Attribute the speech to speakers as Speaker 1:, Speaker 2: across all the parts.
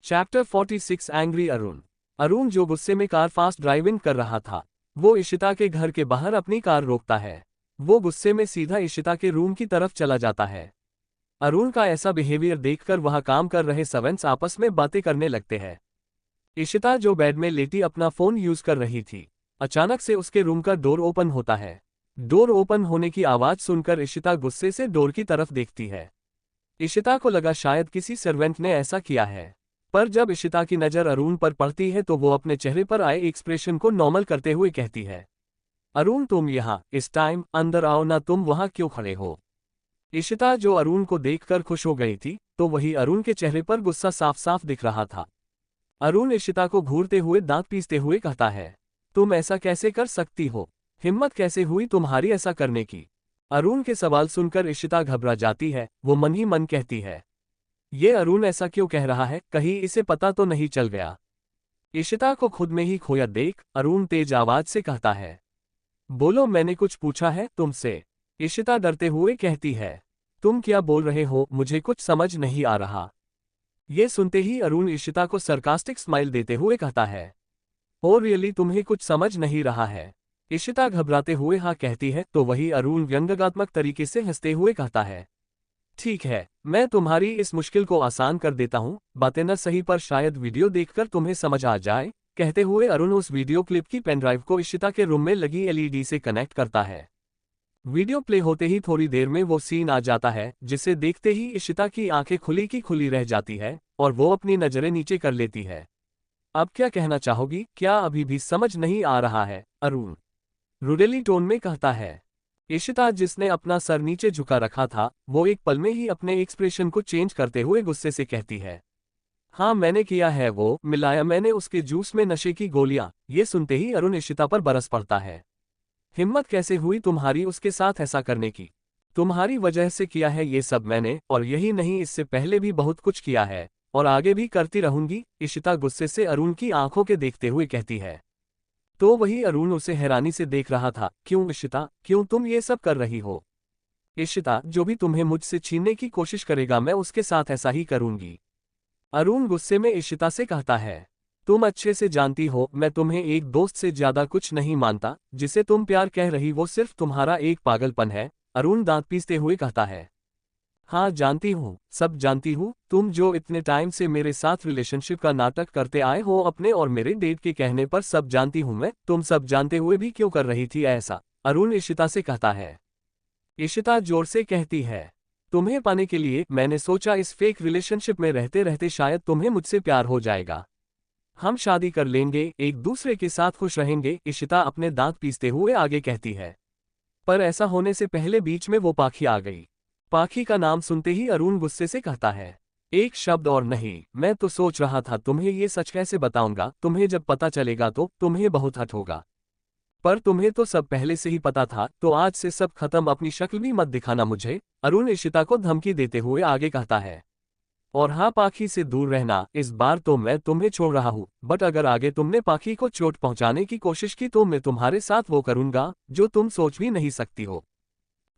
Speaker 1: Chapter 46 angry Arun. Arun जो गुस्से में कार फास्ट ड्राइविंग कर रहा था, वो इशिता के घर के बाहर अपनी कार रोकता है। वो गुस्से में सीधा इशिता के रूम की तरफ चला जाता है। अरुण का ऐसा बिहेवियर देखकर वहां काम कर रहे सर्वेंट्स आपस में बातें करने लगते हैं। इशिता जो बेड में लेटी अपना फोन यूज कर रही थी, अचानक से उसके रूम का डोर ओपन होता है। डोर ओपन होने की आवाज सुनकर इशिता गुस्से से डोर की तरफ देखती है। इशिता को लगा शायद किसी सर्वेंट ने ऐसा किया है, पर जब इशिता की नज़र अरुण पर पड़ती है तो वो अपने चेहरे पर आए एक्सप्रेशन को नॉर्मल करते हुए कहती है, अरुण तुम यहाँ इस टाइम अंदर आओ ना, तुम वहाँ क्यों खड़े हो। इशिता जो अरुण को देखकर खुश हो गई थी, तो वही अरुण के चेहरे पर गुस्सा साफ साफ दिख रहा था। अरुण इशिता को घूरते हुए दांत पीसते हुए कहता है, तुम ऐसा कैसे कर सकती हो, हिम्मत कैसे हुई तुम्हारी ऐसा करने की। अरुण के सवाल सुनकर इशिता घबरा जाती है। वो मन ही मन कहती है, ये अरुण ऐसा क्यों कह रहा है, कहीं इसे पता तो नहीं चल गया। इशिता को खुद में ही खोया देख अरुण तेज आवाज से कहता है, बोलो मैंने कुछ पूछा है तुमसे। इशिता डरते हुए कहती है, तुम क्या बोल रहे हो, मुझे कुछ समझ नहीं आ रहा। ये सुनते ही अरुण इशिता को सरकास्टिक स्माइल देते हुए कहता है, ओ रियली तुम्हें कुछ समझ नहीं रहा है। इशिता घबराते हुए हाँ कहती है, तो वही अरुण व्यंग्यात्मक तरीके से हंसते हुए कहता है, ठीक है, मैं तुम्हारी इस मुश्किल को आसान कर देता हूँ, बातें न सही पर शायद वीडियो देखकर तुम्हें समझ आ जाए। कहते हुए अरुण उस वीडियो क्लिप की पेनड्राइव को इशिता के रूम में लगी एलईडी से कनेक्ट करता है। वीडियो प्ले होते ही थोड़ी देर में वो सीन आ जाता है, जिसे देखते ही इशिता की आंखें खुली की खुली रह जाती है और वो अपनी नजरें नीचे कर लेती है। अब क्या कहना चाहोगी, क्या अभी भी समझ नहीं आ रहा है, अरुण रुडेली टोन में कहता है। इशिता जिसने अपना सर नीचे झुका रखा था, वो एक पल में ही अपने एक्सप्रेशन को चेंज करते हुए गुस्से से कहती है, हाँ मैंने किया है, वो मिलाया मैंने उसके जूस में नशे की गोलियां। ये सुनते ही अरुण इशिता पर बरस पड़ता है, हिम्मत कैसे हुई तुम्हारी उसके साथ ऐसा करने की, तुम्हारी वजह से किया है ये सब मैंने, और यही नहीं इससे पहले भी बहुत कुछ किया है और आगे भी करती रहूंगी। इशिता गुस्से से अरुण की आंखों के देखते हुए कहती है। तो वही अरुण उसे हैरानी से देख रहा था, क्यों इशिता, क्यों तुम ये सब कर रही हो। इशिता जो भी तुम्हें मुझसे छीनने की कोशिश करेगा मैं उसके साथ ऐसा ही करूंगी। अरुण गुस्से में इशिता से कहता है, तुम अच्छे से जानती हो मैं तुम्हें एक दोस्त से ज्यादा कुछ नहीं मानता, जिसे तुम प्यार कह रही वो सिर्फ तुम्हारा एक पागलपन है। अरुण दांत पीसते हुए कहता है, हाँ जानती हूँ, सब जानती हूँ, तुम जो इतने टाइम से मेरे साथ रिलेशनशिप का नाटक करते आए हो अपने और मेरे डेट के कहने पर सब जानती हूँ मैं, तुम सब जानते हुए भी क्यों कर रही थी ऐसा, अरुण इशिता से कहता है। इशिता जोर से कहती है, तुम्हें पाने के लिए मैंने सोचा इस फेक रिलेशनशिप में रहते रहते शायद तुम्हें मुझसे प्यार हो जाएगा, हम शादी कर लेंगे, एक दूसरे के साथ खुश रहेंगे। इशिता अपने दांत पीसते हुए आगे कहती है, पर ऐसा होने से पहले बीच में वो पाखी आ गई। पाखी का नाम सुनते ही अरुण गुस्से से कहता है, एक शब्द और नहीं, मैं तो सोच रहा था तुम्हें ये सच कैसे बताऊंगा, तुम्हें जब पता चलेगा तो तुम्हें बहुत हर्ट होगा, पर तुम्हें तो सब पहले से ही पता था, तो आज से सब खत्म, अपनी शक्ल भी मत दिखाना मुझे। अरुण इशिता को धमकी देते हुए आगे कहता है, और हाँ पाखी से दूर रहना, इस बार तो मैं तुम्हें छोड़ रहा हूँ, बट अगर आगे तुमने पाखी को चोट पहुंचाने की कोशिश की तो मैं तुम्हारे साथ वो करूंगा जो तुम सोच भी नहीं सकती हो।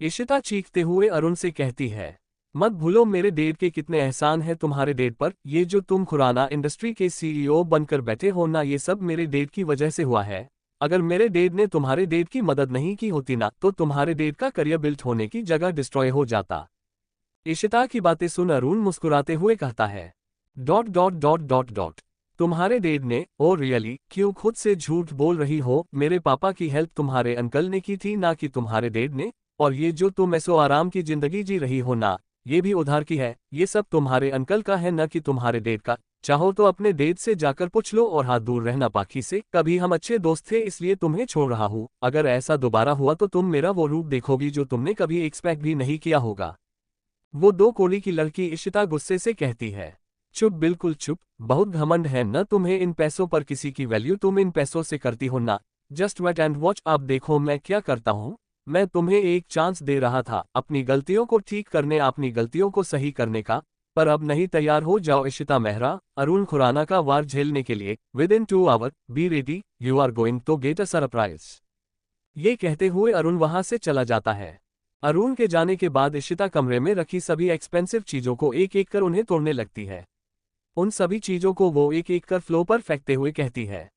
Speaker 1: इशिता चीखते हुए अरुण से कहती है, मत भूलो मेरे डैड के कितने एहसान है तुम्हारे डैड पर, ये जो तुम खुराना इंडस्ट्री के सीईओ बनकर बैठे हो ना, ये सब मेरे डैड की वजह से हुआ है। अगर मेरे डैड ने तुम्हारे डैड की मदद नहीं की होती ना, तो तुम्हारे डैड का करियर बिल्ट होने की जगह डिस्ट्रॉय हो जाता। इशिता की बातें सुन अरुण मुस्कुराते हुए कहता है, dot dot dot dot dot तुम्हारे डैड ने, ओ रियली, क्यों खुद से झूठ बोल रही हो, मेरे पापा की हेल्प तुम्हारे अंकल ने की थी ना कि तुम्हारे डैड ने, और ये जो तुम ऐसो आराम की जिंदगी जी रही हो ना, ये भी उधार की है, ये सब तुम्हारे अंकल का है न कि तुम्हारे डैड का। चाहो तो अपने डैड से जाकर पूछ लो, और हाथ दूर रहना पाखी से, कभी हम अच्छे दोस्त थे इसलिए तुम्हें छोड़ रहा हूँ, अगर ऐसा दोबारा हुआ तो तुम मेरा वो रूप देखोगी जो तुमने कभी एक्सपेक्ट भी नहीं किया होगा। वो दो कोली की लड़की इशिता गुस्से से कहती है, चुप, बिल्कुल चुप, बहुत घमंड है न तुम्हें इन पैसों पर, किसी की वैल्यू तुम इन पैसों से करती हो ना। जस्ट वेट एंड वॉच, अब देखो मैं क्या करता हूँ। मैं तुम्हें एक चांस दे रहा था अपनी गलतियों को ठीक करने, अपनी गलतियों को सही करने का, पर अब नहीं, तैयार हो जाओ इशिता मेहरा, अरुण खुराना का वार झेलने के लिए। Within 2 hour be ready, you are going to get a surprise. ये कहते हुए अरुण वहां से चला जाता है। अरुण के जाने के बाद इशिता कमरे में रखी सभी एक्सपेंसिव चीजों को एक एक कर उन्हें तोड़ने लगती है। उन सभी चीजों को वो एक एक कर फ्लो पर फेंकते हुए कहती है,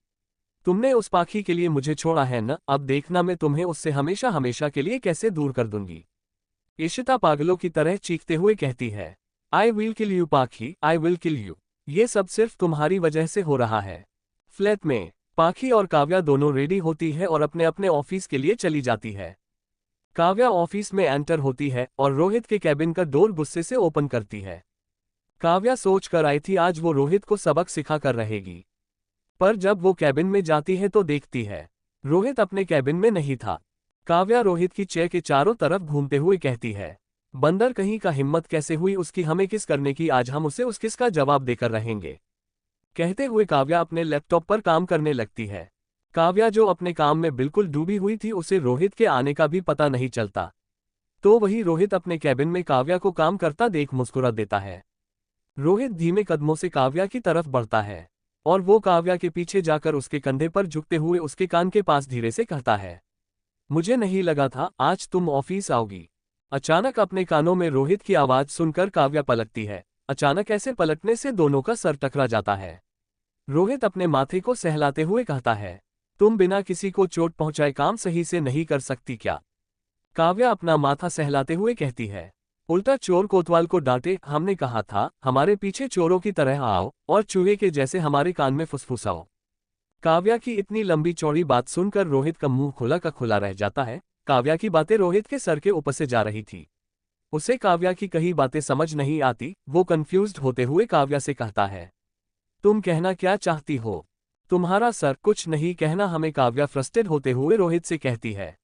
Speaker 1: तुमने उस पाखी के लिए मुझे छोड़ा है न, अब देखना मैं तुम्हें उससे हमेशा हमेशा के लिए कैसे दूर कर दूंगी। इशिता पागलों की तरह चीखते हुए कहती है, आई विल किल यू पाखी, आई विल किल यू। ये सब सिर्फ तुम्हारी वजह से हो रहा है। फ्लैट में पाखी और काव्या दोनों रेडी होती है और अपने अपने ऑफिस के लिए चली जाती है। काव्या ऑफिस में एंटर होती है और रोहित के कैबिन का डोर गुस्से से ओपन करती है। काव्या सोच कर आई थी आज वो रोहित को सबक सिखा कर रहेगी, पर जब वो कैबिन में जाती है तो देखती है रोहित अपने कैबिन में नहीं था। काव्या रोहित की चेयर के चारों तरफ घूमते हुए कहती है, बंदर कहीं का हिम्मत कैसे हुई उसकी हमें किस करने की, आज हम उसे उस किस का जवाब देकर रहेंगे। कहते हुए काव्या अपने लैपटॉप पर काम करने लगती है। काव्या जो अपने काम में बिल्कुल डूबी हुई थी उसे रोहित के आने का भी पता नहीं चलता। तो वही रोहित अपने कैबिन में काव्या को काम करता देख मुस्कुरा देता है। रोहित धीमे कदमों से काव्या की तरफ बढ़ता है और वो काव्या के पीछे जाकर उसके कंधे पर झुकते हुए उसके कान के पास धीरे से कहता है, मुझे नहीं लगा था आज तुम ऑफिस आओगी। अचानक अपने कानों में रोहित की आवाज सुनकर काव्या पलटती है। अचानक ऐसे पलटने से दोनों का सर टकरा जाता है। रोहित अपने माथे को सहलाते हुए कहता है, तुम बिना किसी को चोट पहुंचाए काम सही से नहीं कर सकती क्या। काव्या अपना माथा सहलाते हुए कहती है, उल्टा चोर कोतवाल को डांटे, हमने कहा था हमारे पीछे चोरों की तरह आओ और चूहे के जैसे हमारे कान में फुसफुसाओ। काव्या की इतनी लंबी चौड़ी बात सुनकर रोहित का मुंह खुला का खुला रह जाता है। काव्या की बातें रोहित के सर के ऊपर से जा रही थी। उसे काव्या की कही बातें समझ नहीं आती। वो कंफ्यूज्ड होते हुए काव्या से कहता है, तुम कहना क्या चाहती हो। तुम्हारा सर कुछ नहीं कहना हमें, काव्या फ्रस्ट्रेटेड होते हुए रोहित से कहती है।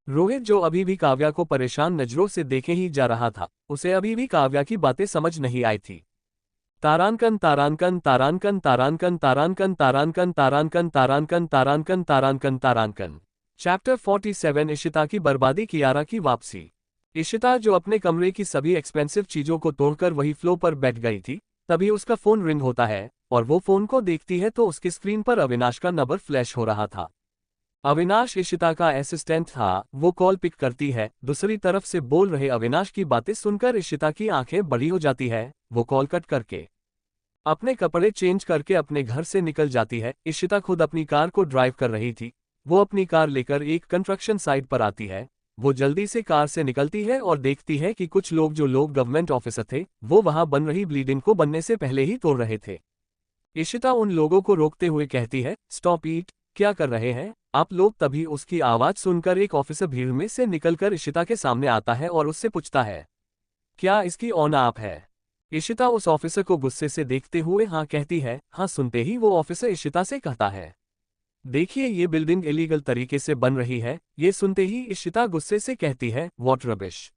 Speaker 1: रोहित जो अभी भी काव्या को परेशान नजरों से देखे ही जा रहा था, उसे अभी भी काव्या की बातें समझ नहीं आई थी। तारांकन तारांकन तारांकन तारांकन तारांकन तारांकन तारांकन तारांकन तारांकन तारांकन तारांकन। चैप्टर 47 इशिता की बर्बादी, कियारा की वापसी। इशिता जो अपने कमरे की सभी एक्सपेंसिव चीजों को तोड़कर वही फ्लो पर बैठ गई थी, तभी उसका फोन रिंग होता है और वो फोन को देखती है तो उसकी स्क्रीन पर अविनाश का नंबर फ्लैश हो रहा था। अविनाश इशिता का असिस्टेंट था। वो कॉल पिक करती है। दूसरी तरफ से बोल रहे अविनाश की बातें सुनकर इशिता की आंखें बड़ी हो जाती है। वो कॉल कट करके अपने कपड़े चेंज करके अपने घर से निकल जाती है। इशिता खुद अपनी कार को ड्राइव कर रही थी। वो अपनी कार लेकर एक कंस्ट्रक्शन साइट पर आती है। वो जल्दी से कार से निकलती है और देखती है कि कुछ लोग जो लोग गवर्नमेंट ऑफिसर थे वो वहां बन रही बिल्डिंग को बनने से पहले ही तोड़ रहे थे। इशिता उन लोगों को रोकते हुए कहती है, स्टॉप इट, क्या कर रहे हैं आप लोग। तभी उसकी आवाज सुनकर एक ऑफिसर भीड़ में से निकलकर इशिता के सामने आता है और उससे पूछता है, क्या इसकी ऑन आप है। इशिता उस ऑफिसर को गुस्से से देखते हुए हाँ कहती है। हाँ सुनते ही वो ऑफिसर इशिता से कहता है, देखिए ये बिल्डिंग इलीगल तरीके से बन रही है। ये सुनते ही इशिता गुस्से से कहती है, व्हाट रबिश।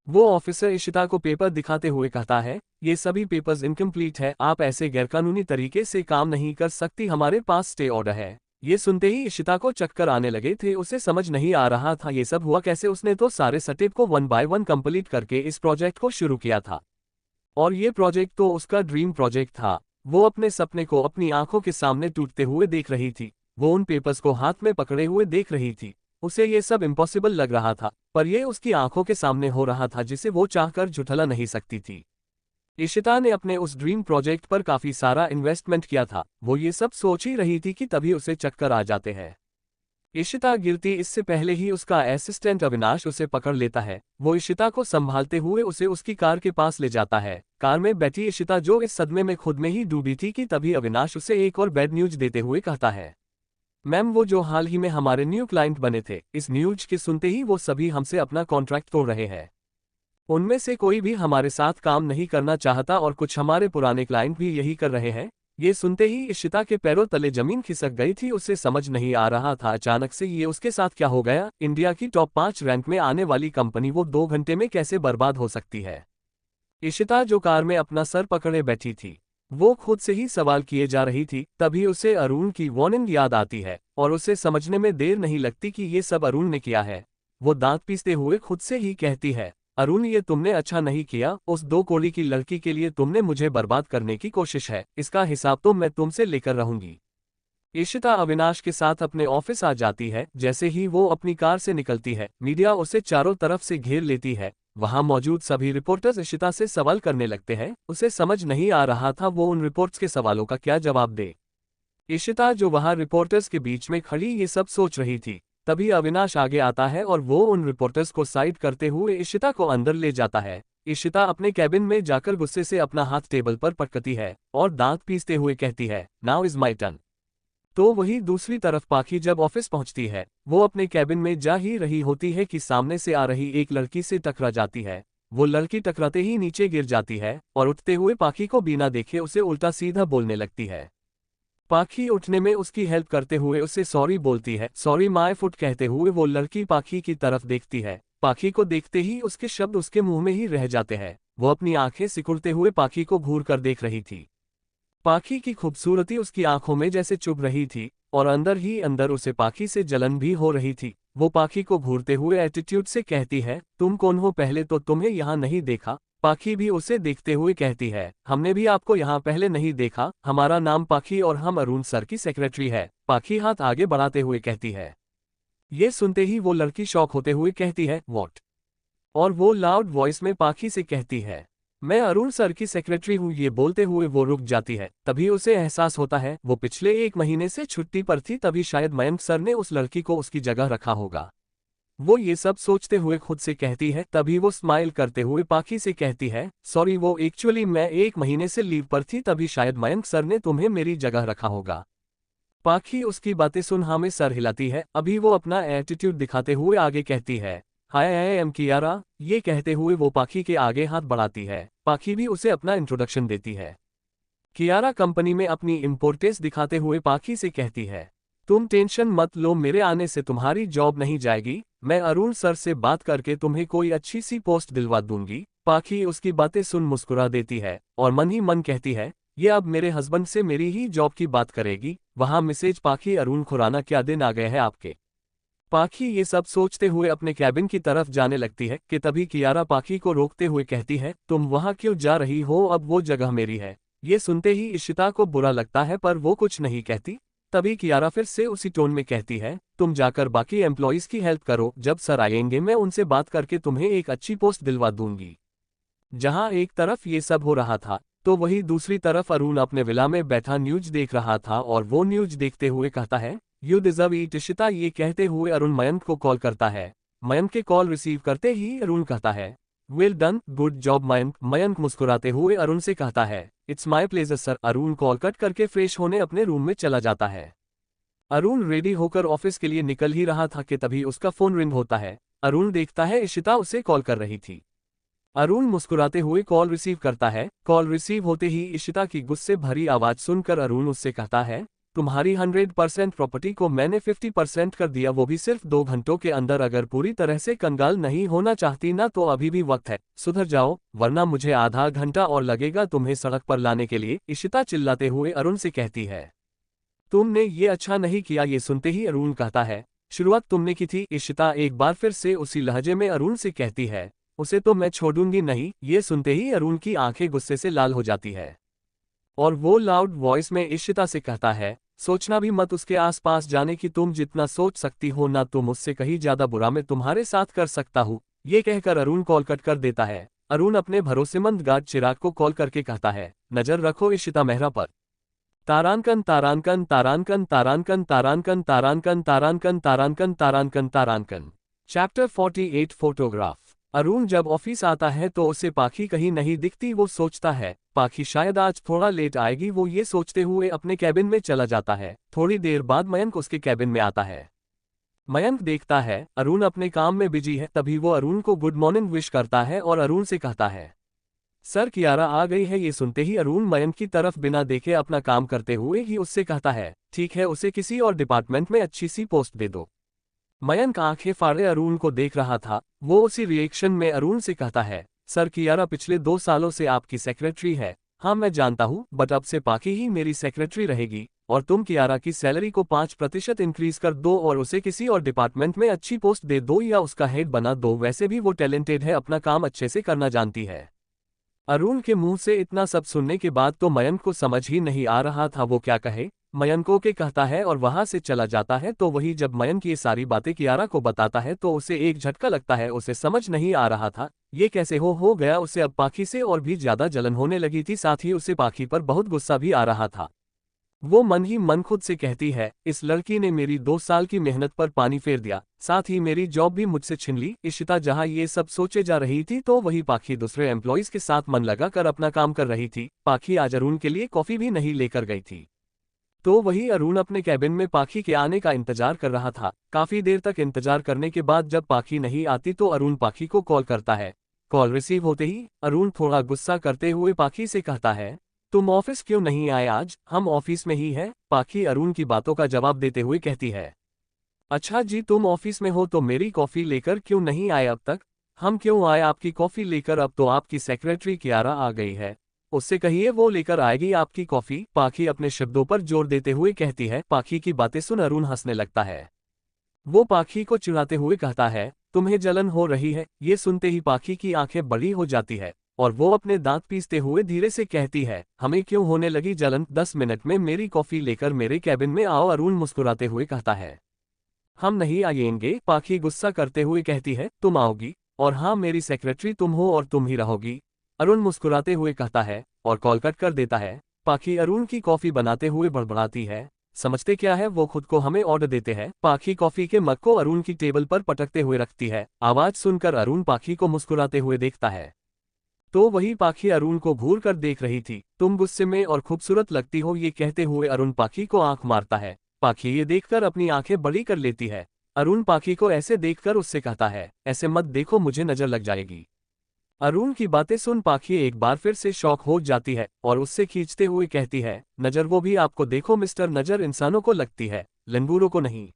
Speaker 1: वो ऑफिसर इशिता को पेपर दिखाते हुए कहता है, ये सभी पेपर्स इनकम्प्लीट है, आप ऐसे गैरकानूनी तरीके से काम नहीं कर सकती, हमारे पास स्टे ऑर्डर है। ये सुनते ही इशिता को चक्कर आने लगे थे। उसे समझ नहीं आ रहा था ये सब हुआ कैसे। उसने तो सारे स्टेप को 1 बाय 1 कंप्लीट करके इस प्रोजेक्ट को शुरू किया था और ये प्रोजेक्ट तो उसका ड्रीम प्रोजेक्ट था। वो अपने सपने को अपनी आंखों के सामने टूटते हुए देख रही थी। वो उन पेपर्स को हाथ में पकड़े हुए देख रही थी। उसे ये सब इम्पॉसिबल लग रहा था, पर यह उसकी आंखों के सामने हो रहा था जिसे वो चाहकर झुठला नहीं सकती थी। इशिता ने अपने उस ड्रीम प्रोजेक्ट पर काफी सारा इन्वेस्टमेंट किया था। वो ये सब सोच ही रही थी कि तभी उसे चक्कर आ जाते हैं। इशिता गिरती इससे पहले ही उसका असिस्टेंट अविनाश उसे पकड़ लेता है। वो इशिता को संभालते हुए उसे उसकी कार के पास ले जाता है। कार में बैठी इशिता जो इस सदमे में खुद में ही डूबी थी कि तभी अविनाश उसे एक और बैड न्यूज देते हुए कहता है, मैम वो जो हाल ही में हमारे न्यू क्लाइंट बने थे, इस न्यूज के सुनते ही वो सभी हमसे अपना कॉन्ट्रैक्ट तोड़ रहे हैं। उनमें से कोई भी हमारे साथ काम नहीं करना चाहता और कुछ हमारे पुराने क्लाइंट भी यही कर रहे हैं। ये सुनते ही इशिता के पैरों तले जमीन खिसक गई थी। उसे समझ नहीं आ रहा था अचानक से ये उसके साथ क्या हो गया। इंडिया की टॉप 5 रैंक में आने वाली कंपनी वो 2 घंटे में कैसे बर्बाद हो सकती है। इशिता जो कार में अपना सर पकड़े बैठी थी, वो खुद से ही सवाल किए जा रही थी। तभी उसे अरुण की वार्निंग याद आती है और उसे समझने में देर नहीं लगती कि ये सब अरुण ने किया है। वो दांत पीसते हुए खुद से ही कहती है, अरुण ये तुमने अच्छा नहीं किया। उस 2 कौड़ी की लड़की के लिए तुमने मुझे बर्बाद करने की कोशिश है, इसका हिसाब तो मैं तुमसे लेकर रहूंगी। इशिता अविनाश के साथ अपने ऑफिस आ जाती है। जैसे ही वो अपनी कार से निकलती है, मीडिया उसे चारों तरफ से घेर लेती है। वहां मौजूद सभी रिपोर्टर्स इशिता से सवाल करने लगते हैं। उसे समझ नहीं आ रहा था वो उन रिपोर्ट्स के सवालों का क्या जवाब दे। इशिता जो वहां रिपोर्टर्स के बीच में खड़ी ये सब सोच रही थी, तभी अविनाश आगे आता है और वो उन रिपोर्टर्स को साइड करते हुए इशिता को अंदर ले जाता है। इशिता अपने कैबिन में जाकर गुस्से से अपना हाथ टेबल पर पटकती है और दांत पीसते हुए कहती है, नाउ इज माई टर्न। तो वही दूसरी तरफ पाखी जब ऑफिस पहुंचती है, वो अपने कैबिन में जा ही रही होती है कि सामने से आ रही एक लड़की से टकरा जाती है। वो लड़की टकराते ही नीचे गिर जाती है और उठते हुए पाखी को बिना देखे उसे उल्टा सीधा बोलने लगती है। पाखी उठने में उसकी हेल्प करते हुए उसे सॉरी बोलती है। सॉरी माय फुट कहते हुए वो लड़की पाखी की तरफ देखती है। पाखी को देखते ही उसके शब्द उसके मुंह में ही रह जाते हैं। वो अपनी आंखें सिकुड़ते हुए पाखी को घूर कर देख रही थी। पाखी की खूबसूरती उसकी आंखों में जैसे चुभ रही थी और अंदर ही अंदर उसे पाखी से जलन भी हो रही थी। वो पाखी को घूरते हुए एटीट्यूड से कहती है, तुम कौन हो, पहले तो तुम्हें यहाँ नहीं देखा। पाखी भी उसे देखते हुए कहती है, हमने भी आपको यहाँ पहले नहीं देखा, हमारा नाम पाखी और हम अरुण सर की सेक्रेटरी है। पाखी हाथ आगे बढ़ाते हुए कहती है। ये सुनते ही वो लड़की शॉक होते हुए कहती है, व्हाट? और वो लाउड वॉइस में पाखी से कहती है, मैं अरुण सर की सेक्रेटरी हूँ। ये बोलते हुए वो रुक जाती है। तभी उसे एहसास होता है वो पिछले 1 महीने से छुट्टी पर थी, तभी शायद मयंक सर ने उस लड़की को उसकी जगह रखा होगा। वो ये सब सोचते हुए खुद से कहती है। तभी वो स्माइल करते हुए पाखी से कहती है, सॉरी वो एक्चुअली मैं 1 महीने से लीव पर थी, तभी शायद मयंक सर ने तुम्हें मेरी जगह रखा होगा। पाखी उसकी बातें सुन हाँ में सर हिलाती है। अभी वो अपना एटीट्यूड दिखाते हुए आगे कहती है, हाय आई एम कियारा। ये कहते हुए वो पाखी के आगे हाथ बढ़ाती है। पाखी भी उसे अपना इंट्रोडक्शन देती है। कियारा कंपनी में अपनी इम्पोर्टेंस दिखाते हुए पाखी से कहती है, तुम टेंशन मत लो, मेरे आने से तुम्हारी जॉब नहीं जाएगी। मैं अरुण सर से बात करके तुम्हें कोई अच्छी सी पोस्ट दिलवा दूंगी। पाखी उसकी बातें सुन मुस्कुरा देती है और मन ही मन कहती है, ये अब मेरे हस्बैंड से मेरी ही जॉब की बात करेगी। वहां मैसेज, पाखी अरुण खुराना क्या दिन आ गए हैं आपके। पाखी ये सब सोचते हुए अपने कैबिन की तरफ जाने लगती है कि तभी कियारा पाखी को रोकते हुए कहती है, तुम वहां क्यों जा रही हो, अब वो जगह मेरी है। ये सुनते ही इशिता को बुरा लगता है पर वो कुछ नहीं कहती। तभी कियारा फिर से उसी टोन में कहती है, तुम जाकर बाकी एम्प्लॉइज की हेल्प करो, जब सर आएंगे मैं उनसे बात करके तुम्हें एक अच्छी पोस्ट दिलवा दूंगी। जहां एक तरफ ये सब हो रहा था तो वही दूसरी तरफ अरुण अपने विला में बैठा न्यूज देख रहा था और वो न्यूज देखते हुए कहता है, यू डिजर्व इट इशिता। ये कहते हुए अरुण मयंक को कॉल करता है। मयंक के कॉल रिसीव करते ही अरुण कहता है, well done, good job Mayank. Mayank मुस्कुराते हुए अरुण से कहता है, it's my pleasure sir. Arun call cut करके फ्रेश होने अपने रूम में चला जाता है। अरुण रेडी होकर ऑफिस के लिए निकल ही रहा था कि तभी उसका फोन रिंग होता है। अरुण देखता है इशिता उसे कॉल कर रही थी। अरुण मुस्कुराते हुए कॉल रिसीव करता है। कॉल रिसीव होते ही इशिता की गुस्से भरी आवाज सुनकर अरुण उससे कहता है, तुम्हारी 100% प्रॉपर्टी को मैंने 50% कर दिया, वो भी सिर्फ 2 घंटों के अंदर। अगर पूरी तरह से कंगाल नहीं होना चाहती ना तो अभी भी वक्त है, सुधर जाओ वरना मुझे आधा घंटा और लगेगा तुम्हें सड़क पर लाने के लिए। इशिता चिल्लाते हुए अरुण से कहती है, तुमने ये अच्छा नहीं किया। ये सुनते ही अरुण कहता है, शुरुआत तुमने की थी। इशिता एक बार फिर से उसी लहजे में अरुण से कहती है, उसे तो मैं छोड़ूंगी नहीं। ये सुनते ही अरुण की आंखें गुस्से से लाल हो जाती है और वो लाउड वॉइस में इशिता से कहता है, सोचना भी मत उसके आसपास जाने की। तुम जितना सोच सकती हो ना तुम उससे कहीं ज्यादा बुरा मैं तुम्हारे साथ कर सकता हूँ। ये कहकर अरुण कॉल कट कर देता है। अरुण अपने भरोसेमंद गार्ड चिराग को कॉल करके कहता है, नजर रखो इशिता मेहरा पर। तारांकन तारांकन तारांकन तारांकन तारांकन तारांकन तारांकन तारांकन तारांकन तारांकन। Chapter 48 photograph. अरुण जब ऑफिस आता है तो उसे पाखी कहीं नहीं दिखती। वो सोचता है पाखी शायद आज थोड़ा लेट आएगी। वो ये सोचते हुए अपने कैबिन में चला जाता है। थोड़ी देर बाद मयंक उसके कैबिन में आता है। मयंक देखता है अरुण अपने काम में बिजी है। तभी वो अरुण को गुड मॉर्निंग विश करता है और अरुण से कहता है, सर कियारा आ गई है। ये सुनते ही अरुण मयंक की तरफ बिना देखे अपना काम करते हुए ही उससे कहता है, ठीक है उसे किसी और डिपार्टमेंट में अच्छी सी पोस्ट दे दो। मयंक आंखें फाड़े अरुण को देख रहा था। वो उसी रिएक्शन में अरुण से कहता है, सर कियारा पिछले 2 सालों से आपकी सेक्रेटरी है। हाँ मैं जानता हूँ, बट अब से पाखी ही मेरी सेक्रेटरी रहेगी और तुम कियारा की सैलरी को 5% इंक्रीज कर दो और उसे किसी और डिपार्टमेंट में अच्छी पोस्ट दे दो या उसका हेड बना दो। वैसे भी वो टैलेंटेड है, अपना काम अच्छे से करना जानती है। अरुण के मुंह से इतना सब सुनने के बाद तो मयंक को समझ ही नहीं आ रहा था वो क्या कहे। मयंक ओके कहता है और वहां से चला जाता है। तो वही जब मयंक ये सारी बातें कियारा को बताता है तो उसे एक झटका लगता है। उसे समझ नहीं आ रहा था ये कैसे हो गया। उसे अब पाखी से और भी ज्यादा जलन होने लगी थी, साथ ही उसे पाखी पर बहुत गुस्सा भी आ रहा था। वो मन ही मन खुद से कहती है, इस लड़की ने मेरी 2 साल की मेहनत पर पानी फेर दिया, साथ ही मेरी जॉब भी मुझसे छीन ली। इशिता जहां ये सब सोचे जा रही थी तो वही पाखी दूसरे एम्प्लॉइज के साथ मन लगा कर अपना काम कर रही थी। पाखी आज अरुण के लिए कॉफी भी नहीं लेकर गई थी। तो वही अरुण अपने कैबिन में पाखी के आने का इंतजार कर रहा था। काफी देर तक इंतजार करने के बाद जब पाखी नहीं आती तो अरुण पाखी को कॉल करता है। कॉल रिसीव होते ही अरुण थोड़ा गुस्सा करते हुए पाखी से कहता है, तुम ऑफिस क्यों नहीं आए आज? हम ऑफिस में ही है। पाखी अरुण की बातों का जवाब देते हुए कहती है, अच्छा जी, तुम ऑफिस में हो तो मेरी कॉफी लेकर क्यों नहीं आए अब तक? हम क्यों आए आपकी कॉफी लेकर? अब तो आपकी सेक्रेटरी कियारा आ गई है, उससे कहिए वो लेकर आएगी आपकी कॉफी। पाखी अपने शब्दों पर जोर देते हुए कहती है। पाखी की बातें सुन अरुण हंसने लगता है। वो पाखी को चिढ़ाते हुए कहता है, तुम्हें जलन हो रही है? ये सुनते ही पाखी की आंखें बड़ी हो जाती है और वो अपने दांत पीसते हुए धीरे से कहती है, हमें क्यों होने लगी जलन? 10 मिनट में मेरी कॉफी लेकर मेरे कैबिन में आओ। अरुण मुस्कुराते हुए कहता है, हम नहीं आएंगे। पाखी गुस्सा करते हुए कहती है, तुम आओगी और हाँ, मेरी सेक्रेटरी तुम हो और तुम ही रहोगी। अरुण मुस्कुराते हुए कहता है और कॉल कट कर देता है। पाखी अरुण की कॉफी बनाते हुए बड़बड़ाती है, समझते क्या है वो खुद को हमें ऑर्डर देते हैं। पाखी कॉफी के मग को अरुण की टेबल पर पटकते हुए रखती है। आवाज सुनकर अरुण पाखी को मुस्कुराते हुए देखता है। तो वही पाखी अरुण को घूर कर देख रही थी। तुम गुस्से में और खूबसूरत लगती हो, ये कहते हुए अरुण पाखी को आंख मारता है। पाखी ये देखकर अपनी आंखें बड़ी कर लेती है। अरुण पाखी को ऐसे देखकर उससे कहता है, ऐसे मत देखो, मुझे नजर लग जाएगी। अरुण की बातें सुन पाखी एक बार फिर से शॉक हो जाती है और उससे खींचते हुए कहती है, नजर वो भी आपको देखो मिस्टर, नजर इंसानों को लगती है, लंगूरों को नहीं।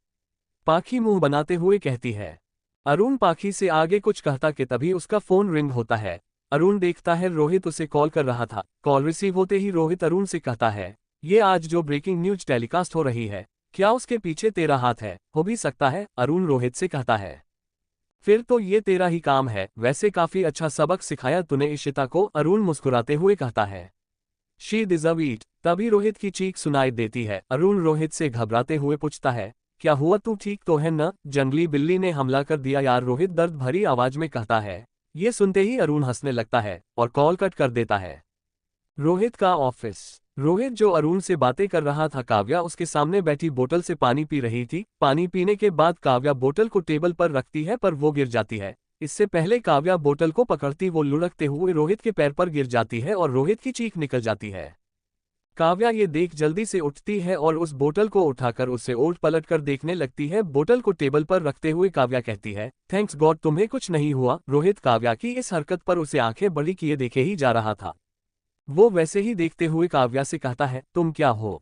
Speaker 1: पाखी मुंह बनाते हुए कहती है। अरुण पाखी से आगे कुछ कहता कि तभी उसका फोन रिंग होता है। अरुण देखता है रोहित उसे कॉल कर रहा था। कॉल रिसीव होते ही रोहित अरुण से कहता है, ये आज जो ब्रेकिंग न्यूज टेलीकास्ट हो रही है, क्या उसके पीछे तेरा हाथ है? हो भी सकता है, अरुण रोहित से कहता है। फिर तो ये तेरा ही काम है, वैसे काफी अच्छा सबक सिखाया तूने इशिता को। अरुण मुस्कुराते हुए कहता है, शी डिजर्व इट। तभी रोहित की चीख सुनाई देती है। अरुण रोहित से घबराते हुए पूछता है, क्या हुआ, तू ठीक तो है न? जंगली बिल्ली ने हमला कर दिया यार, रोहित दर्द भरी आवाज में कहता है। ये सुनते ही अरुण हंसने लगता है और कॉल कट कर देता है। रोहित का ऑफिस। रोहित जो अरुण से बातें कर रहा था, काव्या उसके सामने बैठी बोतल से पानी पी रही थी। पानी पीने के बाद काव्या बोतल को टेबल पर रखती है पर वो गिर जाती है। इससे पहले काव्या बोतल को पकड़ती वो लुढ़कते हुए रोहित के पैर पर गिर जाती है और रोहित की चीख निकल जाती है। काव्या ये देख जल्दी से उठती है और उस बोतल को उठाकर उसे उलट पलट कर देखने लगती है। बोतल को टेबल पर रखते हुए काव्या कहती है, थैंक्स गॉड तुम्हें कुछ नहीं हुआ। रोहित काव्या की इस हरकत पर उसे आंखें बड़ी किए देखे ही जा रहा था। वो वैसे ही देखते हुए काव्या से कहता है, तुम क्या हो?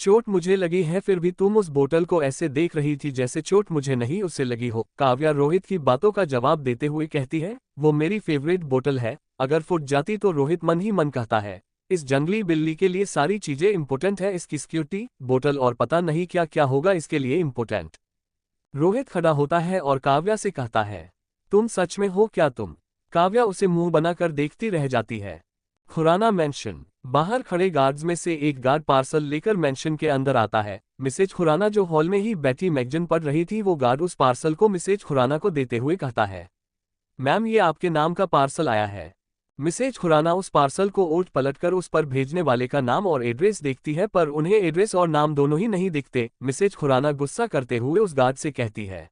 Speaker 1: चोट मुझे लगी है, फिर भी तुम उस बोतल को ऐसे देख रही थी जैसे चोट मुझे नहीं उससे लगी हो। काव्या रोहित की बातों का जवाब देते हुए कहती है, वो मेरी फेवरेट बोतल है, अगर फूट जाती तो। रोहित मन ही मन कहता है, इस जंगली बिल्ली के लिए सारी चीजें इंपॉर्टेंट है, इसकी सिक्योरिटी, बोतल और पता नहीं क्या क्या होगा इसके लिए इंपॉर्टेंट। रोहित खड़ा होता है और काव्या से कहता है, तुम सच में हो क्या तुम? काव्या उसे मुंह बनाकर देखती रह जाती है। खुराना मेंशन। बाहर खड़े गार्ड्स में से एक गार्ड पार्सल लेकर मेंशन के अंदर आता है। मिसेज खुराना जो हॉल में ही बैठी मैगजीन पढ़ रही थी, वो गार्ड उस पार्सल को मिसेज खुराना को देते हुए कहता है, मैम ये आपके नाम का पार्सल आया है। मिसेज खुराना उस पार्सल को उलट पलटकर उस पर भेजने वाले का नाम और एड्रेस देखती है पर उन्हें एड्रेस और नाम दोनों ही नहीं दिखते। मिसेज खुराना गुस्सा करते हुए उस गार्ड से कहती है,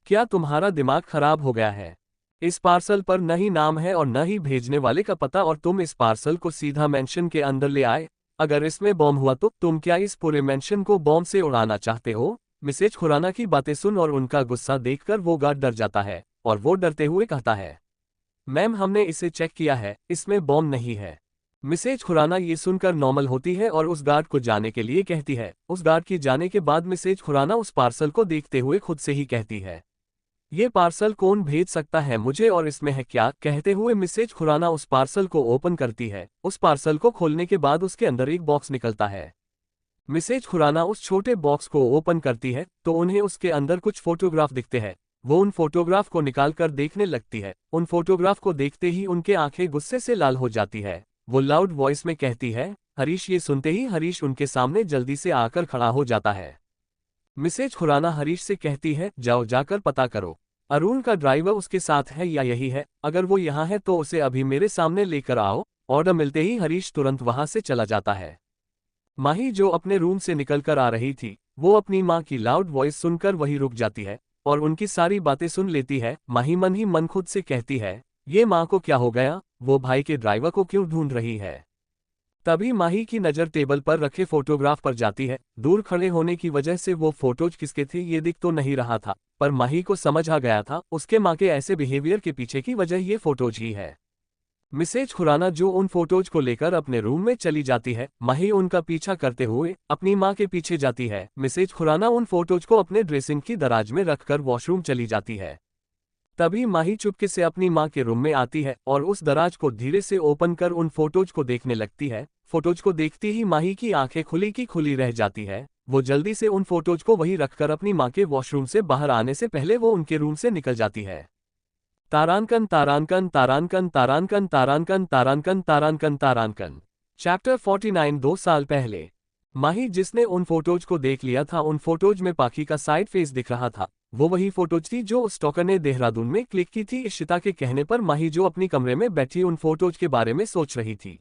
Speaker 1: क्या तुम्हारा दिमाग खराब हो गया है? इस पार्सल पर न ही नाम है और न ही भेजने वाले का पता, और तुम इस पार्सल को सीधा मेंशन के अंदर ले आए। अगर इसमें बॉम्ब हुआ तो तुम क्या इस पूरे मेंशन को बॉम्ब से उड़ाना चाहते हो? मिसेज खुराना की बातें सुन और उनका गुस्सा देखकर वो गार्ड डर जाता है और वो डरते हुए कहता है, मैम हमने इसे चेक किया है, इसमें बॉम्ब नहीं है। मिसेज खुराना ये सुनकर नॉर्मल होती है और उस गार्ड को जाने के लिए कहती है। उस गार्ड की जाने के बाद मिसेज खुराना उस पार्सल को देखते हुए खुद से ही कहती है, ये पार्सल कौन भेज सकता है मुझे और इसमें है क्या? कहते हुए मिसेज खुराना उस पार्सल को ओपन करती है। उस पार्सल को खोलने के बाद उसके अंदर एक बॉक्स निकलता है। मिसेज खुराना उस छोटे बॉक्स को ओपन करती है तो उन्हें उसके अंदर कुछ फोटोग्राफ दिखते हैं। वो उन फोटोग्राफ को निकालकर देखने लगती है। उन फोटोग्राफ को देखते ही उनके आंखें गुस्से से लाल हो जाती है। वो लाउड वॉइस में कहती है हरीश। ये सुनते ही हरीश उनके सामने जल्दी से आकर खड़ा हो जाता है। मिसेज खुराना हरीश से कहती है जाओ जाकर पता करो अरुण का ड्राइवर उसके साथ है या यही है, अगर वो यहाँ है तो उसे अभी मेरे सामने लेकर आओ। ऑर्डर मिलते ही हरीश तुरंत वहां से चला जाता है। माही जो अपने रूम से निकलकर आ रही थी वो अपनी माँ की लाउड वॉइस सुनकर वहीं रुक जाती है और उनकी सारी बातें सुन लेती है। माही मन ही मन खुद से कहती है ये माँ को क्या हो गया, वो भाई के ड्राइवर को क्यों ढूंढ रही है। तभी माही की नज़र टेबल पर रखे फोटोग्राफ पर जाती है। दूर खड़े होने की वजह से वो फोटोज किसके थे ये दिख तो नहीं रहा था, पर माही को समझ आ गया था उसके माँ के ऐसे बिहेवियर के पीछे की वजह ये फोटोज ही है। मिसेज खुराना जो उन फोटोज को लेकर अपने रूम में चली जाती है, माही उनका पीछा करते हुए अपनी माँ के पीछे जाती है। मिसेज खुराना उन फोटोज को अपने ड्रेसिंग की दराज में रखकर वॉशरूम चली जाती है। तभी माही चुपके से अपनी माँ के रूम में आती है और उस दराज को धीरे से ओपन कर उन फोटोज को देखने लगती है। फोटोज को देखती ही माही की आंखें खुली की खुली रह जाती है। वो जल्दी से उन फोटोज को वहीं रखकर अपनी माँ के वॉशरूम से बाहर आने से पहले वो उनके रूम से निकल जाती है। तारांकन तारांकन तारांकन तारांकन तारांकन तारांकन तारांकन तारांकन। चैप्टर 49। 2 साल पहले। माही जिसने उन फोटोज को देख लिया था, उन फोटोज में पाखी का साइड फेस दिख रहा था। वो वही फोटोज थी जो उस स्टॉकर ने देहरादून में क्लिक की थी। इशिता के कहने पर माही जो अपनी कमरे में बैठी उन फोटोज के बारे में सोच रही थी।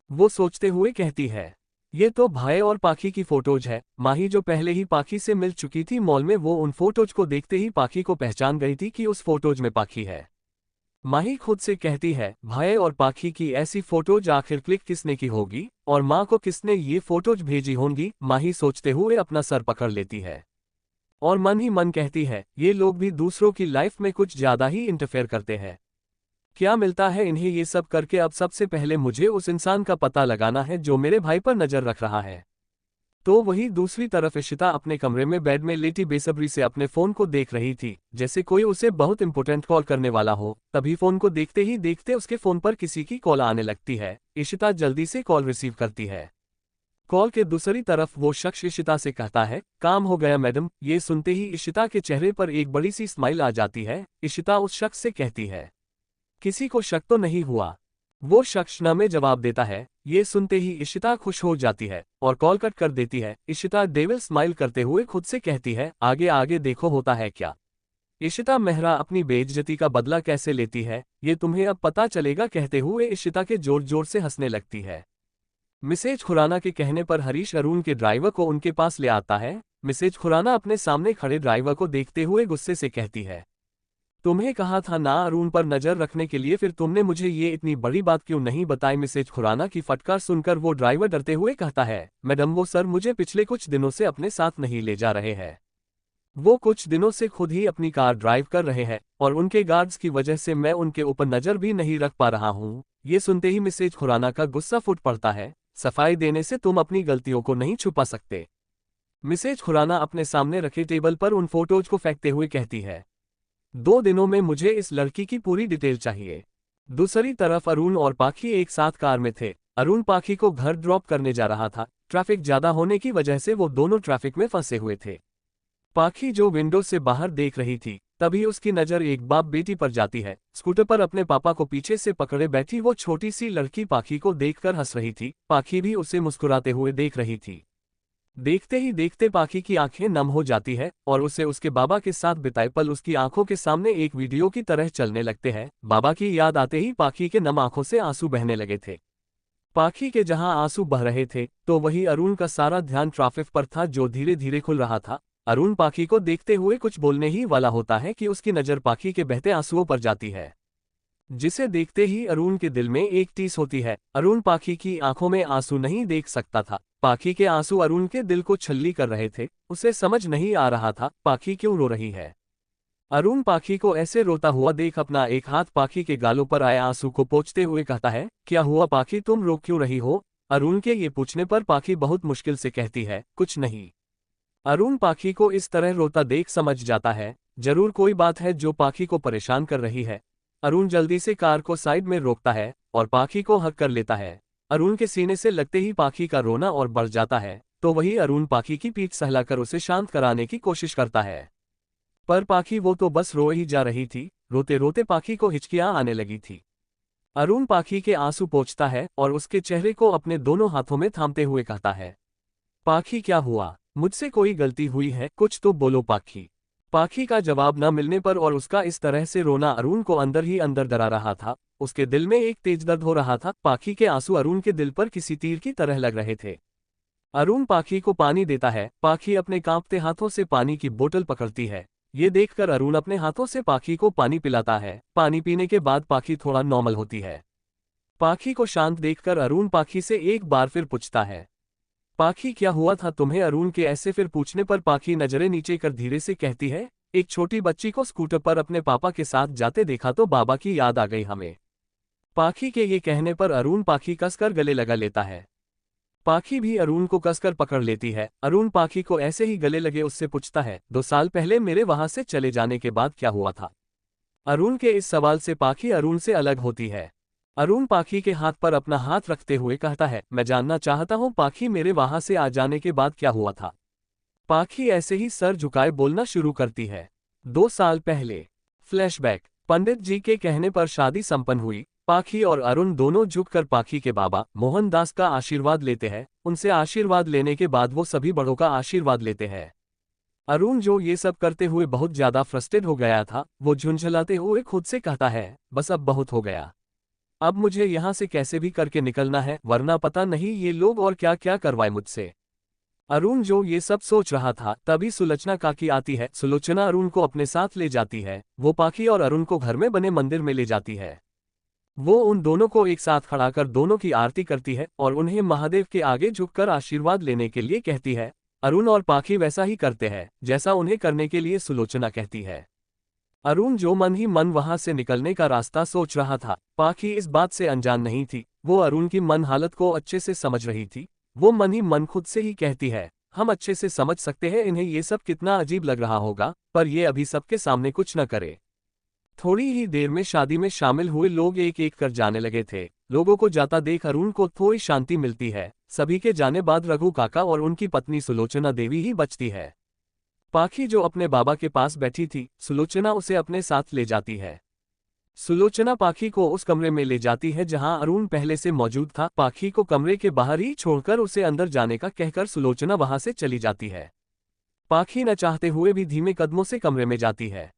Speaker 1: वो सोचते हुए कहती है ये तो भाई और पाखी की फोटोज है। माही जो पहले ही पाखी से मिल चुकी थी मॉल में, वो उन फोटोज को देखते ही पाखी को पहचान गई थी कि उस फोटोज में पाखी है। माही खुद से कहती है भाई और पाखी की ऐसी फोटोज आखिर क्लिक किसने की होगी और माँ को किसने ये फोटोज भेजी होंगी। माही सोचते हुए अपना सर पकड़ लेती है और मन ही मन कहती है ये लोग भी दूसरों की लाइफ में कुछ ज्यादा ही इंटरफेयर करते हैं। क्या मिलता है इन्हें ये सब करके। अब सबसे पहले मुझे उस इंसान का पता लगाना है जो मेरे भाई पर नजर रख रहा है। तो वही दूसरी तरफ इशिता अपने कमरे में बेड में लेटी बेसब्री से अपने फोन को देख रही थी, जैसे कोई उसे बहुत इंपॉर्टेंट कॉल करने वाला हो। तभी फोन को देखते ही देखते उसके फोन पर किसी की कॉल आने लगती है। इशिता जल्दी से कॉल रिसीव करती है। कॉल के दूसरी तरफ वो शख्स इशिता से कहता है काम हो गया मैडम। ये सुनते ही इशिता के चेहरे पर एक बड़ी सी स्माइल आ जाती है। इशिता उस शख्स से कहती है किसी को शक तो नहीं हुआ। वो शख्स न में जवाब देता है। ये सुनते ही इशिता खुश हो जाती है और कॉल कट कर देती है। इशिता डेविल स्माइल करते हुए खुद से कहती है आगे आगे देखो होता है क्या। इशिता मेहरा अपनी बेइज्जती का बदला कैसे लेती है ये तुम्हें अब पता चलेगा, कहते हुए इशिता के जोर जोर से हंसने लगती है। मिसेज खुराना के कहने पर हरीश अरुण के ड्राइवर को उनके पास ले आता है। मिसेज खुराना अपने सामने खड़े ड्राइवर को देखते हुए गुस्से से कहती है तुम्हें कहा था ना अरुण पर नजर रखने के लिए, फिर तुमने मुझे ये इतनी बड़ी बात क्यों नहीं बताई। मिसेज खुराना की फटकार सुनकर वो ड्राइवर डरते हुए कहता है मैडम वो सर मुझे पिछले कुछ दिनों से अपने साथ नहीं ले जा रहे हैं। वो कुछ दिनों से खुद ही अपनी कार ड्राइव कर रहे हैं और उनके गार्ड्स की वजह से मैं उनके ऊपर नजर भी नहीं रख पा रहा हूँ। ये सुनते ही मिसेज खुराना का गुस्सा फूट पड़ता है। सफाई देने से तुम अपनी गलतियों को नहीं छुपा सकते। मिसेज खुराना अपने सामने रखे टेबल पर उन फोटोज को फेंकते हुए कहती है 2 दिनों में मुझे इस लड़की की पूरी डिटेल चाहिए। दूसरी तरफ अरुण और पाखी एक साथ कार में थे। अरुण पाखी को घर ड्रॉप करने जा रहा था। ट्रैफिक ज्यादा होने की वजह से वो दोनों ट्रैफिक में फंसे हुए थे। पाखी जो विंडो से बाहर देख रही थी, तभी उसकी नजर एक बाप बेटी पर जाती है। स्कूटर पर अपने पापा को पीछे से पकड़े बैठी वो छोटी सी लड़की पाखी को देखकर हंस रही थी। पाखी भी उसे मुस्कुराते हुए देख रही थी। देखते ही देखते पाखी की आंखें नम हो जाती है और उसे उसके बाबा के साथ बिताए पल उसकी आंखों के सामने एक वीडियो की तरह चलने लगते हैं। बाबा की याद आते ही पाखी के नम आंखों से आंसू बहने लगे थे। पाखी के जहां आंसू बह रहे थे तो वही अरुण का सारा ध्यान ट्रैफिक पर था जो धीरे धीरे खुल रहा था। अरुण पाखी को देखते हुए कुछ बोलने ही वाला होता है कि उसकी नजर पाखी के बहते आंसुओं पर जाती है, जिसे देखते ही अरुण के दिल में एक टीस होती है। अरुण पाखी की आंखों में आंसू नहीं देख सकता था। पाखी के आंसू अरुण के दिल को छल्ली कर रहे थे। उसे समझ नहीं आ रहा था पाखी क्यों रो रही है। अरुण पाखी को ऐसे रोता हुआ देख अपना एक हाथ पाखी के गालों पर आए आंसू को पोंछते हुए कहता है क्या हुआ पाखी, तुम रो क्यों रही हो। अरुण के ये पूछने पर पाखी बहुत मुश्किल से कहती है कुछ नहीं। अरुण पाखी को इस तरह रोता देख समझ जाता है जरूर कोई बात है जो पाखी को परेशान कर रही है। अरुण जल्दी से कार को साइड में रोकता है और पाखी को हक कर लेता है। अरुण के सीने से लगते ही पाखी का रोना और बढ़ जाता है, तो वही अरुण पाखी की पीठ सहलाकर उसे शांत कराने की कोशिश करता है। पर पाखी वो तो बस रो ही जा रही थी। रोते रोते पाखी को हिचकियां आने लगी थी। अरुण पाखी के आंसू पोंछता है और उसके चेहरे को अपने दोनों हाथों में थामते हुए कहता है, पाखी क्या हुआ? मुझसे कोई गलती हुई है? कुछ तो बोलो पाखी। पाखी का जवाब न मिलने पर और उसका इस तरह से रोना अरुण को अंदर ही अंदर डरा रहा था। उसके दिल में एक तेज दर्द हो रहा था। पाखी के आंसू अरुण के दिल पर किसी तीर की तरह लग रहे थे। अरुण पाखी को पानी देता है। पाखी अपने कांपते हाथों से पानी की बोतल पकड़ती है। ये देखकर अरुण अपने हाथों से पाखी को पानी पिलाता है। पानी पीने के बाद पाखी थोड़ा नॉर्मल होती है। पाखी को शांत देखकर अरुण पाखी से एक बार फिर पूछता है, पाखी क्या हुआ था तुम्हें? अरुण के ऐसे फिर पूछने पर पाखी नजरें नीचे कर धीरे से कहती है, एक छोटी बच्ची को स्कूटर पर अपने पापा के साथ जाते देखा तो बाबा की याद आ गई हमें। पाखी के ये कहने पर अरुण पाखी कसकर गले लगा लेता है। पाखी भी अरुण को कसकर पकड़ लेती है। अरुण पाखी को ऐसे ही गले लगे उससे पूछता है, 2 साल पहले मेरे वहां से चले जाने के बाद क्या हुआ था? अरुण के इस सवाल से पाखी अरुण से अलग होती है। अरुण पाखी के हाथ पर अपना हाथ रखते हुए कहता है, मैं जानना चाहता हूं पाखी मेरे वहां से आ जाने के बाद क्या हुआ था? पाखी ऐसे ही सर झुकाए बोलना शुरू करती है। 2 साल पहले। फ्लैशबैक। पंडित जी के कहने पर शादी संपन्न हुई। पाखी और अरुण दोनों झुककर पाखी के बाबा मोहनदास का आशीर्वाद लेते हैं। उनसे आशीर्वाद लेने के बाद वो सभी बड़ों का आशीर्वाद लेते हैं। अरुण जो ये सब करते हुए बहुत ज्यादा फ्रस्ट्रेट हो गया था, वो झुंझलाते हुए खुद से कहता है, बस अब बहुत हो गया। अब मुझे यहाँ से कैसे भी करके निकलना है, वरना पता नहीं ये लोग और क्या क्या करवाए मुझसे। अरुण जो ये सब सोच रहा था, तभी सुलोचना काकी आती है। सुलोचना अरुण को अपने साथ ले जाती है। वो पाखी और अरुण को घर में बने मंदिर में ले जाती है। वो उन दोनों को एक साथ खड़ा कर दोनों की आरती करती है और उन्हें महादेव के आगे झुककर आशीर्वाद लेने के लिए कहती है। अरुण और पाखी वैसा ही करते हैं जैसा उन्हें करने के लिए सुलोचना कहती है। अरुण जो मन ही मन वहां से निकलने का रास्ता सोच रहा था। पाखी इस बात से अनजान नहीं थी। वो अरुण की मन हालत को अच्छे से समझ रही थी। वो मन ही मन खुद से ही कहती है, हम अच्छे से समझ सकते हैं इन्हें ये सब कितना अजीब लग रहा होगा, पर ये अभी सबके सामने कुछ न करे। थोड़ी ही देर में शादी में शामिल हुए लोग एक एक कर जाने लगे थे। लोगों को जाता देख अरुण को थोड़ी शांति मिलती है। सभी के जाने बाद रघु काका और उनकी पत्नी सुलोचना देवी ही बचती है। पाखी जो अपने बाबा के पास बैठी थी, सुलोचना उसे अपने साथ ले जाती है। सुलोचना पाखी को उस कमरे में ले जाती है जहां अरुण पहले से मौजूद था। पाखी को कमरे के बाहर ही छोड़कर उसे अंदर जाने का कहकर सुलोचना वहां से चली जाती है। पाखी न चाहते हुए भी धीमे कदमों से कमरे में जाती है।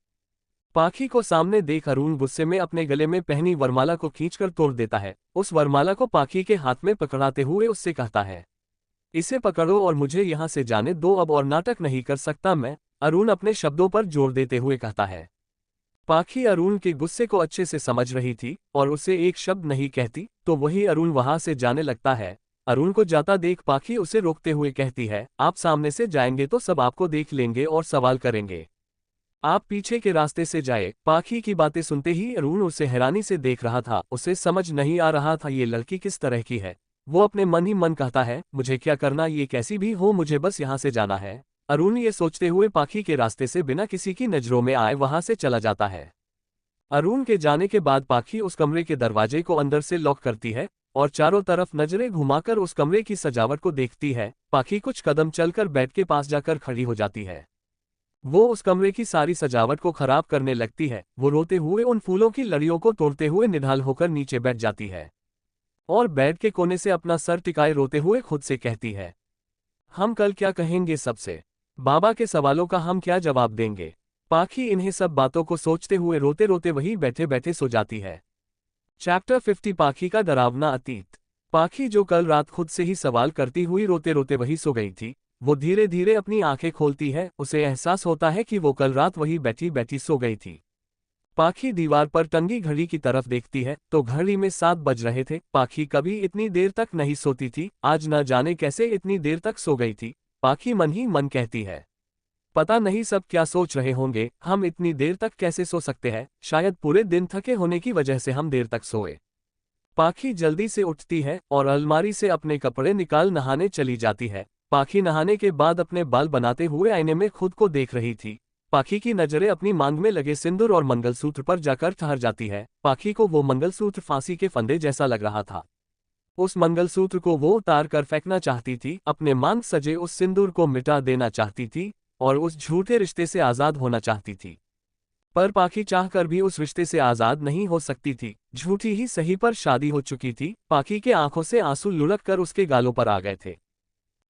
Speaker 1: पाखी को सामने देख अरुण गुस्से में अपने गले में पहनी वरमाला को खींचकर तोड़ देता है। उस वरमाला को पाखी के हाथ में पकड़ाते हुए उससे कहता है, इसे पकड़ो और मुझे यहाँ से जाने दो, अब और नाटक नहीं कर सकता मैं। अरुण अपने शब्दों पर जोर देते हुए कहता है। पाखी अरुण के गुस्से को अच्छे से समझ रही थी और उसे एक शब्द नहीं कहती, तो वही अरुण वहां से जाने लगता है। अरुण को जाता देख पाखी उसे रोकते हुए कहती है, आप सामने से जाएंगे तो सब आपको देख लेंगे और सवाल करेंगे। आप पीछे के रास्ते से जाए। पाखी की बातें सुनते ही अरुण उसे हैरानी से देख रहा था। उसे समझ नहीं आ रहा था ये लड़की किस तरह की है। वो अपने मन ही मन कहता है, मुझे क्या करना, ये कैसी भी हो, मुझे बस यहाँ से जाना है। अरुण ये सोचते हुए पाखी के रास्ते से बिना किसी की नजरों में आए वहां से चला जाता है। अरुण के जाने के बाद पाखी उस कमरे के दरवाजे को अंदर से लॉक करती है और चारों तरफ नजरें घुमाकर उस कमरे की सजावट को देखती है। पाखी कुछ कदम चलकर बेड के पास जाकर खड़ी हो जाती है। वो उस कमरे की सारी सजावट को खराब करने लगती है। वो रोते हुए उन फूलों की लड़ियों को तोड़ते हुए निढाल होकर नीचे बैठ जाती है और बेड के कोने से अपना सर टिकाए रोते हुए खुद से कहती है, हम कल क्या कहेंगे सबसे? बाबा के सवालों का हम क्या जवाब देंगे? पाखी इन्हें सब बातों को सोचते हुए रोते रोते वहीं बैठे बैठे सो जाती है। चैप्टर 50 पाखी का डरावना अतीत। पाखी जो कल रात खुद से ही सवाल करती हुई रोते रोते वहीं सो गई थी, वो धीरे धीरे अपनी आंखें खोलती है। उसे एहसास होता है कि वो कल रात वहीं बैठी बैठी सो गई थी। पाखी दीवार पर टंगी घड़ी की तरफ देखती है तो घड़ी में 7 बज रहे थे। पाखी कभी इतनी देर तक नहीं सोती थी, आज न जाने कैसे इतनी देर तक सो गई थी। पाखी मन ही मन कहती है, पता नहीं सब क्या सोच रहे होंगे, हम इतनी देर तक कैसे सो सकते हैं, शायद पूरे दिन थके होने की वजह से हम देर तक सोए। पाखी जल्दी से उठती है और अलमारी से अपने कपड़े निकाल नहाने चली जाती है। पाखी नहाने के बाद अपने बाल बनाते हुए आईने में खुद को देख रही थी। पाखी की नजरें अपनी मांग में लगे सिंदूर और मंगलसूत्र पर जाकर ठहर जाती है। पाखी को वो मंगलसूत्र फांसी के फंदे जैसा लग रहा था। उस मंगलसूत्र को वो उतार कर फेंकना चाहती थी, अपने मांग सजे उस सिंदूर को मिटा देना चाहती थी और उस झूठे रिश्ते से आज़ाद होना चाहती थी। पर पाखी चाहकर भी उस रिश्ते से आज़ाद नहीं हो सकती थी। झूठी ही सही पर शादी हो चुकी थी। पाखी के आंखों से आंसू लुढ़क कर उसके गालों पर आ गए थे।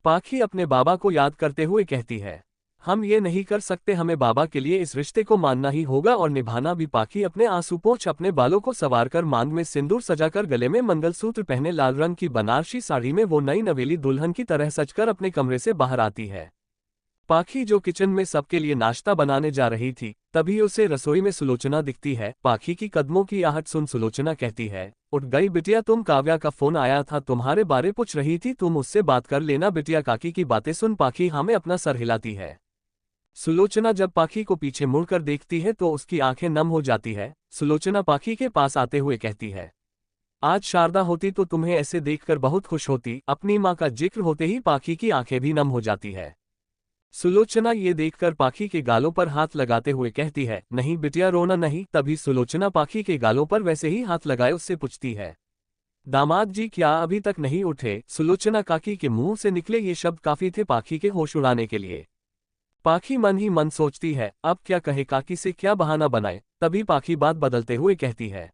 Speaker 1: पाखी अपने बाबा को याद करते हुए कहती है, हम ये नहीं कर सकते, हमें बाबा के लिए इस रिश्ते को मानना ही होगा और निभाना भी। पाखी अपने आंसू पोंछ अपने बालों को संवारकर मांग में सिंदूर सजाकर गले में मंगलसूत्र पहने लाल रंग की बनारसी साड़ी में वो नई नवेली दुल्हन की तरह सजकर अपने कमरे से बाहर आती है। पाखी जो किचन में सबके लिए नाश्ता बनाने जा रही थी, तभी उसे रसोई में सुलोचना दिखती है। पाखी की कदमों की आहट सुन सुलोचना कहती है, उठ गई बिटिया, तुम काव्या का फोन आया था, तुम्हारे बारे पूछ रही थी, तुम उससे बात कर लेना बिटिया। काकी की बातें सुन पाखी हमें अपना सर हिलाती है। सुलोचना जब पाखी को पीछे मुड़कर देखती है तो उसकी आंखें नम हो जाती है। सुलोचना पाखी के पास आते हुए कहती है, आज शारदा होती तो तुम्हें ऐसे देखकर बहुत खुश होती। अपनी माँ का जिक्र होते ही पाखी की आंखें भी नम हो जाती है। सुलोचना ये देखकर पाखी के गालों पर हाथ लगाते हुए कहती है, नहीं बिटिया रोना नहीं। तभी सुलोचना पाखी के गालों पर वैसे ही हाथ लगाए उससे पूछती है, दामाद जी क्या अभी तक नहीं उठे? सुलोचना काकी के मुंह से निकले ये शब्द काफी थे पाखी के होश उड़ाने के लिए। पाखी मन ही मन सोचती है, अब क्या कहे, काकी से क्या बहाना बनाए। तभी पाखी बात बदलते हुए कहती है,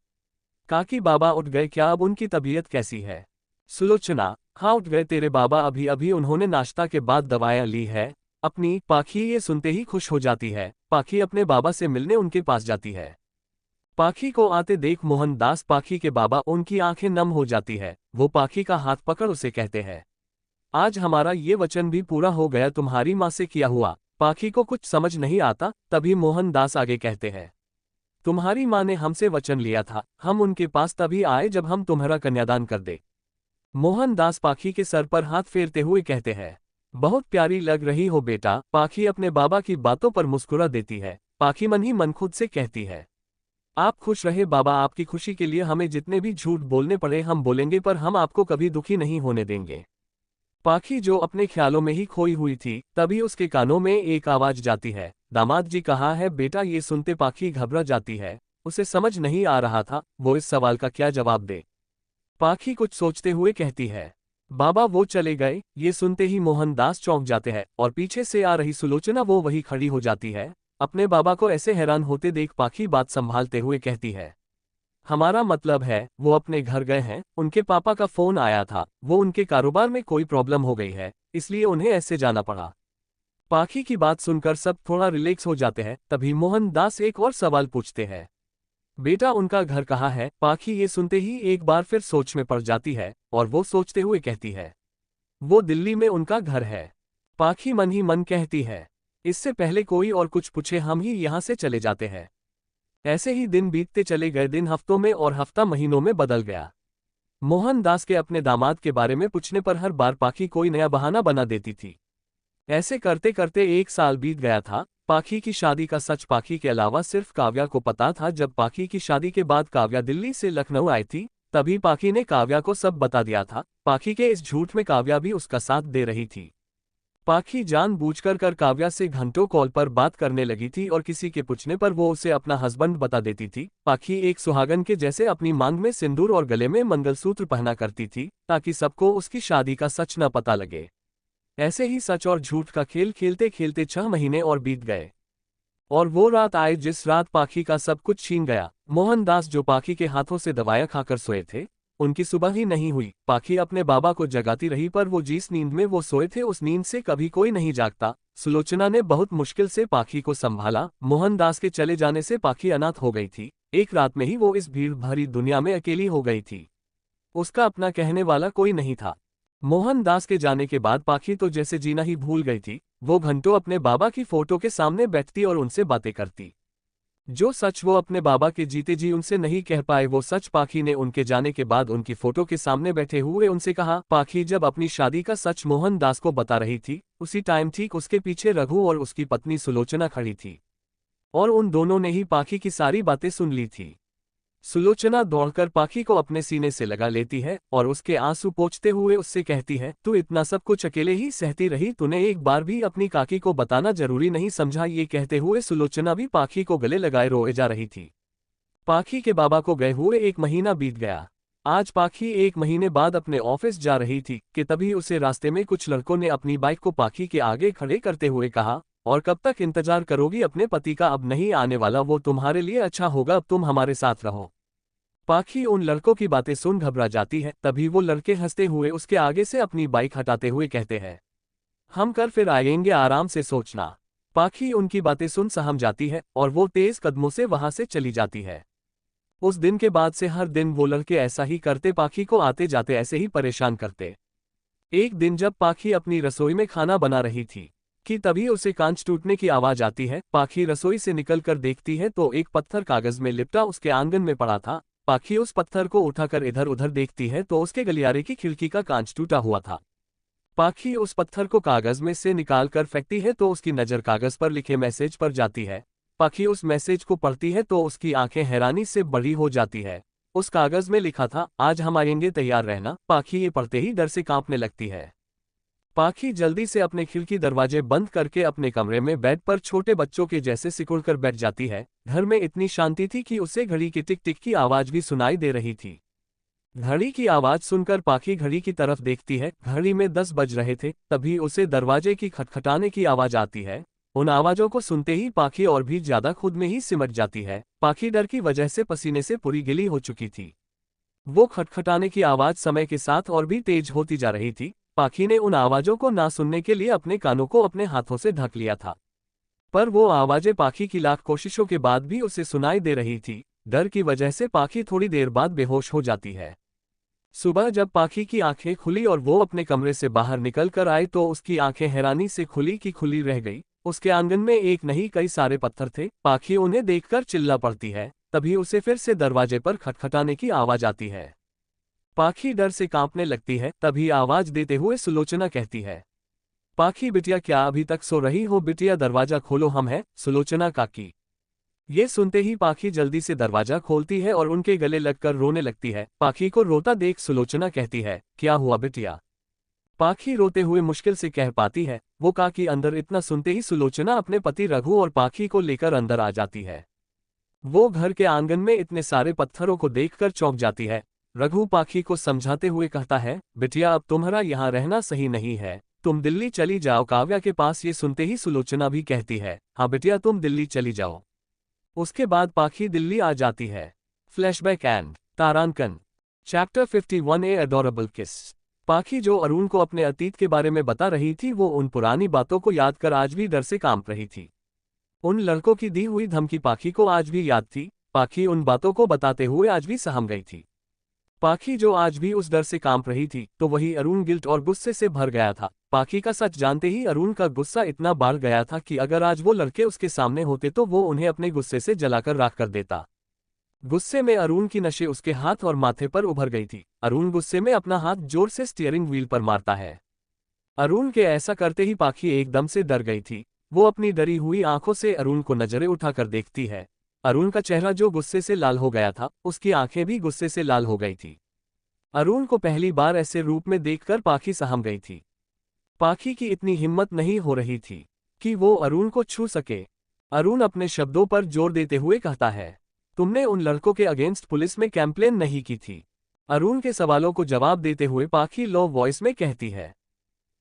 Speaker 1: काकी बाबा उठ गए क्या? अब उनकी तबीयत कैसी है? सुलोचना, हाँ उठ गए तेरे बाबा, अभी अभी उन्होंने नाश्ता के बाद दवाइयाँ ली है अपनी। पाखी ये सुनते ही खुश हो जाती है। पाखी अपने बाबा से मिलने उनके पास जाती है। पाखी को आते देख मोहनदास पाखी के बाबा, उनकी आंखें नम हो जाती है। वो पाखी का हाथ पकड़ उसे कहते हैं, आज हमारा ये वचन भी पूरा हो गया, तुम्हारी माँ से किया हुआ। पाखी को कुछ समझ नहीं आता। तभी मोहनदास आगे कहते हैं, तुम्हारी माँ ने हमसे वचन लिया था, हम उनके पास तभी आए जब हम तुम्हारा कन्यादान कर दे। मोहनदास पाखी के सर पर हाथ फेरते हुए कहते हैं, बहुत प्यारी लग रही हो बेटा। पाखी अपने बाबा की बातों पर मुस्कुरा देती है। पाखी मन ही मन खुद से कहती है, आप खुश रहे बाबा, आपकी खुशी के लिए हमें जितने भी झूठ बोलने पड़े हम बोलेंगे, पर हम आपको कभी दुखी नहीं होने देंगे। पाखी जो अपने ख्यालों में ही खोई हुई थी, तभी उसके कानों में एक आवाज जाती है, दामाद जी कहाँ है बेटा? ये सुनते पाखी घबरा जाती है। उसे समझ नहीं आ रहा था वो इस सवाल का क्या जवाब दे। पाखी कुछ सोचते हुए कहती है, बाबा वो चले गए। ये सुनते ही मोहनदास चौंक जाते हैं और पीछे से आ रही सुलोचना वो वही खड़ी हो जाती है। अपने बाबा को ऐसे हैरान होते देख पाखी बात संभालते हुए कहती है, हमारा मतलब है वो अपने घर गए हैं, उनके पापा का फोन आया था, वो उनके कारोबार में कोई प्रॉब्लम हो गई है, इसलिए उन्हें ऐसे जाना पड़ा। पाखी की बात सुनकर सब थोड़ा रिलैक्स हो जाते हैं। तभी मोहनदास एक और सवाल पूछते हैं, बेटा उनका घर कहाँ है? पाखी ये सुनते ही एक बार फिर सोच में पड़ जाती है और वो सोचते हुए कहती है, वो दिल्ली में उनका घर है। पाखी मन ही मन कहती है, इससे पहले कोई और कुछ पूछे हम ही यहाँ से चले जाते हैं। ऐसे ही दिन बीतते चले गए, दिन हफ्तों में और हफ्ता महीनों में बदल गया। मोहनदास के अपने दामाद के बारे में पूछने पर हर बार पाखी कोई नया बहाना बना देती थी। ऐसे करते करते 1 साल बीत गया था। पाखी की शादी का सच पाखी के अलावा सिर्फ काव्या को पता था। जब पाखी की शादी के बाद काव्या दिल्ली से लखनऊ आई थी, तभी पाखी ने काव्या को सब बता दिया था। पाखी के इस झूठ में काव्या भी उसका साथ दे रही थी। पाखी जानबूझकर काव्या से घंटों कॉल पर बात करने लगी थी और किसी के पूछने पर वो उसे अपना हस्बैंड बता देती थी। पाखी एक सुहागन के जैसे अपनी मांग में सिंदूर और गले में मंगलसूत्र पहना करती थी, ताकि सबको उसकी शादी का सच न पता लगे। ऐसे ही सच और झूठ का खेल खेलते खेलते 6 महीने और बीत गए, और वो रात आए जिस रात पाखी का सब कुछ छीन गया। मोहनदास जो पाखी के हाथों से दवाइयां खाकर सोए थे, उनकी सुबह ही नहीं हुई। पाखी अपने बाबा को जगाती रही, पर वो जिस नींद में वो सोए थे उस नींद से कभी कोई नहीं जागता। सुलोचना ने बहुत मुश्किल से पाखी को संभाला। मोहनदास के चले जाने से पाखी अनाथ हो गई थी। एक रात में ही वो इस भीड़ भरी दुनिया में अकेली हो गई थी। उसका अपना कहने वाला कोई नहीं था। मोहनदास के जाने के बाद पाखी तो जैसे जीना ही भूल गई थी। वो घंटों अपने बाबा की फोटो के सामने बैठती और उनसे बातें करती। जो सच वो अपने बाबा के जीते जी उनसे नहीं कह पाए, वो सच पाखी ने उनके जाने के बाद उनकी फोटो के सामने बैठे हुए उनसे कहा। पाखी जब अपनी शादी का सच मोहनदास को बता रही थी, उसी टाइम ठीक उसके पीछे रघु और उसकी पत्नी सुलोचना खड़ी थी, और उन दोनों ने ही पाखी की सारी बातें सुन ली थी। सुलोचना दौड़कर पाखी को अपने सीने से लगा लेती है और उसके आंसू पोंछते हुए उससे कहती है, तू इतना सब कुछ अकेले ही सहती रही, तूने एक बार भी अपनी काकी को बताना जरूरी नहीं समझा? ये कहते हुए सुलोचना भी पाखी को गले लगाए रोए जा रही थी। पाखी के बाबा को गए हुए 1 महीना बीत गया। आज पाखी 1 महीने बाद अपने ऑफिस जा रही थी कि तभी उसे रास्ते में कुछ लड़कों ने अपनी बाइक को पाखी के आगे खड़े करते हुए कहा, और कब तक इंतजार करोगी अपने पति का, अब नहीं आने वाला वो तुम्हारे लिए अच्छा होगा, अब तुम हमारे साथ रहो। पाखी उन लड़कों की बातें सुन घबरा जाती है, तभी वो लड़के हंसते हुए उसके आगे से अपनी बाइक हटाते हुए कहते हैं, हम कर फिर आएंगे, आराम से सोचना। पाखी उनकी बातें सुन सहम जाती है और वो तेज कदमों से वहां से चली जाती है। उस दिन के बाद से हर दिन वो लड़के ऐसा ही करते, पाखी को आते जाते ऐसे ही परेशान करते। एक दिन जब पाखी अपनी रसोई में खाना बना रही थी कि तभी उसे कांच टूटने की आवाज आती है। पाखी रसोई से निकलकर देखती है तो एक पत्थर कागज में लिपटा उसके आंगन में पड़ा था। पाखी उस पत्थर को उठाकर इधर उधर देखती है तो उसके गलियारे की खिड़की का कांच टूटा हुआ था। पाखी उस पत्थर को कागज में से निकालकर फेंकती है तो उसकी नज़र कागज पर लिखे मैसेज पर जाती है। पाखी उस मैसेज को पढ़ती है तो उसकी आंखें हैरानी से बड़ी हो जाती है। उस कागज में लिखा था, आज हम आएंगे, तैयार रहना। पाखी ये पढ़ते ही डर से कांपने लगती है। पाखी जल्दी से अपने खिड़की दरवाजे बंद करके अपने कमरे में बेड पर छोटे बच्चों के जैसे सिकुड़कर बैठ जाती है। घर में इतनी शांति थी कि उसे घड़ी की टिक टिक की आवाज भी सुनाई दे रही थी। घड़ी की आवाज सुनकर पाखी घड़ी की तरफ देखती है। घड़ी में 10 बज रहे थे। तभी उसे दरवाजे की खटखटाने की आवाज आती है। उन आवाजों को सुनते ही पाखी और भी ज्यादा खुद में ही सिमट जाती है। पाखी डर की वजह से पसीने से पूरी गिली हो चुकी थी। वो खटखटाने की आवाज समय के साथ और भी तेज होती जा रही थी। पाखी ने उन आवाजों को ना सुनने के लिए अपने कानों को अपने हाथों से ढक लिया था, पर वो आवाजें पाखी की लाख कोशिशों के बाद भी उसे सुनाई दे रही थी। डर की वजह से पाखी थोड़ी देर बाद बेहोश हो जाती है। सुबह जब पाखी की आंखें खुली और वो अपने कमरे से बाहर निकल कर आई तो उसकी आंखें हैरानी से खुली की खुली रह गई। उसके आंगन में एक नहीं कई सारे पत्थर थे। पाखी उन्हें देखकर चिल्ला पड़ती है। तभी उसे फिर से दरवाजे पर खटखटाने की आवाज आती है। पाखी डर से कांपने लगती है। तभी आवाज देते हुए सुलोचना कहती है, पाखी बिटिया, क्या अभी तक सो रही हो? बिटिया दरवाजा खोलो, हम हैं सुलोचना काकी। ये सुनते ही पाखी जल्दी से दरवाजा खोलती है और उनके गले लगकर रोने लगती है। पाखी को रोता देख सुलोचना कहती है, क्या हुआ बिटिया? पाखी रोते हुए मुश्किल से कह पाती है, वो काकी अंदर। इतना सुनते ही सुलोचना अपने पति रघु और पाखी को लेकर अंदर आ जाती है। वो घर के आंगन में इतने सारे पत्थरों को देखकर चौंक जाती है। रघु पाखी को समझाते हुए कहता है, बिटिया अब तुम्हारा यहाँ रहना सही नहीं है, तुम दिल्ली चली जाओ काव्या के पास। ये सुनते ही सुलोचना भी कहती है, हाँ बिटिया तुम दिल्ली चली जाओ। उसके बाद पाखी दिल्ली आ जाती है। फ्लैशबैक एंड तारांकन chapter 51 a adorable kiss. Pakhi जो अरुण को अपने अतीत के बारे में बता रही थी वो उन पुरानी बातों को याद कर आज भी डर से कांप रही थी। उन लड़कों की दी हुई धमकी पाखी को आज भी याद थी। पाखी उन बातों को बताते हुए आज भी सहम गई थी। पाखी जो आज भी उस डर से कांप रही थी तो वही अरुण गिल्ट और गुस्से से भर गया था। पाखी का सच जानते ही अरुण का गुस्सा इतना बढ़ गया था कि अगर आज वो लड़के उसके सामने होते तो वो उन्हें अपने गुस्से से जलाकर राख कर देता। गुस्से में अरुण की नशे उसके हाथ और माथे पर उभर गई थी। अरुण गुस्से में अपना हाथ जोर से स्टीयरिंग व्हील पर मारता है। अरुण के ऐसा करते ही पाखी एकदम से डर गई थी। वो अपनी डरी हुई आंखों से अरुण को नजरें उठाकर देखती है। अरुण का चेहरा जो गुस्से से लाल हो गया था, उसकी आंखें भी गुस्से से लाल हो गई थी। अरुण को पहली बार ऐसे रूप में देखकर पाखी सहम गई थी। पाखी की इतनी हिम्मत नहीं हो रही थी कि वो अरुण को छू सके। अरुण अपने शब्दों पर जोर देते हुए कहता है, तुमने उन लड़कों के अगेंस्ट पुलिस में कंप्लेन नहीं की थी? अरुण के सवालों को जवाब देते हुए पाखी लो वॉइस में कहती है,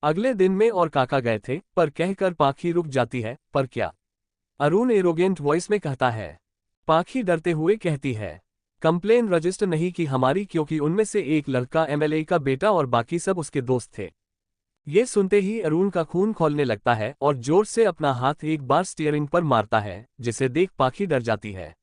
Speaker 1: अगले दिन में और काका गए थे, पर कहकर पाखी रुक जाती है, पर क्या? अरुण एरोगेंट वॉइस में कहता है। पाखी डरते हुए कहती है, कंप्लेन रजिस्टर नहीं की हमारी, क्योंकि उनमें से एक लड़का एमएलए का बेटा और बाकी सब उसके दोस्त थे। ये सुनते ही अरुण का खून खौलने लगता है और जोर से अपना हाथ एक बार स्टीयरिंग पर मारता है, जिसे देख पाखी डर जाती है।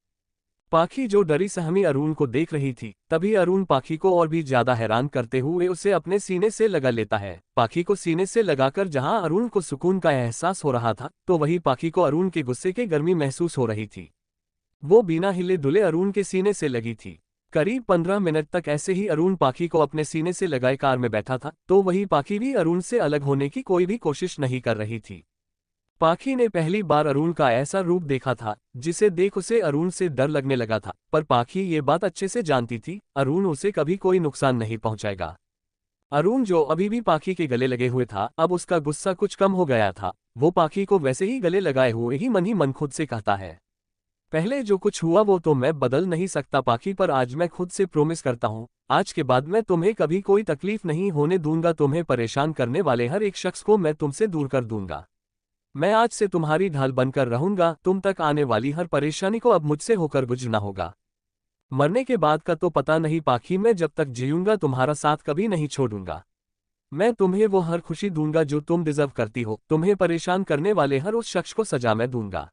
Speaker 1: पाखी जो डरी सहमी अरुण को देख रही थी, तभी अरुण पाखी को और भी ज्यादा हैरान करते हुए उसे अपने सीने से लगा लेता है। पाखी को सीने से लगाकर जहां अरुण को सुकून का एहसास हो रहा था, तो वही पाखी को अरुण के गुस्से की गर्मी महसूस हो रही थी। वो बिना हिले डुले अरुण के सीने से लगी थी। करीब 15 मिनट तक ऐसे ही अरुण पाखी को अपने सीने से लगाए कार में बैठा था, तो वही पाखी भी अरुण से अलग होने की कोई भी कोशिश नहीं कर रही थी। पाखी ने पहली बार अरुण का ऐसा रूप देखा था जिसे देख उसे अरुण से डर लगने लगा था, पर पाखी ये बात अच्छे से जानती थी अरुण उसे कभी कोई नुकसान नहीं पहुंचाएगा। अरुण जो अभी भी पाखी के गले लगे हुए था, अब उसका गुस्सा कुछ कम हो गया था। वो पाखी को वैसे ही गले लगाए हुए ही मन खुद से कहता है, पहले जो कुछ हुआ वो तो मैं बदल नहीं सकता पाखी, पर आज मैं खुद से प्रॉमिस करता हूँ, आज के बाद मैं तुम्हें कभी कोई तकलीफ नहीं होने दूंगा। तुम्हें परेशान करने वाले हर एक शख्स को मैं तुमसे दूर कर दूंगा। मैं आज से तुम्हारी ढाल बनकर रहूंगा, तुम तक आने वाली हर परेशानी को अब मुझसे होकर गुजरना होगा। मरने के बाद का तो पता नहीं पाखी, मैं जब तक जीऊंगा तुम्हारा साथ कभी नहीं छोड़ूंगा। मैं तुम्हें वो हर खुशी दूंगा जो तुम डिजर्व करती हो, तुम्हें परेशान करने वाले हर उस शख्स को सजा मैं दूंगा।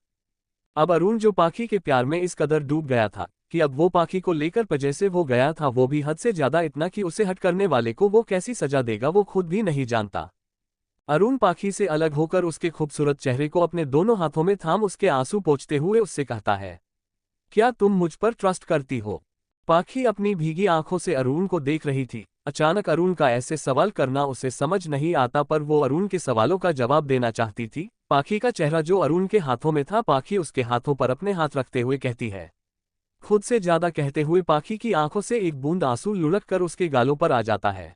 Speaker 1: अब अरुण जो पाखी के प्यार में इस कदर डूब गया था कि अब वो पाखी को लेकर जैसे वो गया था, वो भी हद से ज्यादा, इतना कि उसे हट करने वाले को वो कैसी सजा देगा वो खुद भी नहीं जानता। अरुण पाखी से अलग होकर उसके खूबसूरत चेहरे को अपने दोनों हाथों में थाम उसके आंसू पोंछते हुए उससे कहता है, क्या तुम मुझ पर ट्रस्ट करती हो? पाखी अपनी भीगी आंखों से अरुण को देख रही थी। अचानक अरुण का ऐसे सवाल करना उसे समझ नहीं आता, पर वो अरुण के सवालों का जवाब देना चाहती थी। पाखी का चेहरा जो अरुण के हाथों में था, पाखी उसके हाथों पर अपने हाथ रखते हुए कहती है। खुद से ज्यादा कहते हुए पाखी की आंखों से एक बूंद आंसू लुढ़क कर उसके गालों पर आ जाता है।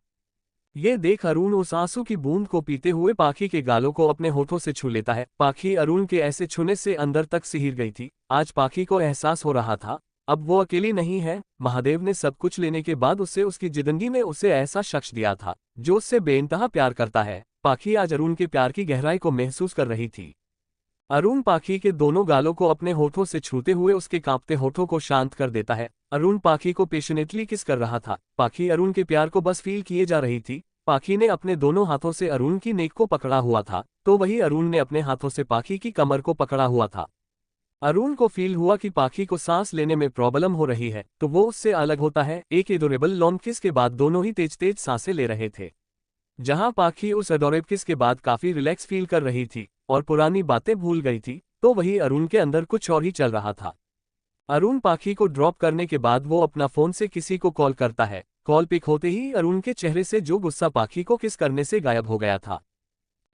Speaker 1: ये देख अरुण उस आंसू की बूंद को पीते हुए पाखी के गालों को अपने होठों से छू लेता है। पाखी अरुण के ऐसे छूने से अंदर तक सिहर गई थी। आज पाखी को एहसास हो रहा था, अब वो अकेली नहीं है। महादेव ने सब कुछ लेने के बाद उसे उसकी जिंदगी में उसे ऐसा शख्स दिया था जो उससे बेइंतहा प्यार करता है। पाखी आज अरुण के प्यार की गहराई को महसूस कर रही थी। अरुण पाखी के दोनों गालों को अपने होठों से छूते हुए उसके कांपते होठों को शांत कर देता है। अरुण पाखी को पेशनेटली किस कर रहा था। पाखी अरुण के प्यार को बस फील किए जा रही थी। पाखी ने अपने दोनों हाथों से अरुण की नेक को पकड़ा हुआ था, तो वही अरुण ने अपने हाथों से पाखी की कमर को पकड़ा हुआ था। अरुण को फील हुआ कि पाखी को सांस लेने में प्रॉब्लम हो रही है, तो वो उससे अलग होता है। एक एडोरेबल लॉन्ग किस के बाद दोनों ही तेज तेज सांसें ले रहे थे। जहां पाखी उस अडोरेबल किस के बाद काफी रिलैक्स फील कर रही थी और पुरानी बातें भूल गई थी, तो वही अरुण के अंदर कुछ और ही चल रहा था। अरुण पाखी को ड्रॉप करने के बाद वो अपना फोन से किसी को कॉल करता है। कॉल पिक होते ही अरुण के चेहरे से जो गुस्सा पाखी को किस करने से गायब हो गया था,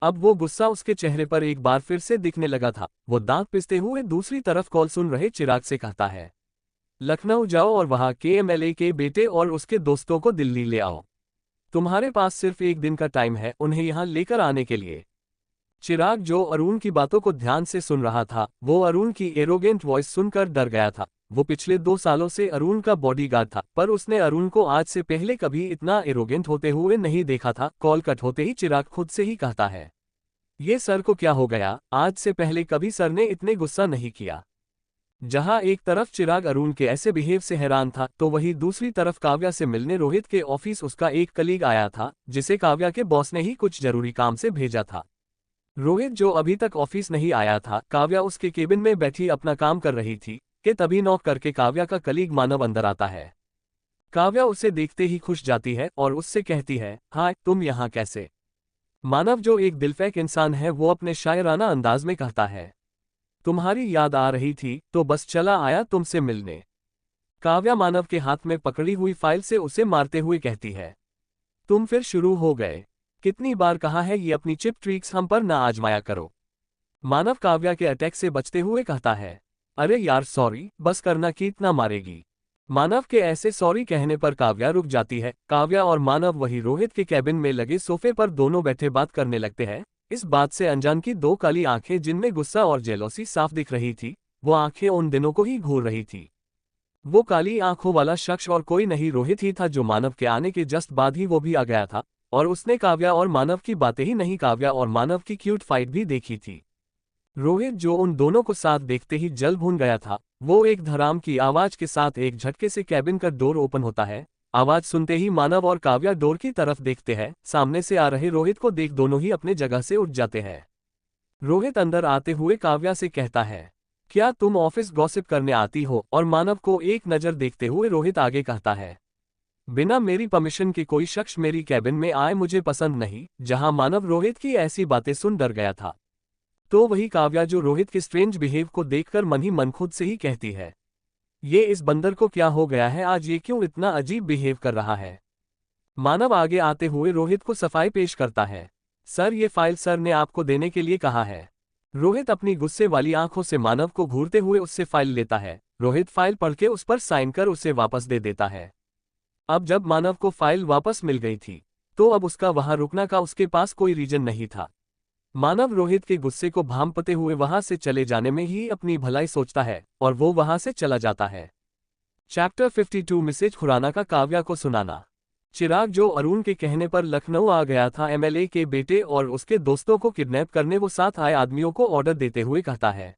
Speaker 1: अब वो गुस्सा उसके चेहरे पर एक बार फिर से दिखने लगा था। वो दांत पिसते हुए दूसरी तरफ कॉल सुन रहे चिराग से कहता है, लखनऊ जाओ और वहां के एमएलए के बेटे और उसके दोस्तों को दिल्ली ले आओ। तुम्हारे पास सिर्फ एक दिन का टाइम है उन्हें यहां लेकर आने के लिए। चिराग जो अरुण की बातों को ध्यान से सुन रहा था, वो अरुण की एरोगेंट वॉइस सुनकर डर गया था। वो पिछले 2 सालों से अरुण का बॉडीगार्ड था, पर उसने अरुण को आज से पहले कभी इतना एरोगेंट होते हुए नहीं देखा था। कॉल कट होते ही चिराग खुद से ही कहता है, ये सर को क्या हो गया, आज से पहले कभी सर ने इतने गुस्सा नहीं किया। जहां एक तरफ चिराग अरुण के ऐसे बिहेव से हैरान था, तो वहीं दूसरी तरफ काव्या से मिलने रोहित के ऑफिस उसका एक कलीग आया था, जिसे काव्या के बॉस ने ही कुछ जरूरी काम से भेजा था। रोहित जो अभी तक ऑफिस नहीं आया था, काव्या उसके केबिन में बैठी अपना काम कर रही थी कि तभी नॉक करके काव्या का कलीग मानव अंदर आता है। काव्या उसे देखते ही खुश जाती है और उससे कहती है, हाय तुम यहाँ कैसे? मानव जो एक दिलफेक इंसान है, वो अपने शायराना अंदाज में कहता है, तुम्हारी याद आ रही थी तो बस चला आया तुमसे मिलने। काव्या मानव के हाथ में पकड़ी हुई फाइल से उसे मारते हुए कहती है, तुम फिर शुरू हो गए। कितनी बार कहा है ये अपनी चिप ट्रिक्स हम पर ना आजमाया करो। मानव काव्या के अटैक से बचते हुए कहता है, अरे यार सॉरी, बस करना कि इतना मारेगी। मानव के ऐसे सॉरी कहने पर काव्या रुक जाती है। काव्या और मानव वही रोहित के कैबिन में लगे सोफे पर दोनों बैठे बात करने लगते हैं। इस बात से अनजान की 2 काली आंखें जिनमें गुस्सा और जेलोसी साफ दिख रही थी, वो आंखें उन दिनों को ही घूर रही थी। वो काली आंखों वाला शख्स और कोई नहीं रोहित ही था, जो मानव के आने के जस्ट बाद ही वो भी आ गया था और उसने काव्या और मानव की बातें ही नहीं, काव्या और मानव की क्यूट फाइट भी देखी थी। रोहित जो उन दोनों को साथ देखते ही जल भून गया था। वो एक धड़ाम की आवाज के साथ एक झटके से कैबिन का डोर ओपन होता है। आवाज सुनते ही मानव और काव्या डोर की तरफ देखते हैं। सामने से आ रहे रोहित को देख दोनों ही अपने जगह से उठ जाते हैं। रोहित अंदर आते हुए काव्या से कहता है, क्या तुम ऑफिस गॉसिप करने आती हो? और मानव को एक नजर देखते हुए रोहित आगे कहता है, बिना मेरी परमिशन के कोई शख्स मेरी कैबिन में आए मुझे पसंद नहीं। जहां मानव रोहित की ऐसी बातें सुन डर गया था, तो वही काव्या जो रोहित के स्ट्रेंज बिहेव को देखकर मन ही मन खुद से ही कहती है, ये इस बंदर को क्या हो गया है, आज ये क्यों इतना अजीब बिहेव कर रहा है। मानव आगे आते हुए रोहित को सफाई पेश करता है, सर ये फाइल सर ने आपको देने के लिए कहा है। रोहित अपनी गुस्से वाली आंखों से मानव को घूरते हुए उससे फाइल लेता है। रोहित फाइल पढ़ के उस पर साइन कर उसे वापस दे देता है। अब जब मानव को फाइल वापस मिल गई थी, तो अब उसका वहां रुकना का उसके पास कोई रीजन नहीं था। मानव रोहित के गुस्से को भांपते हुए वहां से चले जाने में ही अपनी भलाई सोचता है और वो वहां से चला जाता है। चैप्टर 52 मैसेज खुराना का काव्या को सुनाना। चिराग, जो अरुण के कहने पर लखनऊ आ गया था एमएलए के बेटे और उसके दोस्तों को किडनैप करने, वो साथ आए आदमियों को ऑर्डर देते हुए कहता है,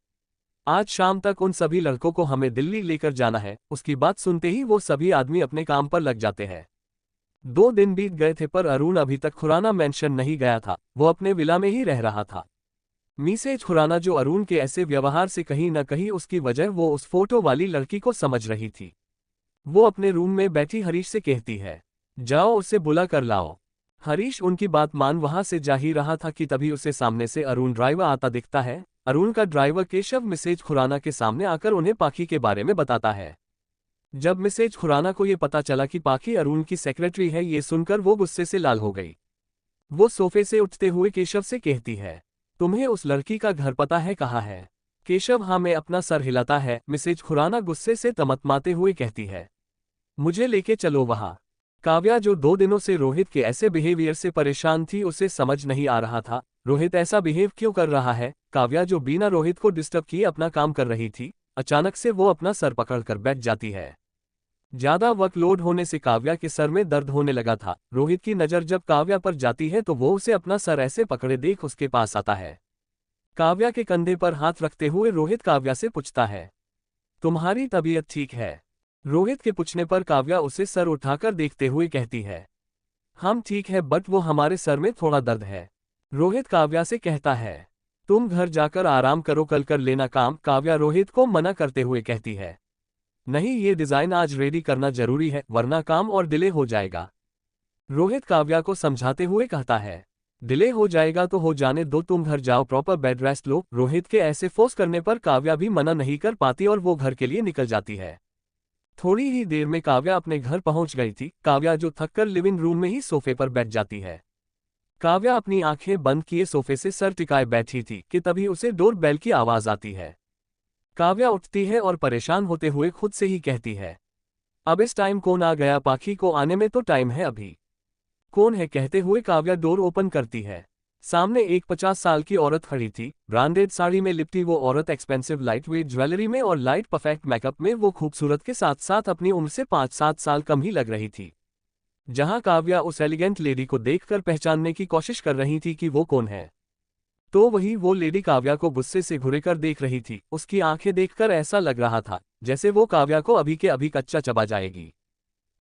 Speaker 1: आज शाम तक उन सभी लड़कों को हमें दिल्ली लेकर जाना है। उसकी बात सुनते ही वो सभी आदमी अपने काम पर लग जाते हैं। 2 दिन बीत गए थे पर अरुण अभी तक खुराना मेंशन नहीं गया था। वो अपने विला में ही रह रहा था। मिसेज खुराना, जो अरुण के ऐसे व्यवहार से कहीं न कहीं उसकी वजह वो उस फोटो वाली लड़की को समझ रही थी, वो अपने रूम में बैठी हरीश से कहती है, जाओ उसे बुला कर लाओ। हरीश उनकी बात मान वहां से जा ही रहा था कि तभी उसे सामने से अरुण ड्राइवर आता दिखता है। अरुण का ड्राइवर केशव मिसेज खुराना के सामने आकर उन्हें पाखी के बारे में बताता है। जब मिसेज खुराना को ये पता चला कि पाखी अरुण की सेक्रेटरी है, ये सुनकर वो गुस्से से लाल हो गई। वो सोफे से उठते हुए केशव से कहती है, तुम्हें उस लड़की का घर पता है? कहाँ है? केशव हाँ में अपना सर हिलाता है। मिसेज खुराना गुस्से से तमतमाते हुए कहती है, मुझे लेके चलो वहां। काव्या, जो 2 दिनों से रोहित के ऐसे बिहेवियर से परेशान थी, उसे समझ नहीं आ रहा था रोहित ऐसा बिहेव क्यों कर रहा है। काव्या, जो बिना रोहित को डिस्टर्ब किए अपना काम कर रही थी, अचानक से वो अपना सर पकड़कर बैठ जाती है। ज्यादा वर्कलोड होने से काव्या के सर में दर्द होने लगा था। रोहित की नज़र जब काव्या पर जाती है तो वो उसे अपना सर ऐसे पकड़े देख उसके पास आता है। काव्या के कंधे पर हाथ रखते हुए रोहित काव्या से पूछता है, तुम्हारी तबीयत ठीक है? रोहित के पूछने पर काव्या उसे सर उठाकर देखते हुए कहती है, हम ठीक है, बट वो हमारे सर में थोड़ा दर्द है। रोहित काव्या से कहता है, तुम घर जाकर आराम करो, कल कर लेना काम। काव्या रोहित को मना करते हुए कहती है, नहीं, ये डिजाइन आज रेडी करना जरूरी है वरना काम और डिले हो जाएगा। रोहित काव्या को समझाते हुए कहता है, डिले हो जाएगा तो हो जाने दो, तुम घर जाओ, प्रॉपर बेड रेस्ट लो। रोहित के ऐसे फोर्स करने पर काव्या भी मना नहीं कर पाती और वो घर के लिए निकल जाती है। थोड़ी ही देर में काव्या अपने घर पहुंच गई थी। काव्या, जो थककर लिविंग रूम में ही सोफे पर बैठ जाती है। काव्या अपनी आंखें बंद किए सोफे से सर टिकाए बैठी थी कि तभी उसे डोर बेल की आवाज आती है। काव्या उठती है और परेशान होते हुए खुद से ही कहती है, अब इस टाइम कौन आ गया? पाखी को आने में तो टाइम है अभी। कौन है? कहते हुए काव्या डोर ओपन करती है। सामने एक 50 साल की औरत खड़ी थी। ब्रांडेड साड़ी में लिपटी वो औरत एक्सपेंसिव लाइट वेट ज्वेलरी में और लाइट परफेक्ट मेकअप में वो खूबसूरत के साथ साथ अपनी उम्र से 5-7 साल कम ही लग रही थी। जहां काव्या उस एलिगेंट लेडी को देखकर पहचानने की कोशिश कर रही थी कि वो कौन है, तो वही वो लेडी काव्या को गुस्से से घुरेकर देख रही थी। उसकी आंखें देखकर ऐसा लग रहा था जैसे वो काव्या को अभी के अभी कच्चा चबा जाएगी।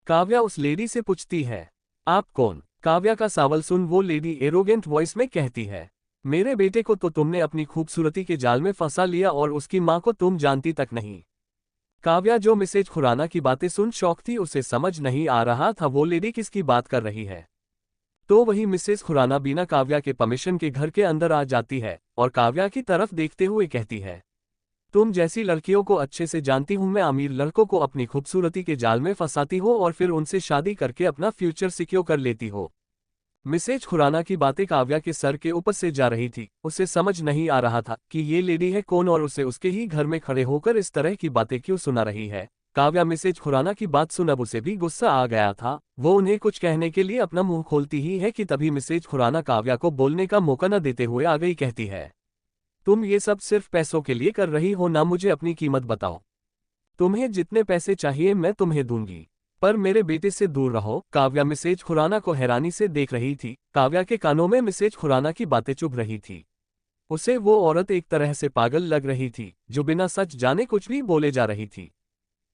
Speaker 1: काव्या उस लेडी से पूछती है, आप कौन? काव्या का सवाल सुन वो लेडी एरोगेंट वॉइस में कहती है, मेरे बेटे को तो तुमने अपनी खूबसूरती के जाल में फंसा लिया और उसकी मां को तुम जानती तक नहीं। काव्या, जो मिसेज खुराना की बातें सुन शौक थी, उसे समझ नहीं आ रहा था वो लेडी किसकी बात कर रही है। तो वही मिसेज खुराना बिना काव्या के परमिशन के घर के अंदर आ जाती है और काव्या की तरफ देखते हुए कहती है, तुम जैसी लड़कियों को अच्छे से जानती हूं मैं, अमीर लड़कों को अपनी खूबसूरती के जाल में फंसाती हो और फिर उनसे शादी करके अपना फ्यूचर सिक्योर कर लेती हो। मिसेज खुराना की बातें काव्या के सर के ऊपर से जा रही थी। उसे समझ नहीं आ रहा था कि ये लेडी है कौन और उसे उसके ही घर में खड़े होकर इस तरह की बातें क्यों सुना रही है। काव्या मिसेज खुराना की बात सुन अब उसे भी गुस्सा आ गया था। वो उन्हें कुछ कहने के लिए अपना मुंह खोलती ही है कि तभी मिसेज खुराना काव्या को बोलने का मौका न देते हुए आ गई। कहती है, तुम ये सब सिर्फ पैसों के लिए कर रही हो ना, मुझे अपनी कीमत बताओ। तुम्हें जितने पैसे चाहिए मैं तुम्हें दूंगी, पर मेरे बेटे से दूर रहो। काव्या मिसेज खुराना को हैरानी से देख रही थी। काव्या के कानों में मिसेज खुराना की बातें चुभ रही थी। उसे वो औरत एक तरह से पागल लग रही थी जो बिना सच जाने कुछ भी बोले जा रही थी।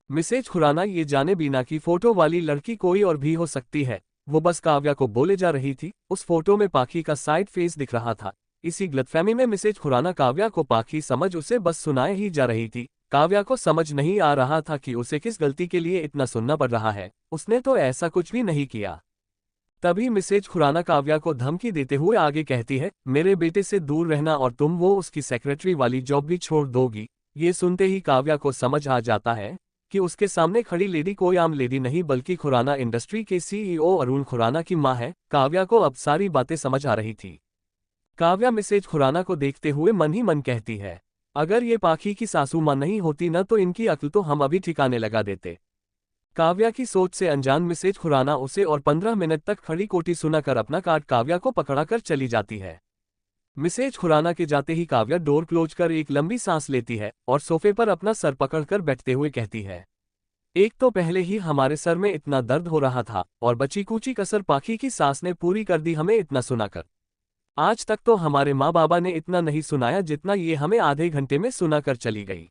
Speaker 1: मिसेज खुराना ये जाने बिना कि फोटो वाली लड़की कोई और भी हो सकती है, वो बस काव्या को बोले जा रही थी। उस फोटो में पाखी का साइड फेस दिख रहा था। इसी गलतफहमी में मिसेज खुराना काव्या को पाखी समझ उसे बस सुनाए ही जा रही थी। काव्या को समझ नहीं आ रहा था कि उसे किस गलती के लिए इतना सुनना पड़ रहा है। उसने तो ऐसा कुछ भी नहीं किया। तभी मिसेज खुराना काव्या को धमकी देते हुए आगे कहती है, मेरे बेटे से दूर रहना और तुम वो उसकी सेक्रेटरी वाली जॉब भी छोड़ दोगी। ये सुनते ही काव्या को समझ आ जाता है कि उसके सामने खड़ी लेडी कोई आम लेडी नहीं बल्कि खुराना इंडस्ट्री के सीईओ अरुण खुराना की मां है। काव्या को अब सारी बातें समझ आ रही थी। काव्या मिसेज खुराना को देखते हुए मन ही मन कहती है, अगर ये पाखी की सासू मां नहीं होती न तो इनकी अक्ल तो हम अभी ठिकाने लगा देते। काव्या की सोच से अनजान मिसेज खुराना उसे और 15 मिनट तक खड़ी कोटी सुनाकर अपना कार्ड काव्या को पकड़ाकर चली जाती है। मिसेज खुराना के जाते ही काव्या डोर क्लोज कर एक लंबी सांस लेती है और सोफे पर अपना सर पकड़कर बैठते हुए कहती है, एक तो पहले ही हमारे सर में इतना दर्द हो रहा था और बची कूची कसर पाखी की सास ने पूरी कर दी हमें इतना सुनाकर। आज तक तो हमारे माँ बाबा ने इतना नहीं सुनाया जितना ये हमें आधे घंटे में सुनाकर चली गई।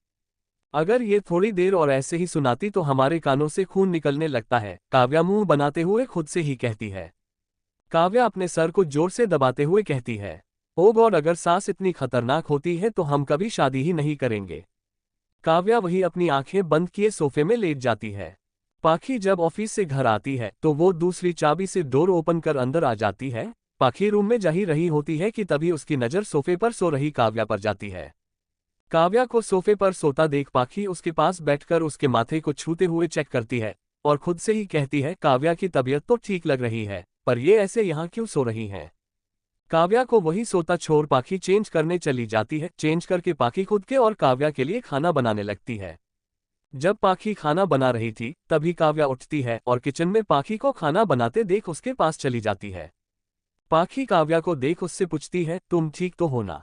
Speaker 1: अगर ये थोड़ी देर और ऐसे ही सुनाती तो हमारे कानों से खून निकलने लगता है, काव्या मुंह बनाते हुए खुद से ही कहती है। काव्या अपने सर को जोर से दबाते हुए कहती है, ओ गॉड, अगर सास इतनी खतरनाक होती है तो हम कभी शादी ही नहीं करेंगे। काव्या वही अपनी आंखें बंद किए सोफे में लेट जाती है। पाखी जब ऑफिस से घर आती है तो वो दूसरी चाबी से डोर ओपन कर अंदर आ जाती है। पाखी रूम में जा ही रही होती है कि तभी उसकी नज़र सोफे पर सो रही काव्या पर जाती है। काव्या को सोफे पर सोता देख पाखी उसके पास बैठकर उसके माथे को छूते हुए चेक करती है और खुद से ही कहती है, काव्या की तबीयत तो ठीक लग रही है, पर ये ऐसे यहाँ क्यों सो रही हैं। काव्या को वही सोता छोड़ पाखी चेंज करने चली जाती है। चेंज करके पाखी खुद के और काव्या के लिए खाना बनाने लगती है। जब पाखी खाना बना रही थी तभी काव्या उठती है और किचन में पाखी को खाना बनाते देख उसके पास चली जाती है। पाखी काव्या को देख उससे पूछती है, तुम ठीक तो हो ना।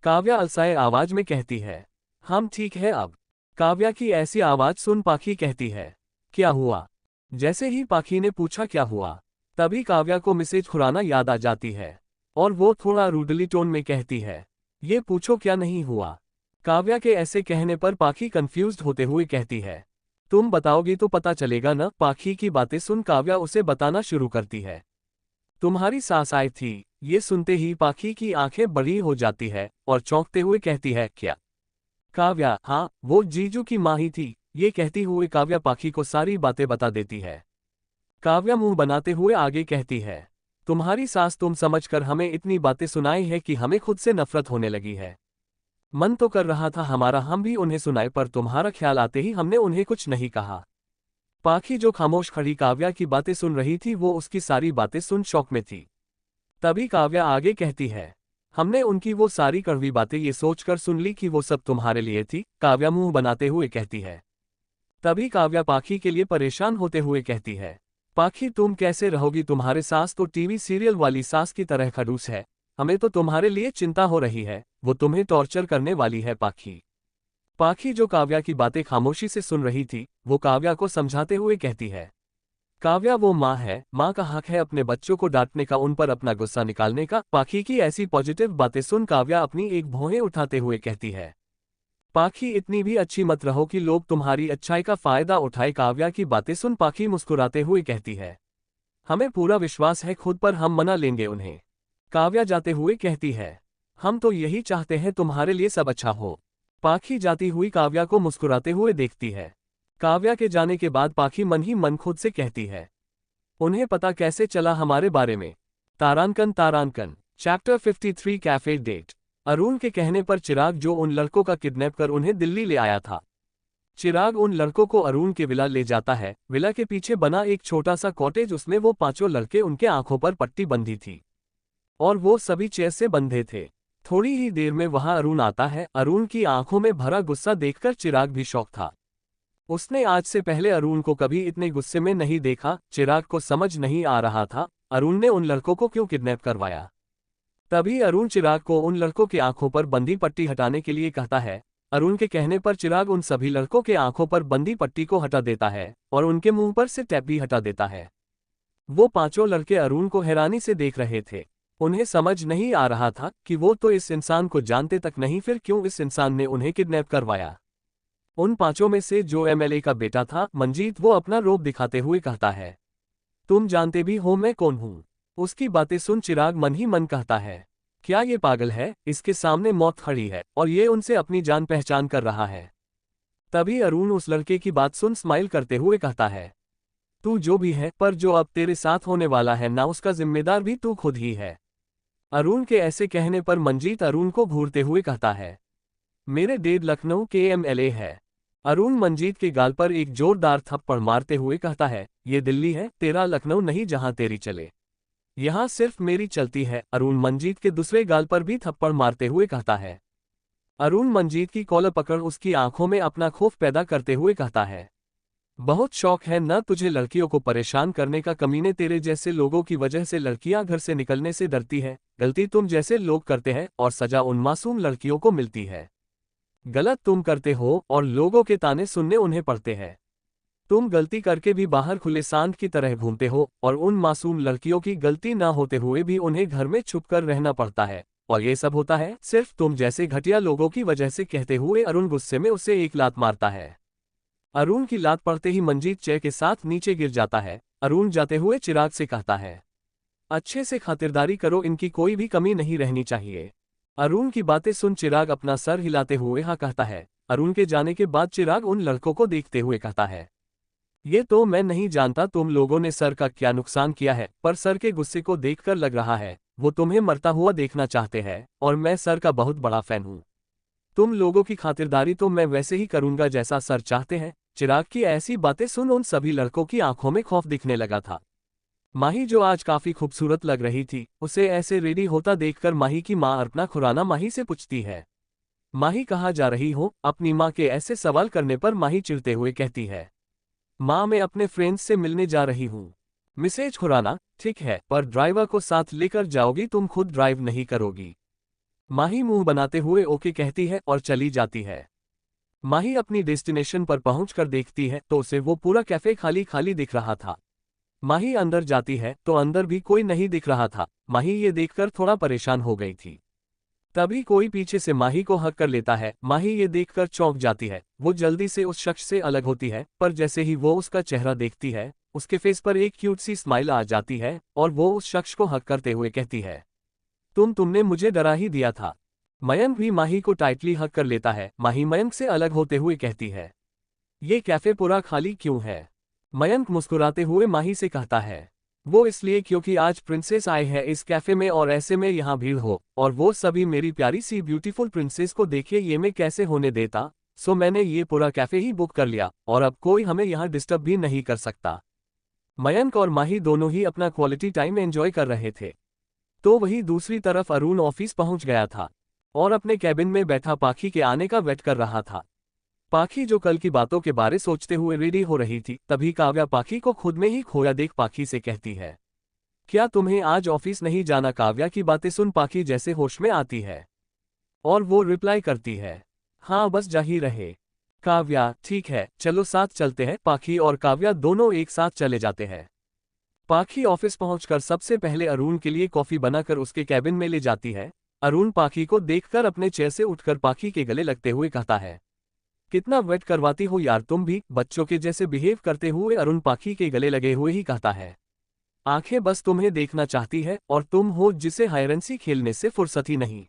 Speaker 1: काव्या अलसाए आवाज में कहती है, हम ठीक है अब। काव्या की ऐसी आवाज सुन पाखी कहती है, क्या हुआ। जैसे ही पाखी ने पूछा क्या हुआ, तभी काव्या को मिसेज खुराना याद आ जाती है और वो थोड़ा रूडली टोन में कहती है, ये पूछो क्या नहीं हुआ। काव्या के ऐसे कहने पर पाखी कंफ्यूज्ड होते हुए कहती है, तुम बताओगी तो पता चलेगा ना। पाखी की बातें सुन काव्या उसे बताना शुरू करती है, तुम्हारी सास आई थी। ये सुनते ही पाखी की आंखें बड़ी हो जाती है और चौंकते हुए कहती है, क्या। काव्या, हाँ, वो जीजू की माँ ही थी। ये कहती हुए काव्या पाखी को सारी बातें बता देती है। काव्या मुंह बनाते हुए आगे कहती है, तुम्हारी सास तुम समझकर हमें इतनी बातें सुनाई है कि हमें खुद से नफरत होने लगी है। मन तो कर रहा था हमारा हम भी उन्हें सुनाए, पर तुम्हारा ख्याल आते ही हमने उन्हें कुछ नहीं कहा। पाखी जो खामोश खड़ी काव्या की बातें सुन रही थी वो उसकी सारी बातें सुन शौक में थी। तभी काव्या आगे कहती है, हमने उनकी वो सारी कड़वी बातें ये सोचकर सुन ली कि वो सब तुम्हारे लिए थी। काव्या मुंह बनाते हुए कहती है। तभी काव्या पाखी के लिए परेशान होते हुए कहती है, पाखी तुम कैसे रहोगी, तुम्हारे सास तो टीवी सीरियल वाली सास की तरह खड़ूस है। हमें तो तुम्हारे लिए चिंता हो रही है, वो तुम्हें टॉर्चर करने वाली है। पाखी पाखी जो काव्या की बातें खामोशी से सुन रही थी वो काव्या को समझाते हुए कहती है, काव्या वो माँ है, माँ का हक है अपने बच्चों को डांटने का, उन पर अपना गुस्सा निकालने का। पाखी की ऐसी पॉजिटिव बातें सुन काव्या अपनी एक भौहें उठाते हुए कहती है, पाखी इतनी भी अच्छी मत रहो कि लोग तुम्हारी अच्छाई का फायदा उठाए। काव्या की बातें सुन पाखी मुस्कुराते हुए कहती है, हमें पूरा विश्वास है खुद पर, हम मना लेंगे उन्हें। काव्या जाते हुए कहती है, हम तो यही चाहते हैं तुम्हारे लिए सब अच्छा हो। पाखी जाती हुई काव्या को मुस्कुराते हुए देखती है। काव्या के जाने के बाद पाखी मन ही मन खुद से कहती है, उन्हें पता कैसे चला हमारे बारे में। तारांकन चैप्टर 53 कैफे डेट। अरुण के कहने पर चिराग जो उन लड़कों का किडनैप कर उन्हें दिल्ली ले आया था। चिराग उन लड़कों को अरुण के विला ले जाता है। विला के पीछे बना एक छोटा सा कॉटेज, उसमें वो पांचों लड़के, उनके आंखों पर पट्टी बंधी थी और वो सभी चेयर से बंधे थे। थोड़ी ही देर में वहां अरुण आता है। अरुण की आंखों में भरा गुस्सा देखकर चिराग भी शॉक था। उसने आज से पहले अरुण को कभी इतने गुस्से में नहीं देखा। चिराग को समझ नहीं आ रहा था अरुण ने उन लड़कों को क्यों किडनैप करवाया। तभी अरुण चिराग को उन लड़कों की आंखों पर बंधी पट्टी हटाने के लिए कहता है। अरुण के कहने पर चिराग उन सभी लड़कों के आंखों पर बंधी पट्टी को हटा देता है और उनके मुंह पर से टैप भी हटा देता है। वो पांचों लड़के अरुण को हैरानी से देख रहे थे। उन्हें समझ नहीं आ रहा था कि वो तो इस इंसान को जानते तक नहीं, फिर क्यों इस इंसान ने उन्हें किडनैप करवाया। उन पांचों में से जो एमएलए का बेटा था मंजीत, वो अपना रोब दिखाते हुए कहता है, तुम जानते भी हो मैं कौन हूं। उसकी बातें सुन चिराग मन ही मन कहता है, क्या ये पागल है, इसके सामने मौत खड़ी है और ये उनसे अपनी जान पहचान कर रहा है। तभी अरुण उस लड़के की बात सुन स्माइल करते हुए कहता है, तू जो भी है, पर जो अब तेरे साथ होने वाला है ना, उसका जिम्मेदार भी तू खुद ही है। अरुण के ऐसे कहने पर मंजीत अरुण को घूरते हुए कहता है, मेरे डैड लखनऊ के एमएलए है। अरुण मंजीत के गाल पर एक जोरदार थप्पड़ मारते हुए कहता है, ये दिल्ली है, तेरा लखनऊ नहीं जहां तेरी चले। यहां सिर्फ मेरी चलती है। अरुण मंजीत के दूसरे गाल पर भी थप्पड़ मारते हुए कहता है। अरुण मंजीत की कॉलर पकड़ उसकी आंखों में अपना खौफ पैदा करते हुए कहता है, बहुत शौक है न तुझे लड़कियों को परेशान करने का, कमीने तेरे जैसे लोगों की वजह से लड़कियां घर से निकलने से डरती है। गलती तुम जैसे लोग करते हैं और सजा उन मासूम लड़कियों को मिलती है। गलत तुम करते हो और लोगों के ताने सुनने उन्हें पड़ते हैं। तुम गलती करके भी बाहर खुले सांड की तरह घूमते हो और उन मासूम लड़कियों की गलती ना होते हुए भी उन्हें घर में छुपकर रहना पड़ता है, और ये सब होता है सिर्फ तुम जैसे घटिया लोगों की वजह से, कहते हुए अरुण गुस्से में उसे एक लात मारता है। अरुण की लात पड़ते ही मंजीत चेयर के साथ नीचे गिर जाता है। अरुण जाते हुए चिराग से कहता है, अच्छे से खातिरदारी करो, इनकी कोई भी कमी नहीं रहनी चाहिए। अरुण की बातें सुन चिराग अपना सर हिलाते हुए हाँ कहता है। अरुण के जाने के बाद चिराग उन लड़कों को देखते हुए कहता है, ये तो मैं नहीं जानता तुम लोगों ने सर का क्या नुकसान किया है, पर सर के गुस्से को देखकर लग रहा है वो तुम्हें मरता हुआ देखना चाहते हैं, और मैं सर का बहुत बड़ा फैन हूँ। तुम लोगों की खातिरदारी तो मैं वैसे ही करूंगा जैसा सर चाहते हैं। चिराग की ऐसी बातें सुन उन सभी लड़कों की आंखों में खौफ दिखने लगा था। माही जो आज काफी खूबसूरत लग रही थी, उसे ऐसे रेडी होता देखकर माही की मां अर्पणा खुराना माही से पूछती है, माही कहाँ जा रही हो? अपनी मां के ऐसे सवाल करने पर माही चिढ़ते हुए कहती है, मां मैं अपने फ्रेंड्स से मिलने जा रही हूँ। मिसेज खुराना, ठीक है, पर ड्राइवर को साथ लेकर जाओगी, तुम खुद ड्राइव नहीं करोगी? माही मुंह बनाते हुए ओके कहती है और चली जाती है। माही अपनी डेस्टिनेशन पर पहुंचकर देखती है तो उसे वो पूरा कैफे खाली खाली दिख रहा था। माही अंदर जाती है तो अंदर भी कोई नहीं दिख रहा था। माही ये देखकर थोड़ा परेशान हो गई थी। तभी कोई पीछे से माही को हक कर लेता है। माही ये देखकर चौंक जाती है। वो जल्दी से उस शख्स से अलग होती है, पर जैसे ही वो उसका चेहरा देखती है, उसके फेस पर एक क्यूट सी स्माइल आ जाती है और वो उस शख्स को हक करते हुए कहती है, तुमने मुझे डरा ही दिया था। मयंक भी माही को टाइटली हक कर लेता है। माही मयंक से अलग होते हुए कहती है, ये कैफे पूरा खाली क्यों है? मयंक मुस्कुराते हुए माही से कहता है, वो इसलिए क्योंकि आज प्रिंसेस आए हैं इस कैफे में और ऐसे में यहाँ भीड़ हो, और वो सभी मेरी प्यारी सी ब्यूटीफुल प्रिंसेस को देखे ये मैं कैसे होने देता, सो मैंने ये पूरा कैफे ही बुक कर लिया और अब कोई हमें यहाँ डिस्टर्ब भी नहीं कर सकता। मयंक और माही दोनों ही अपना क्वालिटी टाइम एंजॉय कर रहे थे। तो वहीं दूसरी तरफ अरुण ऑफिस पहुंच गया था और अपने कैबिन में बैठा पाखी के आने का वेट कर रहा था। पाखी जो कल की बातों के बारे सोचते हुए रेडी हो रही थी, तभी काव्या पाखी को खुद में ही खोया देख पाखी से कहती है, क्या तुम्हें आज ऑफिस नहीं जाना? काव्या की बातें सुन पाखी जैसे होश में आती है और वो रिप्लाई करती है, हाँ बस जा ही रहे। काव्या, ठीक है चलो साथ चलते हैं। पाखी और काव्या दोनों एक साथ चले जाते हैं। पाखी ऑफिस पहुंचकर सबसे पहले अरुण के लिए कॉफी बनाकर उसके कैबिन में ले जाती है। अरुण पाखी को देखकर अपने चेयर से उठकर पाखी के गले लगते हुए कहता है, कितना वेट करवाती हो यार तुम भी, बच्चों के जैसे बिहेव करते हुए अरुण पाखी के गले लगे हुए ही कहता है, आंखें बस तुम्हें देखना चाहती है और तुम हो जिसे हायरेंसी खेलने से फुर्सत ही नहीं।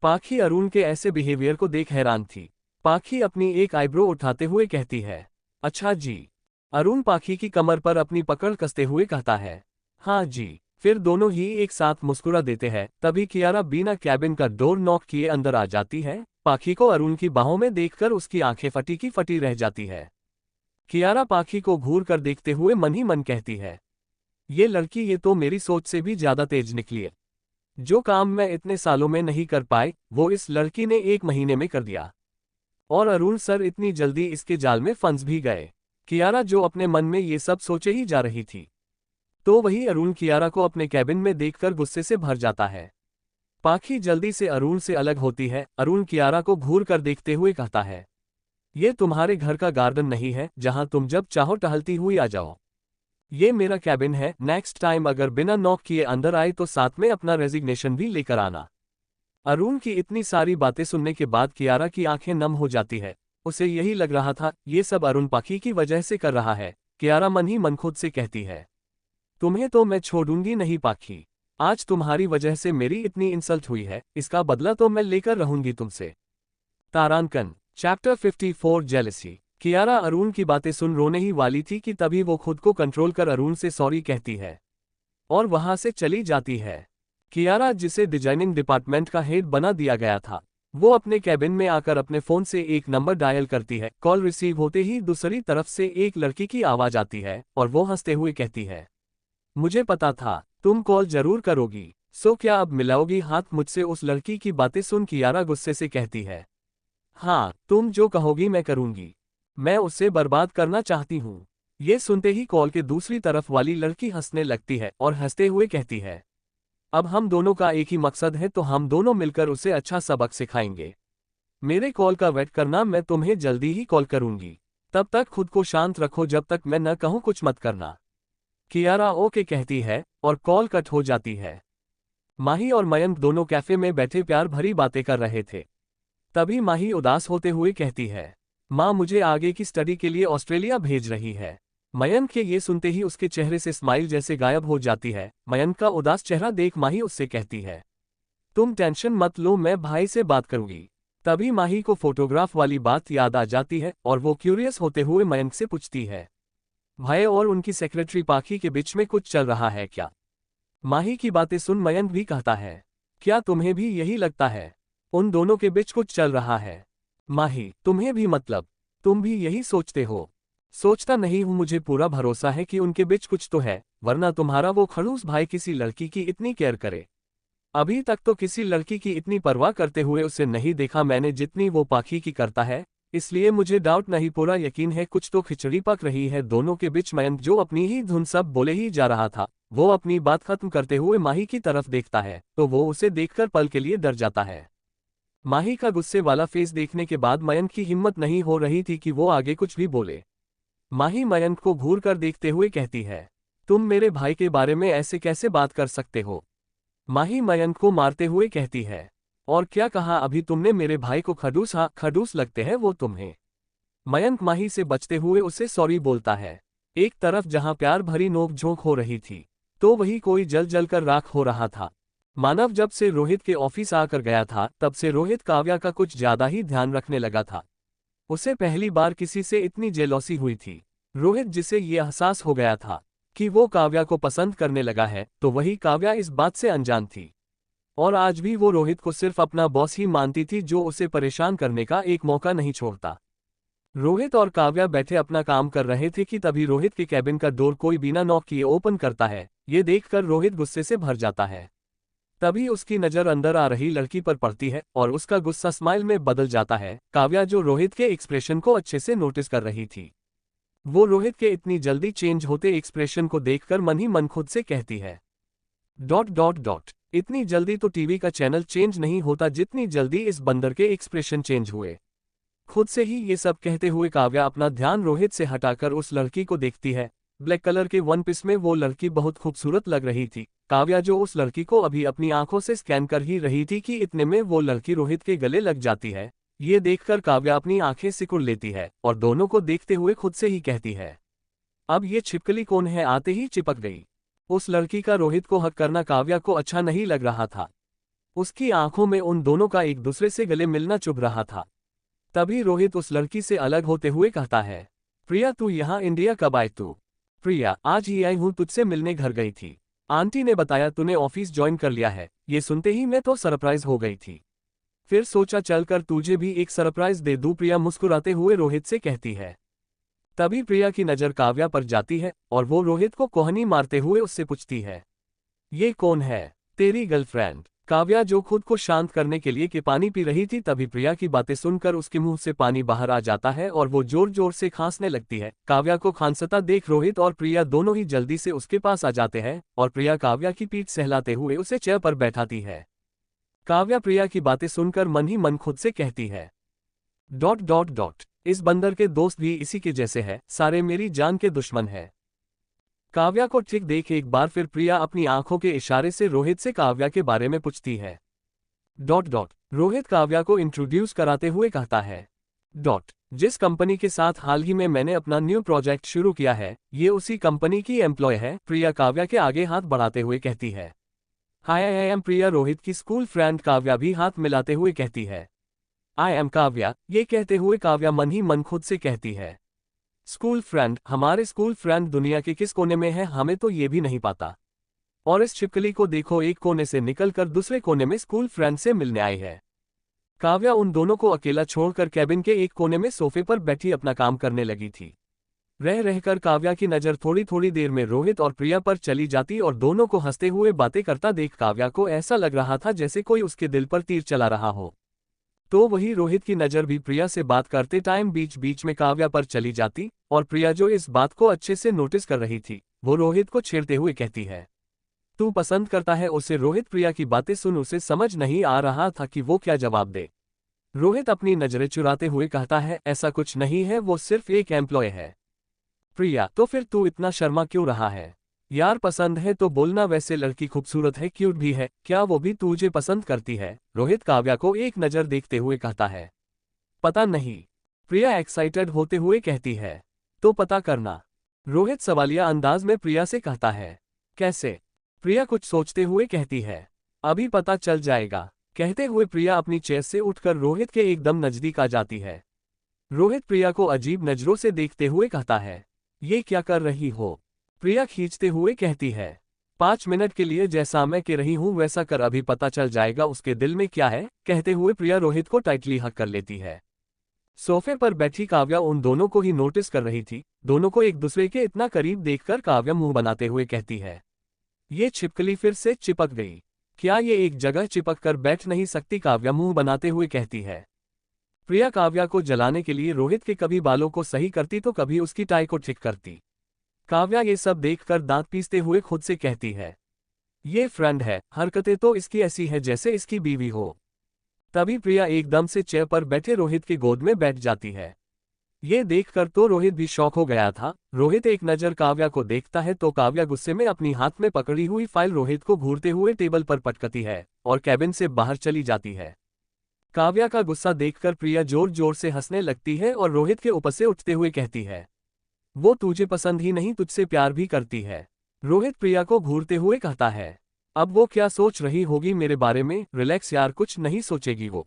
Speaker 1: पाखी अरुण के ऐसे बिहेवियर को देख हैरान थी। पाखी अपनी एक आईब्रो उठाते हुए कहती है, अच्छा जी। अरुण पाखी की कमर पर अपनी पकड़ कसते हुए कहता है, हाँ जी। फिर दोनों ही एक साथ मुस्कुरा देते हैं। तभी कियारा बिना कैबिन का डोर नॉक किए अंदर आ जाती है। पाखी को अरुण की बाहों में देखकर उसकी आंखें फटी की फटी रह जाती है। कियारा पाखी को घूर कर देखते हुए मन ही मन कहती है, ये लड़की ये तो मेरी सोच से भी ज्यादा तेज निकली है। जो काम मैं इतने सालों में नहीं कर पाई, वो इस लड़की ने 1 महीने में कर दिया। और अरुण सर इतनी जल्दी इसके जाल में फंस भी गए। कियारा जो अपने मन में ये सब सोचे ही जा रही थी, तो वही अरुण कियारा को अपने कैबिन में देखकर गुस्से से भर जाता है। पाखी जल्दी से अरुण से अलग होती है। अरुण कियारा को घूर कर देखते हुए कहता है, ये तुम्हारे घर का गार्डन नहीं है जहां तुम जब चाहो टहलती हुई आ जाओ। ये मेरा कैबिन है। नेक्स्ट टाइम अगर बिना नॉक किए अंदर आए तो साथ में अपना रेजिग्नेशन भी लेकर आना। अरुण की इतनी सारी बातें सुनने के बाद कियारा की आंखें नम हो जाती है। उसे यही लग रहा था ये सब अरुण पाखी की वजह से कर रहा है। कियारा मन ही मन खुद से कहती है, तुम्हें तो मैं छोड़ूंगी नहीं पाखी। आज तुम्हारी वजह से मेरी इतनी इंसल्ट हुई है, इसका बदला तो मैं लेकर रहूंगी तुमसे। तारांकन चैप्टर 54 जेलसी। कियारा अरुण की बातें सुन रोने ही वाली थी कि तभी वो खुद को कंट्रोल कर अरुण से सॉरी कहती है और वहां से चली जाती है। कियारा, जिसे डिजाइनिंग डिपार्टमेंट का हेड बना दिया गया था, वो अपने कैबिन में आकर अपने फोन से एक नंबर डायल करती है। कॉल रिसीव होते ही दूसरी तरफ से एक लड़की की आवाज आती है और वो हंसते हुए कहती है, मुझे पता था तुम कॉल जरूर करोगी, सो क्या अब मिलाओगी हाथ मुझसे? उस लड़की की बातें सुन कियारा गुस्से से कहती है, हाँ तुम जो कहोगी मैं करूंगी। मैं उसे बर्बाद करना चाहती हूँ। ये सुनते ही कॉल के दूसरी तरफ वाली लड़की हंसने लगती है और हंसते हुए कहती है, अब हम दोनों का एक ही मकसद है तो हम दोनों मिलकर उसे अच्छा सबक सिखाएंगे। मेरे कॉल का वेट करना, मैं तुम्हें जल्दी ही कॉल करूंगी। तब तक खुद को शांत रखो, जब तक मैं न कहूं कुछ मत करना। कियारा ओके कहती है और कॉल कट हो जाती है। माही और मयंक दोनों कैफे में बैठे प्यार भरी बातें कर रहे थे। तभी माही उदास होते हुए कहती है, माँ मुझे आगे की स्टडी के लिए ऑस्ट्रेलिया भेज रही है। मयंक के ये सुनते ही उसके चेहरे से स्माइल जैसे गायब हो जाती है। मयंक का उदास चेहरा देख माही उससे कहती है, तुम टेंशन मत लो, मैं भाई से बात करूंगी। तभी माही को फोटोग्राफ वाली बात याद आ जाती है और वो क्यूरियस होते हुए मयंक से पूछती है, भाई और उनकी सेक्रेटरी पाखी के बीच में कुछ चल रहा है क्या? माही की बातें सुन मयंक भी कहता है, क्या तुम्हें भी यही लगता है उन दोनों के बीच कुछ चल रहा है? माही, तुम्हें भी मतलब तुम भी यही सोचते हो? सोचता नहीं हूं, मुझे पूरा भरोसा है कि उनके बीच कुछ तो है, वरना तुम्हारा वो खड़ूस भाई किसी लड़की की इतनी केयर करे। अभी तक तो किसी लड़की की इतनी परवाह करते हुए उसे नहीं देखा मैंने जितनी वो पाखी की करता है, इसलिए मुझे डाउट नहीं, पूरा यकीन है कुछ तो खिचड़ी पक रही है दोनों के बीच। मयंक जो अपनी ही धुन सब बोले ही जा रहा था, वो अपनी बात खत्म करते हुए माही की तरफ देखता है तो वो उसे देखकर पल के लिए डर जाता है। माही का गुस्से वाला फेस देखने के बाद मयंक की हिम्मत नहीं हो रही थी कि वो आगे कुछ भी बोले। माही मयंक को घूर कर देखते हुए कहती है, तुम मेरे भाई के बारे में ऐसे कैसे बात कर सकते हो? माही मयंक को मारते हुए कहती है, और क्या कहा अभी तुमने मेरे भाई को? खड़ूस? हाँ खड़ूस लगते हैं वो तुम्हें। मयंक माही से बचते हुए उसे सॉरी बोलता है। एक तरफ जहां प्यार भरी नोक-झोंक हो रही थी, तो वही कोई जल जल कर राख हो रहा था। मानव जब से रोहित के ऑफिस आकर गया था तब से रोहित काव्या का कुछ ज्यादा ही ध्यान रखने लगा था। उसे पहली बार किसी से इतनी जेलॉसी हुई थी। रोहित जिसे ये एहसास हो गया था कि वो काव्या को पसंद करने लगा है, तो वही काव्या इस बात से अनजान थी। और आज भी वो रोहित को सिर्फ अपना बॉस ही मानती थी जो उसे परेशान करने का एक मौका नहीं छोड़ता। रोहित और काव्या बैठे अपना काम कर रहे थे कि तभी रोहित के कैबिन का डोर कोई बिना नॉक किए ओपन करता है। ये देखकर रोहित गुस्से से भर जाता है। तभी उसकी नज़र अंदर आ रही लड़की पर पड़ती है और उसका गुस्सा स्माइल में बदल जाता है। काव्या जो रोहित के एक्सप्रेशन को अच्छे से नोटिस कर रही थी, वो रोहित के इतनी जल्दी चेंज होते एक्सप्रेशन को देखकर मन ही मन खुद से कहती है, ... इतनी जल्दी तो टीवी का चैनल चेंज नहीं होता जितनी जल्दी इस बंदर के एक्सप्रेशन चेंज हुए। खुद से ही ये सब कहते हुए काव्या अपना ध्यान रोहित से हटाकर उस लड़की को देखती है। ब्लैक कलर के वन पीस में वो लड़की बहुत खूबसूरत लग रही थी। काव्या जो उस लड़की को अभी अपनी आंखों से स्कैन कर ही रही थी कि इतने में वो लड़की रोहित के गले लग जाती है। ये देखकर काव्या अपनी आंखें सिकुड़ लेती है और दोनों को देखते हुए खुद से ही कहती है, अब ये छिपकली कौन है? आते ही चिपक गई। उस लड़की का रोहित को हक करना काव्या को अच्छा नहीं लग रहा था। उसकी आंखों में उन दोनों का एक दूसरे से गले मिलना चुभ रहा था। तभी रोहित उस लड़की से अलग होते हुए कहता है, प्रिया तू यहाँ इंडिया कब आई? तू? प्रिया, आज ही आई हूँ, तुझसे मिलने घर गई थी। आंटी ने बताया तूने ऑफिस ज्वाइन कर लिया है। ये सुनते ही मैं तो सरप्राइज हो गई थी, फिर सोचा चलकर तुझे भी एक सरप्राइज दे दूं। प्रिया मुस्कुराते हुए रोहित से कहती है। तभी प्रिया की नज़र काव्या पर जाती है और वो रोहित को कोहनी मारते हुए उससे पूछती है, ये कौन है? तेरी गर्लफ्रेंड? काव्या जो खुद को शांत करने के लिए कि पानी पी रही थी, तभी प्रिया की बातें सुनकर उसके मुंह से पानी बाहर आ जाता है और वो जोर जोर से खांसने लगती है। काव्या को खांसता देख रोहित और प्रिया दोनों ही जल्दी से उसके पास आ जाते हैं और प्रिया काव्या की पीठ सहलाते हुए उसे चेयर पर बैठाती है। काव्या प्रिया की बातें सुनकर मन ही मन खुद से कहती है, ... इस बंदर के दोस्त भी इसी के जैसे है, सारे मेरी जान के दुश्मन है। काव्या को ठीक देख एक बार फिर प्रिया अपनी आंखों के इशारे से रोहित से काव्या के बारे में पूछती है। ... रोहित काव्या को इंट्रोड्यूस कराते हुए कहता है, ... जिस कंपनी के साथ हाल ही में मैंने अपना न्यू प्रोजेक्ट शुरू किया है, ये उसी कंपनी की एम्प्लॉय है। प्रिया काव्या के आगे हाथ बढ़ाते हुए कहती है। हाय, आई एम प्रिया, रोहित की स्कूल फ्रेंड। काव्या भी हाथ मिलाते हुए कहती है, आई एम काव्या। ये कहते हुए काव्या मन ही मन खुद से कहती है, स्कूल फ्रेंड? हमारे स्कूल फ्रेंड दुनिया के किस कोने में है हमें तो ये भी नहीं पता। और इस छिपकली को देखो, एक कोने से निकलकर दूसरे कोने में स्कूल फ्रेंड से मिलने आई है। काव्या उन दोनों को अकेला छोड़कर कैबिन के एक कोने में सोफे पर बैठी अपना काम करने लगी थी। रह रहकर काव्या की नज़र थोड़ी थोड़ी देर में रोहित और प्रिया पर चली जाती और दोनों को हंसते हुए बातें करता देख काव्या को ऐसा लग रहा था जैसे कोई उसके दिल पर तीर चला रहा हो। तो वही रोहित की नज़र भी प्रिया से बात करते टाइम बीच बीच में काव्या पर चली जाती और प्रिया जो इस बात को अच्छे से नोटिस कर रही थी, वो रोहित को छेड़ते हुए कहती है, तू पसंद करता है उसे? रोहित प्रिया की बातें सुन उसे समझ नहीं आ रहा था कि वो क्या जवाब दे। रोहित अपनी नजरें चुराते हुए कहता है, ऐसा कुछ नहीं है, वो सिर्फ एक एम्प्लॉय है। प्रिया, तो फिर तू इतना शर्मा क्यों रहा है? यार पसंद है तो बोलना, वैसे लड़की खूबसूरत है, क्यूट भी है, क्या वो भी तुझे पसंद करती है? रोहित काव्या को एक नजर देखते हुए कहता है। पता नहीं, प्रिया एक्साइटेड होते हुए कहती है। तो पता करना, रोहित सवालिया अंदाज में प्रिया से कहता है। कैसे? प्रिया कुछ सोचते हुए कहती है। अभी पता चल जाएगा। कहते हुए प्रिया अपनी चेयर से उठकर रोहित के एकदम नजदीक आ जाती है। रोहित प्रिया को अजीब नजरों से देखते हुए कहता है, ये क्या कर रही हो? प्रिया खींचते हुए कहती है, 5 मिनट के लिए जैसा मैं कह रही हूं वैसा कर, अभी पता चल जाएगा उसके दिल में क्या है। कहते हुए प्रिया रोहित को टाइटली हग कर लेती है। सोफे पर बैठी काव्या उन दोनों को ही नोटिस कर रही थी। दोनों को एक दूसरे के इतना करीब देखकर काव्या मुंह बनाते हुए कहती है, ये छिपकली फिर से चिपक गई। क्या ये एक जगह चिपक कर बैठ नहीं सकती? काव्या मुंह बनाते हुए कहती है। प्रिया काव्या को जलाने के लिए रोहित के कभी बालों को सही करती तो कभी उसकी टाई को ठीक करती। काव्या ये सब देखकर दांत पीसते हुए खुद से कहती है, ये फ्रेंड है, हरकतें तो इसकी ऐसी है जैसे इसकी बीवी हो। तभी प्रिया एकदम से चेयर पर बैठे रोहित की गोद में बैठ जाती है। ये देखकर तो रोहित भी शॉक हो गया था। रोहित एक नजर काव्या को देखता है तो काव्या गुस्से में अपनी हाथ में पकड़ी हुई फाइल रोहित को घूरते हुए टेबल पर पटकती है और कैबिन से बाहर चली जाती है। काव्या का गुस्सा देखकर प्रिया जोर जोर से हंसने लगती है और रोहित के ऊपर से उठते हुए कहती है, वो तुझे पसंद ही नहीं, तुझसे प्यार भी करती है। रोहित प्रिया को घूरते हुए कहता है, अब वो क्या सोच रही होगी मेरे बारे में? रिलैक्स यार, कुछ नहीं सोचेगी वो,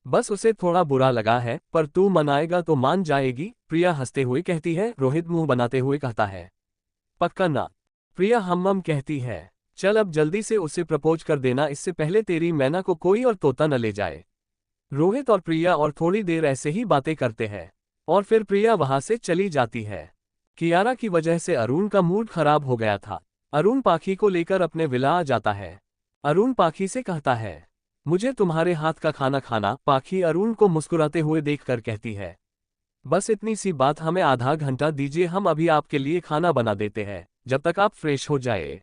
Speaker 1: बस उसे थोड़ा बुरा लगा है, पर तू मनाएगा तो मान जाएगी। प्रिया हंसते हुए कहती है। रोहित मुंह बनाते हुए कहता है, पक्का ना? प्रिया हम कहती है, चल अब जल्दी से उसे प्रपोज कर देना, इससे पहले तेरी मैना को कोई और तोता न ले जाए। रोहित और प्रिया और थोड़ी देर ऐसे ही बातें करते हैं और फिर प्रिया वहां से चली जाती है। कियारा की वजह से अरुण का मूड खराब हो गया था। अरुण पाखी को लेकर अपने विला आ जाता है। अरुण पाखी से कहता है, मुझे तुम्हारे हाथ का खाना खाना। पाखी अरुण को मुस्कुराते हुए देखकर कहती है, बस इतनी सी बात, हमें आधा घंटा दीजिए, हम अभी आपके लिए खाना बना देते हैं जब तक आप फ्रेश हो जाए।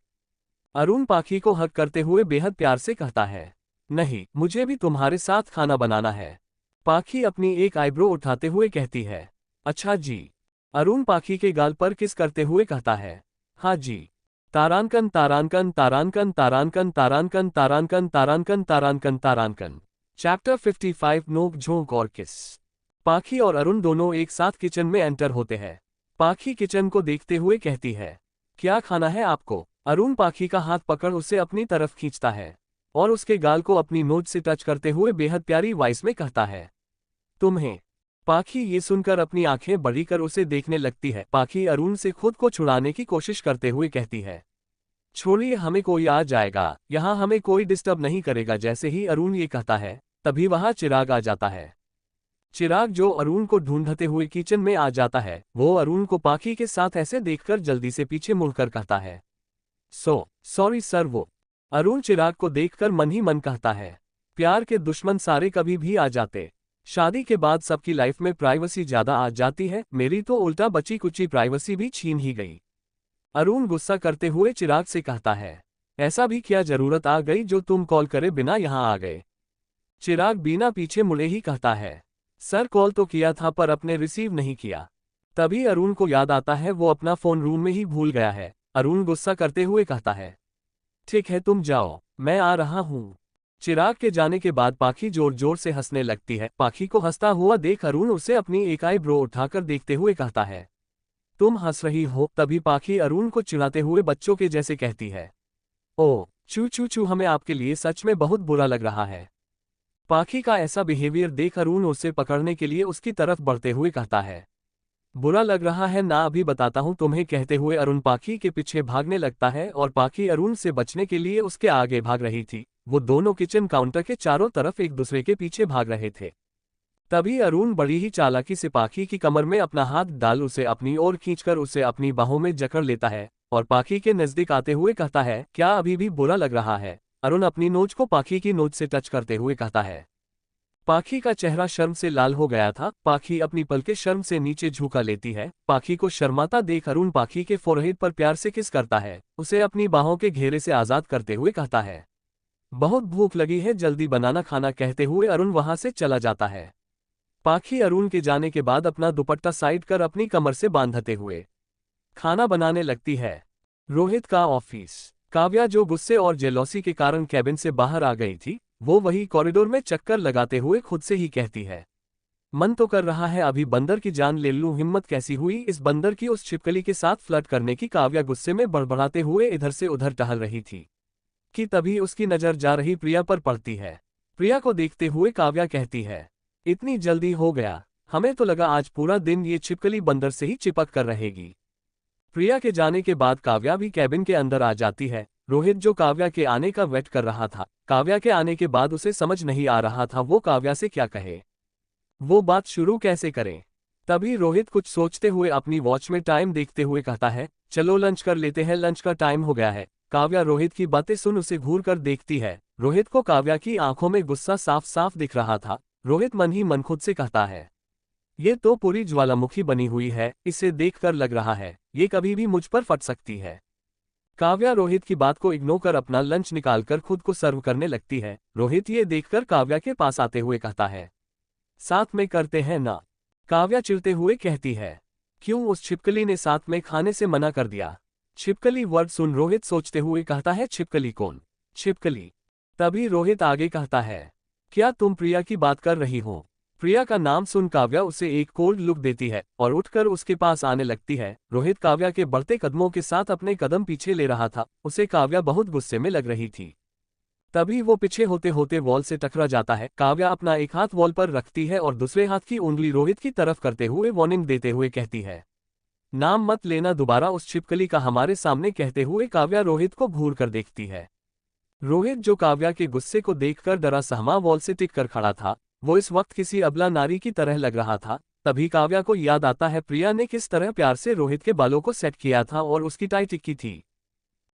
Speaker 1: अरुण पाखी को हक करते हुए बेहद प्यार से कहता है, नहीं, मुझे भी तुम्हारे साथ खाना बनाना है। पाखी अपनी एक आईब्रो उठाते हुए कहती है, अच्छा जी। अरुण पाखी के गाल पर किस करते हुए कहता है, हाँ जी। तारांकन तारांकन तारांकन तारांकन तारांकन तारांकन तारांकन तारांकन तारांकन। चैप्टर 55 नोक झोंक और किस। पाखी और अरुण दोनों एक साथ किचन में एंटर होते हैं। पाखी किचन को देखते हुए कहती है, क्या खाना है आपको? अरुण पाखी का हाथ पकड़ उसे अपनी तरफ खींचता है और उसके गाल को अपनी नोज से टच करते हुए बेहद प्यारी वॉइस में कहता है, तुम्हें। पाखी ये सुनकर अपनी आंखें बड़ी कर उसे देखने लगती है। पाखी अरुण से खुद को छुड़ाने की कोशिश करते हुए कहती है, छोड़िए, हमें कोई आ जाएगा, यहाँ हमें कोई डिस्टर्ब नहीं करेगा। जैसे ही अरुण ये कहता है तभी वहां चिराग आ जाता है। चिराग जो अरुण को ढूंढते हुए किचन में आ जाता है, वो अरुण को पाखी के साथ ऐसे देखकर जल्दी से पीछे मुड़कर कहता है, सॉरी सर। वो अरुण चिराग को देखकर मन ही मन कहता है, प्यार के दुश्मन सारे कभी भी आ जाते। शादी के बाद सबकी लाइफ में प्राइवेसी ज्यादा आ जाती है, मेरी तो उल्टा बची कुची प्राइवेसी भी छीन ही गई। अरुण गुस्सा करते हुए चिराग से कहता है, ऐसा भी क्या जरूरत आ गई जो तुम कॉल करे बिना यहाँ आ गए? चिराग बिना पीछे मुड़े ही कहता है, सर कॉल तो किया था पर अपने रिसीव नहीं किया। तभी अरुण को याद आता है वो अपना फोन रूम में ही भूल गया है। अरुण गुस्सा करते हुए कहता है, ठीक है तुम जाओ, मैं आ रहा हूँ। चिराग के जाने के बाद पाखी जोर जोर से हंसने लगती है। पाखी को हंसता हुआ देख अरुण उसे अपनी एक आईब्रो उठाकर देखते हुए कहता है, तुम हंस रही हो? तभी पाखी अरुण को चिढ़ाते हुए बच्चों के जैसे कहती है, ओ चू चू चू, हमें आपके लिए सच में बहुत बुरा लग रहा है। पाखी का ऐसा बिहेवियर देख अरुण उसे पकड़ने के लिए उसकी तरफ बढ़ते हुए कहता है, बुरा लग रहा है ना, अभी बताता हूं तुम्हें। कहते हुए अरुण पाखी के पीछे भागने लगता है और पाखी अरुण से बचने के लिए उसके आगे भाग रही थी। वो दोनों किचन काउंटर के चारों तरफ एक दूसरे के पीछे भाग रहे थे। तभी अरुण बड़ी ही चालाकी से पाखी की कमर में अपना हाथ डाल उसे अपनी ओर खींचकर उसे अपनी बाहों में जकड़ लेता है और पाखी के नजदीक आते हुए कहता है, क्या अभी भी बुरा लग रहा है? अरुण अपनी नोज को पाखी की नोज से टच करते हुए कहता है। पाखी का चेहरा शर्म से लाल हो गया था। पाखी अपनी पलकें शर्म से नीचे झुका लेती है। पाखी को शर्माता देख अरुण पाखी के फोरहेड पर प्यार से किस करता है, उसे अपनी बाहों के घेरे से आजाद करते हुए कहता है, बहुत भूख लगी है, जल्दी बनाना खाना कहते हुए अरुण वहां से चला जाता है। पाखी अरुण के जाने के बाद अपना दुपट्टा साइड कर अपनी कमर से बांधते हुए खाना बनाने लगती है। रोहित का ऑफिस। काव्या जो गुस्से और जेलॉसी के कारण कैबिन से बाहर आ गई थी, वो वही कॉरिडोर में चक्कर लगाते हुए खुद से ही कहती है, मन तो कर रहा है अभी बंदर की जान ले लूं, हिम्मत कैसी हुई इस बंदर की उस छिपकली के साथ फ्लर्ट करने की। काव्या गुस्से में बड़बड़ाते हुए इधर से उधर टहल रही थी कि तभी उसकी नजर जा रही प्रिया पर पड़ती है। प्रिया को देखते हुए काव्या कहती है, इतनी जल्दी हो गया, हमें तो लगा आज पूरा दिन ये छिपकली बंदर से ही चिपक कर रहेगी। प्रिया के जाने के बाद काव्या भी कैबिन के अंदर आ जाती है। रोहित जो काव्या के आने का वेट कर रहा था, काव्या के आने के बाद उसे समझ नहीं आ रहा था वो काव्या से क्या कहे, वो बात शुरू कैसे करें। तभी रोहित कुछ सोचते हुए अपनी वॉच में टाइम देखते हुए कहता है, चलो लंच कर लेते हैं, लंच का टाइम हो गया है। काव्या रोहित की बातें सुन उसे घूर कर देखती है। रोहित को काव्या की आंखों में गुस्सा साफ साफ दिख रहा था। रोहित मन ही मन खुद से कहता है, ये तो पूरी ज्वालामुखी बनी हुई है, इसे देखकर लग रहा है ये कभी भी मुझ पर फट सकती है। काव्या रोहित की बात को इग्नोर कर अपना लंच निकालकर खुद को सर्व करने लगती है। रोहित ये देखकर काव्या के पास आते हुए कहता है, साथ में करते हैं ना। काव्या चिढ़ते हुए कहती है, क्यों उस छिपकली ने साथ में खाने से मना कर दिया। छिपकली वर्ड सुन रोहित सोचते हुए कहता है, छिपकली कौन छिपकली। तभी रोहित आगे कहता है, क्या तुम प्रिया की बात कर रही हो। प्रिया का नाम सुन काव्या उसे एक कोल्ड लुक देती है और उठकर उसके पास आने लगती है। रोहित काव्या के बढ़ते कदमों के साथ अपने कदम पीछे ले रहा था, उसे काव्या बहुत गुस्से में लग रही थी। तभी वो पीछे होते होते वॉल से टकरा जाता है। काव्या अपना एक हाथ वॉल पर रखती है और दूसरे हाथ की उंगली रोहित की तरफ करते हुए वार्निंग देते हुए कहती है, नाम मत लेना दोबारा उस छिपकली का हमारे सामने। कहते हुए काव्या रोहित को घूर कर देखती है। रोहित जो काव्या के गुस्से को देखकर डरा सहमा वॉल से टिक कर खड़ा था, वो इस वक्त किसी अबला नारी की तरह लग रहा था। तभी काव्या को याद आता है प्रिया ने किस तरह प्यार से रोहित के बालों को सेट किया था और उसकी टाई टिक्की थी।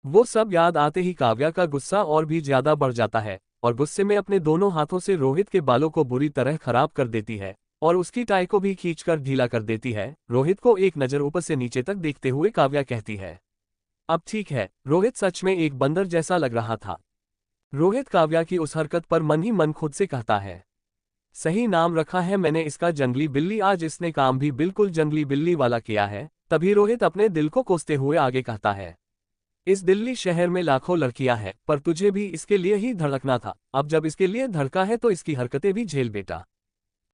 Speaker 1: वो सब याद आते ही काव्या का गुस्सा और भी ज्यादा बढ़ जाता है और गुस्से में अपने दोनों हाथों से रोहित के बालों को बुरी तरह खराब कर देती है और उसकी टाई को भी खींचकर ढीला कर देती है। रोहित को एक नजर ऊपर से नीचे तक देखते हुए काव्या कहती है, अब ठीक है। रोहित सच में एक बंदर जैसा लग रहा था। रोहित काव्या की उस हरकत पर मन ही मन खुद से कहता है, सही नाम रखा है मैंने इसका, जंगली बिल्ली। आज इसने काम भी बिल्कुल जंगली बिल्ली वाला किया है। तभी रोहित अपने दिल को कोसते हुए आगे कहता है, इस दिल्ली शहर में लाखों लड़कियां हैं, पर तुझे भी इसके लिए ही धड़कना था। अब जब इसके लिए धड़का है तो इसकी हरकतें भी झेल बेटा।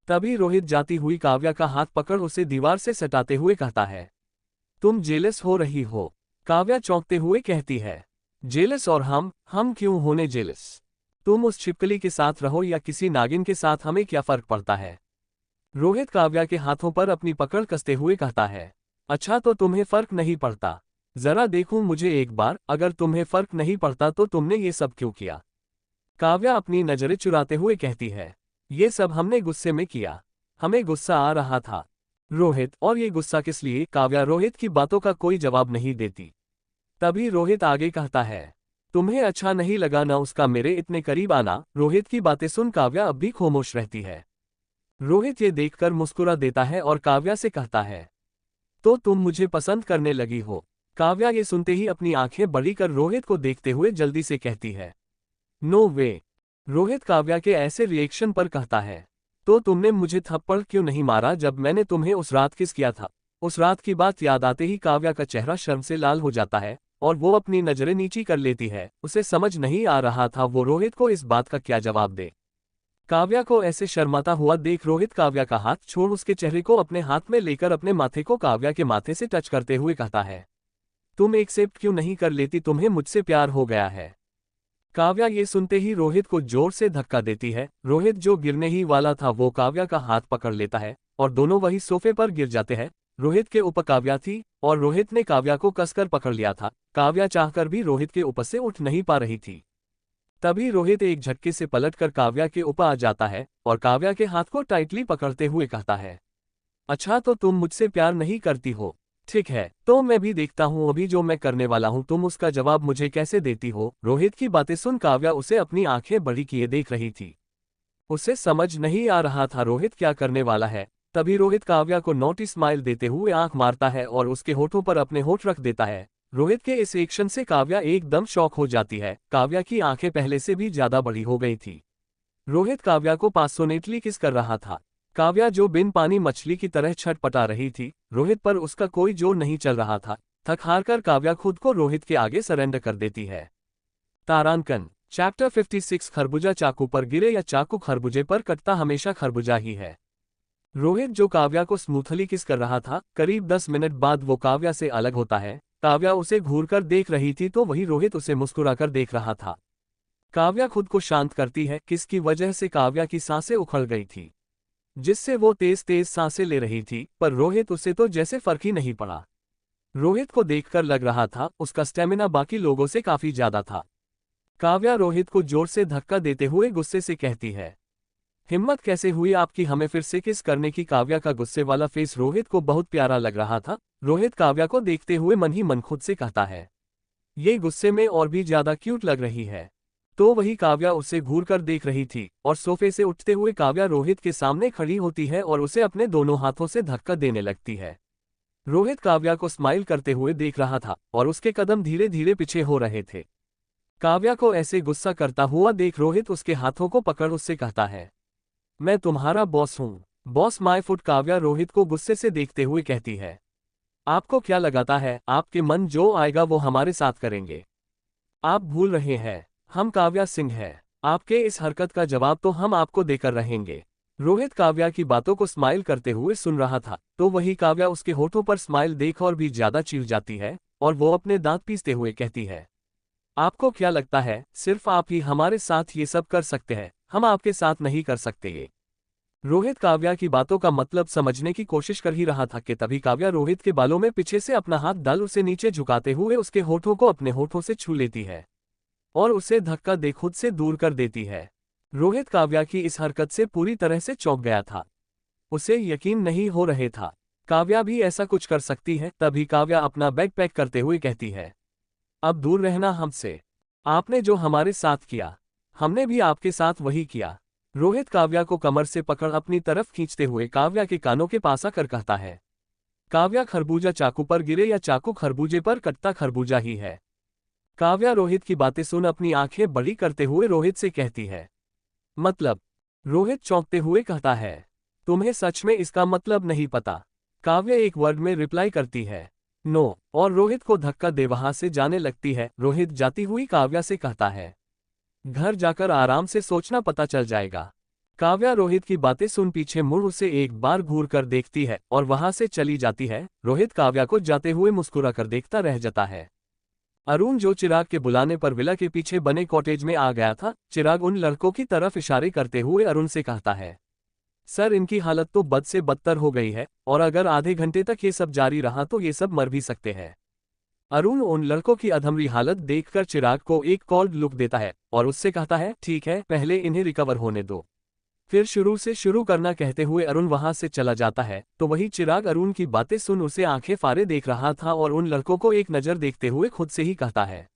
Speaker 1: तभी रोहित जाती हुई काव्या का हाथ पकड़ उसे दीवार से सटाते हुए कहता है, तुम जेलस हो रही हो। काव्या चौंकते हुए कहती है, जेलस और हम क्यों होने जेलस। तुम उस छिपकली के साथ रहो या किसी नागिन के साथ, हमें क्या फर्क पड़ता है। रोहित काव्या के हाथों पर अपनी पकड़ कसते हुए कहता है, अच्छा तो तुम्हें फर्क नहीं पड़ता। जरा देखूं मुझे एक बार, अगर तुम्हें फर्क नहीं पड़ता तो तुमने ये सब क्यों किया। काव्या अपनी नजरें चुराते हुए कहती है, ये सब हमने गुस्से में किया, हमें गुस्सा आ रहा था। रोहित, और ये गुस्सा किस लिए। काव्या रोहित की बातों का कोई जवाब नहीं देती। तभी रोहित आगे कहता है, तुम्हें अच्छा नहीं लगा ना उसका मेरे इतने करीब आना। रोहित की बातें सुन काव्या अब भी खामोश रहती है। रोहित ये देखकर मुस्कुरा देता है और काव्या से कहता है, तो तुम मुझे पसंद करने लगी हो। काव्या ये सुनते ही अपनी आंखें बड़ी कर रोहित को देखते हुए जल्दी से कहती है, नो वे। रोहित काव्या के ऐसे रिएक्शन पर कहता है, तो तुमने मुझे थप्पड़ क्यों नहीं मारा जब मैंने तुम्हें उस रात किस किया था। उस रात की बात याद आते ही काव्या का चेहरा शर्म से लाल हो जाता है और वो अपनी नजरें नीची कर लेती है। उसे समझ नहीं आ रहा था वो रोहित को इस बात का क्या जवाब दे। काव्या को ऐसे शर्माता हुआ देख रोहित काव्या का हाथ छोड़ उसके चेहरे को अपने हाथ में लेकर अपने माथे को काव्या के माथे से टच करते हुए कहता है, तुम एक्सेप्ट क्यों नहीं कर लेती, तुम्हें मुझसे प्यार हो गया है। काव्या ये सुनते ही रोहित को जोर से धक्का देती है। रोहित जो गिरने ही वाला था वो काव्या का हाथ पकड़ लेता है और दोनों वही सोफे पर गिर जाते हैं। रोहित के ऊपर काव्या थी और रोहित ने काव्या को कसकर पकड़ लिया था। काव्या चाहकर भी रोहित के ऊपर से उठ नहीं पा रही थी। तभी रोहित एक झटके से पलटकर काव्या के ऊपर आ जाता है और काव्या के हाथ को टाइटली पकड़ते हुए कहता है, अच्छा तो तुम मुझसे प्यार नहीं करती हो। ठीक है, तो मैं भी देखता हूँ अभी जो मैं करने वाला हूँ तुम उसका जवाब मुझे कैसे देती हो। रोहित की बातें सुन काव्या उसे अपनी आंखें बड़ी किए देख रही थी। उसे समझ नहीं आ रहा था रोहित क्या करने वाला है। तभी रोहित काव्या को नोटिस स्माइल देते हुए आंख मारता है और उसके होठों पर अपने होठ रख देता है। रोहित के इस एक्शन से काव्या एकदम शॉक हो जाती है। काव्या की आंखें पहले से भी ज्यादा बड़ी हो गई थी। रोहित काव्या को पैशनेटली किस कर रहा था। काव्या जो बिन पानी मछली की तरह छटपटा रही थी, रोहित पर उसका कोई जोर नहीं चल रहा था। थक हार कर काव्या खुद को रोहित के आगे सरेंडर कर देती है। तारांकन चैप्टर 56 खरबूजा चाकू पर गिरे या चाकू खरबूजे पर कटता हमेशा खरबूजा ही है। रोहित जो काव्या को स्मूथली किस कर रहा था, करीब 10 मिनट बाद वो काव्या से अलग होता है। काव्या उसे घूरकर देख रही थी तो वही रोहित उसे मुस्कुराकर देख रहा था। काव्या खुद को शांत करती है। किसकी वजह से काव्या की सांसें उखड़ गई थी, जिससे वो तेज तेज सांसें ले रही थी, पर रोहित उसे तो जैसे फर्क ही नहीं पड़ा। रोहित को देखकर लग रहा था उसका स्टेमिना बाकी लोगों से काफी ज्यादा था। काव्या रोहित को जोर से धक्का देते हुए गुस्से से कहती है, हिम्मत कैसे हुई आपकी हमें फिर से किस करने की। काव्या का गुस्से वाला फेस रोहित को बहुत प्यारा लग रहा था। रोहित काव्या को देखते हुए मन ही मन खुद से कहता है, ये गुस्से में और भी ज्यादा क्यूट लग रही है। तो वही काव्या उसे घूरकर देख रही थी और सोफे से उठते हुए काव्या रोहित के सामने खड़ी होती है और उसे अपने दोनों हाथों से धक्का देने लगती है। रोहित काव्या को स्माइल करते हुए देख रहा था और उसके कदम धीरे धीरे पीछे हो रहे थे। काव्या को ऐसे गुस्सा करता हुआ देख रोहित उसके हाथों को पकड़ उससे कहता है, मैं तुम्हारा बॉस हूँ। Boss my foot. Kavya Rohit को गुस्से से देखते हुए कहती है, आपको क्या लगाता है आपके मन जो आएगा वो हमारे साथ करेंगे। आप भूल रहे हैं हम काव्या सिंह हैं। आपके इस हरकत का जवाब तो हम आपको देकर रहेंगे। रोहित काव्या की बातों को स्माइल करते हुए सुन रहा था तो वही काव्या उसके होठों पर स्माइल देख और भी ज्यादा चिढ़ जाती है और वो अपने दांत पीसते हुए कहती है, आपको क्या लगता है सिर्फ आप ही हमारे साथ ये सब कर सकते हैं, हम आपके साथ नहीं कर सकते ये। रोहित काव्या की बातों का मतलब समझने की कोशिश कर ही रहा था कि तभी काव्या रोहित के बालों में पीछे से अपना हाथ डाल उसे नीचे झुकाते हुए उसके होठों को अपने होठों से छू लेती है और उसे धक्का दे खुद से दूर कर देती है। रोहित काव्या की इस हरकत से पूरी तरह से चौंक गया था। उसे यकीन नहीं हो रहे था काव्या भी ऐसा कुछ कर सकती है। तभी काव्या अपना बैग पैक करते हुए कहती है, अब दूर रहना हमसे। आपने जो हमारे साथ किया हमने भी आपके साथ वही किया। रोहित काव्या को कमर से पकड़ अपनी तरफ खींचते हुए काव्या के कानों के पास आकर कहता है, काव्या खरबूजा चाकू पर गिरे या चाकू खरबूजे पर कटता खरबूजा ही है। काव्या रोहित की बातें सुन अपनी आंखें बड़ी करते हुए रोहित से कहती है, मतलब। रोहित चौंकते हुए कहता है, तुम्हें सच में इसका मतलब नहीं पता। काव्या एक वर्ड में रिप्लाई करती है, नो, और रोहित को धक्का दे वहां से जाने लगती है। रोहित जाती हुई काव्या से कहता है, घर जाकर आराम से सोचना पता चल जाएगा। काव्या रोहित की बातें सुन पीछे मुड़ उसे एक बार घूर कर देखती है और वहां से चली जाती है। रोहित काव्या को जाते हुए मुस्कुरा कर देखता रह जाता है। अरुण जो चिराग के बुलाने पर विला के पीछे बने कॉटेज में आ गया था। चिराग उन लड़कों की तरफ इशारे करते हुए अरुण से कहता है, सर इनकी हालत तो बद से बदतर हो गई है और अगर आधे घंटे तक ये सब जारी रहा तो ये सब मर भी सकते हैं। अरुण उन लड़कों की अधमरी हालत देखकर चिराग को एक कॉल्ड लुक देता है और उससे कहता है, ठीक है पहले इन्हें रिकवर होने दो, फिर शुरू से शुरू करना। कहते हुए अरुण वहां से चला जाता है तो वही चिराग अरुण की बातें सुन उसे आंखें फाड़े देख रहा था और उन लड़कों को एक नजर देखते हुए खुद से ही कहता है,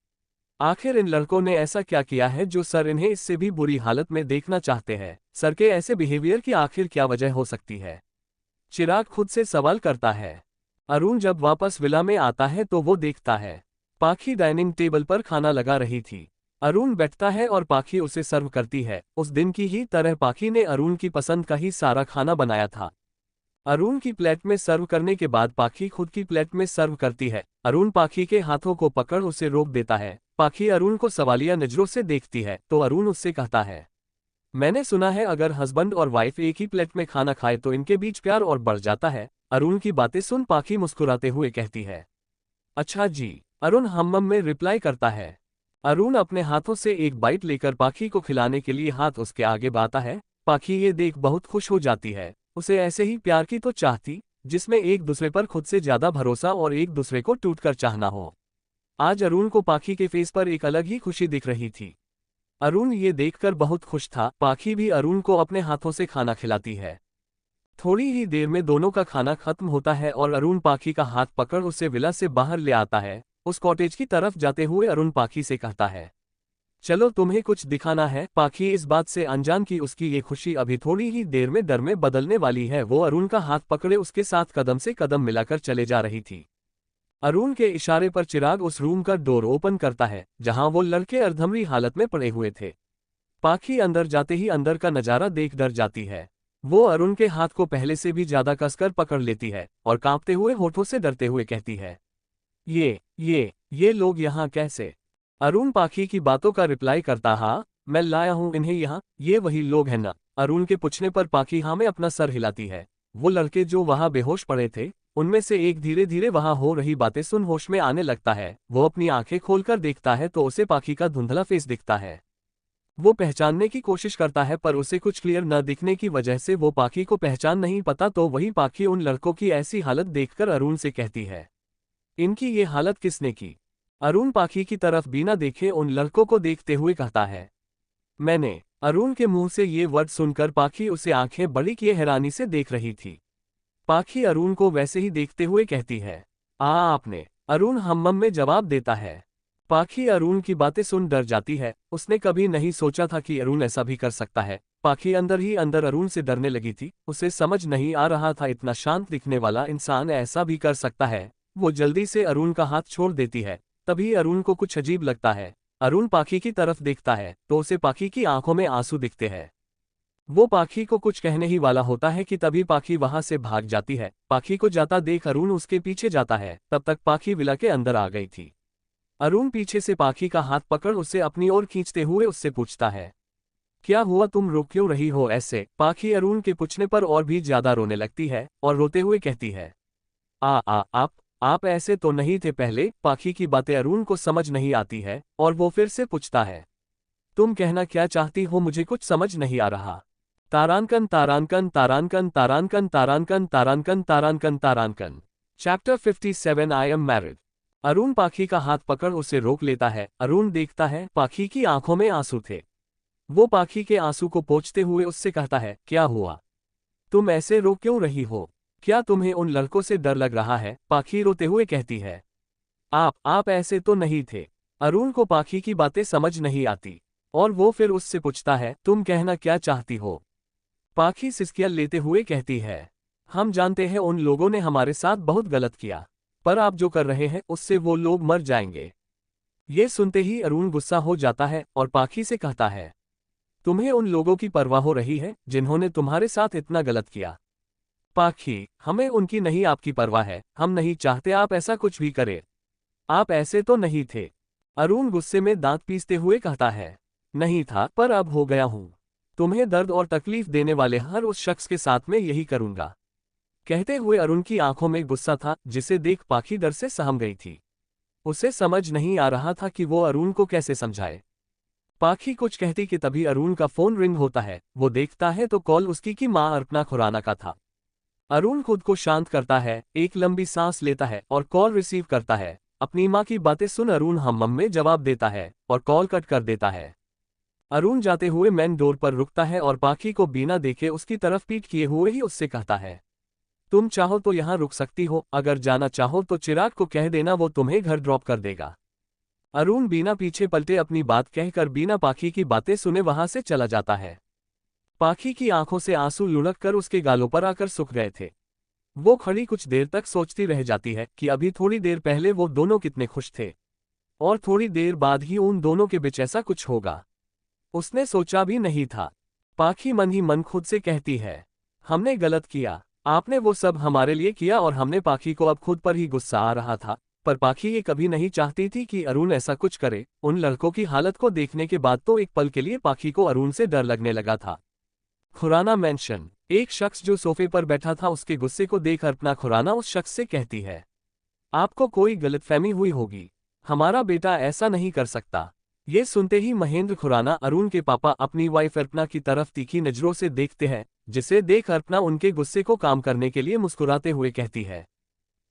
Speaker 1: आखिर इन लड़कों ने ऐसा क्या किया है जो सर इन्हें इससे भी बुरी हालत में देखना चाहते हैं। सर के ऐसे बिहेवियर की आखिर क्या वजह हो सकती है। चिराग खुद से सवाल करता है। अरुण जब वापस विला में आता है तो वो देखता है पाखी डाइनिंग टेबल पर खाना लगा रही थी। अरुण बैठता है और पाखी उसे सर्व करती है। उस दिन की ही तरह पाखी ने अरुण की पसंद का ही सारा खाना बनाया था। अरुण की प्लेट में सर्व करने के बाद पाखी खुद की प्लेट में सर्व करती है। अरुण पाखी के हाथों को पकड़ उसे रोक देता है। पाखी अरुण को सवालिया नजरों से देखती है तो अरुण उससे कहता है, मैंने सुना है अगर हस्बैंड और वाइफ एक ही प्लेट में खाना खाए तो इनके बीच प्यार और बढ़ जाता है। अरुण की बातें सुन पाखी मुस्कुराते हुए कहती है, अच्छा जी। अरुण हम्म में रिप्लाई करता है। अरुण अपने हाथों से एक बाइट लेकर पाखी को खिलाने के लिए हाथ उसके आगे बढ़ाता है। पाखी ये देख बहुत खुश हो जाती है। उसे ऐसे ही प्यार की तो चाहती जिसमें एक दूसरे पर खुद से ज्यादा भरोसा और एक दूसरे को टूटकर चाहना हो। आज अरुण को पाखी के फेस पर एक अलग ही खुशी दिख रही थी। अरुण ये देखकर बहुत खुश था। पाखी भी अरुण को अपने हाथों से खाना खिलाती है। थोड़ी ही देर में दोनों का खाना खत्म होता है और अरुण पाखी का हाथ पकड़ उसे विला से बाहर ले आता है। उस कॉटेज की तरफ जाते हुए अरुण पाखी से कहता है, चलो तुम्हें कुछ दिखाना है। पाखी इस बात से अनजान कि उसकी ये खुशी अभी थोड़ी ही देर में डर में बदलने वाली है। वो अरुण का हाथ पकड़े उसके साथ कदम से कदम मिलाकर चले जा रही थी। अरुण के इशारे पर चिराग उस रूम का डोर ओपन करता है जहां वो लड़के अर्धमरी हालत में पड़े हुए थे। पाखी अंदर जाते ही अंदर का नजारा देख डर जाती है। वो अरुण के हाथ को पहले से भी ज्यादा कसकर पकड़ लेती है और कांपते हुए होठों से डरते हुए कहती है, ये लोग यहाँ कैसे? अरुण पाखी की बातों का रिप्लाई करता, हाँ मैं लाया हूँ इन्हें यहाँ, ये वही लोग हैं ना? अरुण के पूछने पर पाखी हाँ में अपना सर हिलाती है। वो लड़के जो वहां बेहोश पड़े थे उनमें से एक धीरे धीरे वहां हो रही बातें सुन होश में आने लगता है। वो अपनी आंखें खोलकर देखता है तो उसे पाखी का धुंधला फेस दिखता है। वो पहचानने की कोशिश करता है पर उसे कुछ क्लियर न दिखने की वजह से वो पाखी को पहचान नहीं पाता। तो वही पाखी उन लड़कों की ऐसी हालत देखकर अरुण से कहती है, इनकी ये हालत किसने की? अरुण पाखी की तरफ बिना देखे उन लड़कों को देखते हुए कहता है, मैंने। अरुण के मुंह से ये वर्ड सुनकर पाखी उसे आंखें बड़ी किए हैरानी से देख रही थी। पाखी अरुण को वैसे ही देखते हुए कहती है, आपने? अरुण हम्म में जवाब देता है। पाखी अरुण की बातें सुन डर जाती है। उसने कभी नहीं सोचा था कि अरुण ऐसा भी कर सकता है। पाखी अंदर ही अंदर अरुण से डरने लगी थी। उसे समझ नहीं आ रहा था इतना शांत दिखने वाला इंसान ऐसा भी कर सकता है। वो जल्दी से अरुण का हाथ छोड़ देती है। तभी अरुण को कुछ अजीब लगता है। अरुण पाखी की तरफ देखता है तो उसे पाखी की आंखों में आंसू दिखते हैं। वो पाखी को कुछ कहने ही वाला होता है कि तभी पाखी वहां से भाग जाती है। पाखी को जाता देख अरुण उसके पीछे जाता है। तब तक पाखी विला के अंदर आ गई थी। अरुण पीछे से पाखी का हाथ पकड़ उसे अपनी ओर खींचते हुए उससे पूछता है, क्या हुआ, तुम रो क्यों रही हो ऐसे? पाखी अरुण के पूछने पर और भी ज्यादा रोने लगती है और रोते हुए कहती है, आप ऐसे तो नहीं थे पहले। पाखी की बातें अरुण को समझ नहीं आती है और वो फिर से पूछता है, तुम कहना क्या चाहती हो? मुझे कुछ समझ नहीं आ रहा। तारांकन तारांकन तारांकन तारांकन तारांकन तारांकन तारांकन तारांकन। Chapter 57 I am married. Arun Pakhi का हाथ पकड़ उसे रोक लेता है। अरुण देखता है पाखी की आंखों में आंसू थे। वो पाखी के आंसू को पोंछते हुए उससे कहता है, क्या हुआ? तुम ऐसे रो क्यों रही हो? क्या तुम्हें उन लड़कों से डर लग रहा है? पाखी रोते हुए कहती है, आप ऐसे तो नहीं थे। अरुण को पाखी की बातें समझ नहीं आती और वो फिर उससे पूछता है, तुम कहना क्या चाहती हो? पाखी सिसकियां लेते हुए कहती है, हम जानते हैं उन लोगों ने हमारे साथ बहुत गलत किया, पर आप जो कर रहे हैं उससे वो लोग मर जाएंगे। ये सुनते ही अरुण गुस्सा हो जाता है और पाखी से कहता है, तुम्हें उन लोगों की परवाह हो रही है जिन्होंने तुम्हारे साथ इतना गलत किया? पाखी, हमें उनकी नहीं आपकी परवाह है। हम नहीं चाहते आप ऐसा कुछ भी करें। आप ऐसे तो नहीं थे। अरुण गुस्से में दांत पीसते हुए कहता है, नहीं था पर अब हो गया हूं। तुम्हें दर्द और तकलीफ देने वाले हर उस शख्स के साथ में यही करूंगा। कहते हुए अरुण की आंखों में गुस्सा था जिसे देख पाखी डर से सहम गई थी। उसे समझ नहीं आ रहा था कि वो अरुण को कैसे समझाए। पाखी कुछ कहती कि तभी अरुण का फोन रिंग होता है। वो देखता है तो कॉल उसकी की मां अर्पणा खुराना का था। अरुण खुद को शांत करता है, एक लंबी सांस लेता है और कॉल रिसीव करता है। अपनी मां की बातें सुन अरुण हम में जवाब देता है और कॉल कट कर देता है। अरुण जाते हुए मेन डोर पर रुकता है और पाखी को बिना देखे उसकी तरफ पीठ किए हुए ही उससे कहता है, तुम चाहो तो यहाँ रुक सकती हो, अगर जाना चाहो तो चिराग को कह देना, वो तुम्हें घर ड्रॉप कर देगा। अरुण बिना पीछे पलटे अपनी बात कहकर बिना पाखी की बातें सुने वहां से चला जाता है। पाखी की आंखों से आंसू लुढ़क कर उसके गालों पर आकर सूख गए थे। वो खड़ी कुछ देर तक सोचती रह जाती है कि अभी थोड़ी देर पहले वो दोनों कितने खुश थे और थोड़ी देर बाद ही उन दोनों के बीच ऐसा कुछ होगा। उसने सोचा भी नहीं था। पाखी मन ही मन खुद से कहती है, हमने गलत किया, आपने वो सब हमारे लिए किया और हमने। पाखी को अब खुद पर ही गुस्सा आ रहा था, पर पाखी ये कभी नहीं चाहती थी कि अरुण ऐसा कुछ करे। उन लड़कों की हालत को देखने के बाद तो एक पल के लिए पाखी को अरुण से डर लगने लगा था। खुराना मेंशन। एक शख्स जो सोफे पर बैठा था उसके गुस्से को देख अर्पणा खुराना उस शख्स से कहती है, आपको कोई गलतफहमी हुई होगी, हमारा बेटा ऐसा नहीं कर सकता। ये सुनते ही महेंद्र खुराना अरुण के पापा अपनी वाइफ अर्पणा की तरफ तीखी नजरों से देखते हैं, जिसे देख अर्पणा उनके गुस्से को काम करने के लिए मुस्कुराते हुए कहती है,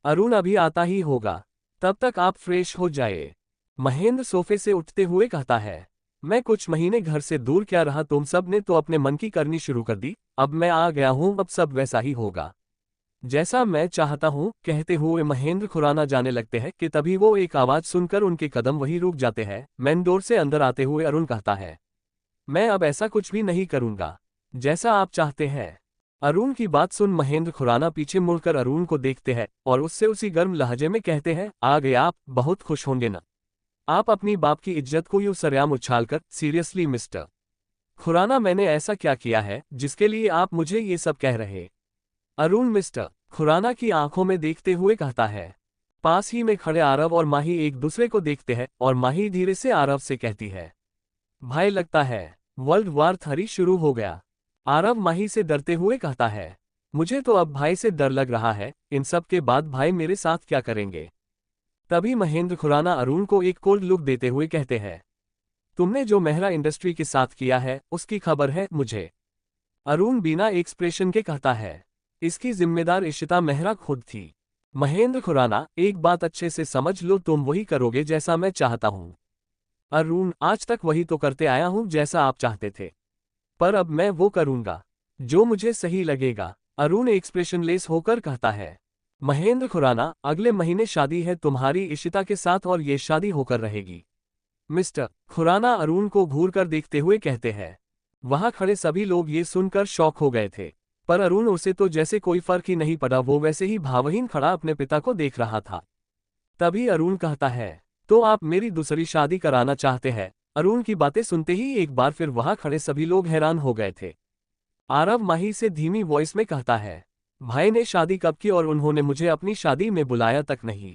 Speaker 1: अरुण अभी आता ही होगा, तब तक आप फ्रेश हो जाए। महेंद्र सोफे से उठते हुए कहता है, मैं कुछ महीने घर से दूर क्या रहा, तुम सब ने तो अपने मन की करनी शुरू कर दी। अब मैं आ गया हूं, अब सब वैसा ही होगा जैसा मैं चाहता हूं। कहते हुए महेंद्र खुराना जाने लगते हैं कि तभी वो एक आवाज सुनकर उनके कदम वहीं रुक जाते हैं। मेन डोर से अंदर आते हुए अरुण कहता है, मैं अब ऐसा कुछ भी नहीं करूंगा, जैसा आप चाहते हैं। अरुण की बात सुन महेंद्र खुराना पीछे मुड़कर अरुण को देखते हैं और उससे उसी गर्म लहजे में कहते हैं, आ गए आप, बहुत खुश होंगे ना। आप अपनी बाप की इज्जत को यूं सरेआम उछालकर, सीरियसली मिस्टर खुराना, मैंने ऐसा क्या किया है जिसके लिए आप मुझे ये सब कह रहे? अरुण मिस्टर खुराना की आंखों में देखते हुए कहता है। पास ही में खड़े आरव और माही एक दूसरे को देखते हैं और माही धीरे से आरव से कहती है, भाई लगता है वर्ल्ड वार 3 शुरू हो गया। आरव माही से डरते हुए कहता है, मुझे तो अब भाई से डर लग रहा है, इन सब के बाद भाई मेरे साथ क्या करेंगे? तभी महेंद्र खुराना अरुण को एक कोल्ड लुक देते हुए कहते हैं, तुमने जो मेहरा इंडस्ट्री के साथ किया है उसकी खबर है मुझे। अरुण बिना एक्सप्रेशन के कहता है, इसकी जिम्मेदार इशिता मेहरा खुद थी। महेंद्र खुराना, एक बात अच्छे से समझ लो, तुम वही करोगे जैसा मैं चाहता हूं। अरुण, आज तक वही तो करते आया हूं जैसा आप चाहते थे, पर अब मैं वो करूंगा जो मुझे सही लगेगा। अरुण एक्सप्रेशनलेस होकर कहता है। महेंद्र खुराना, अगले महीने शादी है तुम्हारी इशिता के साथ और ये शादी होकर रहेगी। मिस्टर खुराना अरुण को घूर कर देखते हुए कहते हैं। वहां खड़े सभी लोग ये सुनकर शॉक हो गए थे, पर अरुण, उसे तो जैसे कोई फर्क ही नहीं पड़ा, वो वैसे ही भावहीन खड़ा अपने पिता को देख रहा था। तभी अरुण कहता है, तो आप मेरी दूसरी शादी कराना चाहते हैं? अरुण की बातें सुनते ही एक बार फिर वहां खड़े सभी लोग हैरान हो गए थे। आरव माही से धीमी वॉइस में कहता है, भाई ने शादी कब की और उन्होंने मुझे अपनी शादी में बुलाया तक नहीं।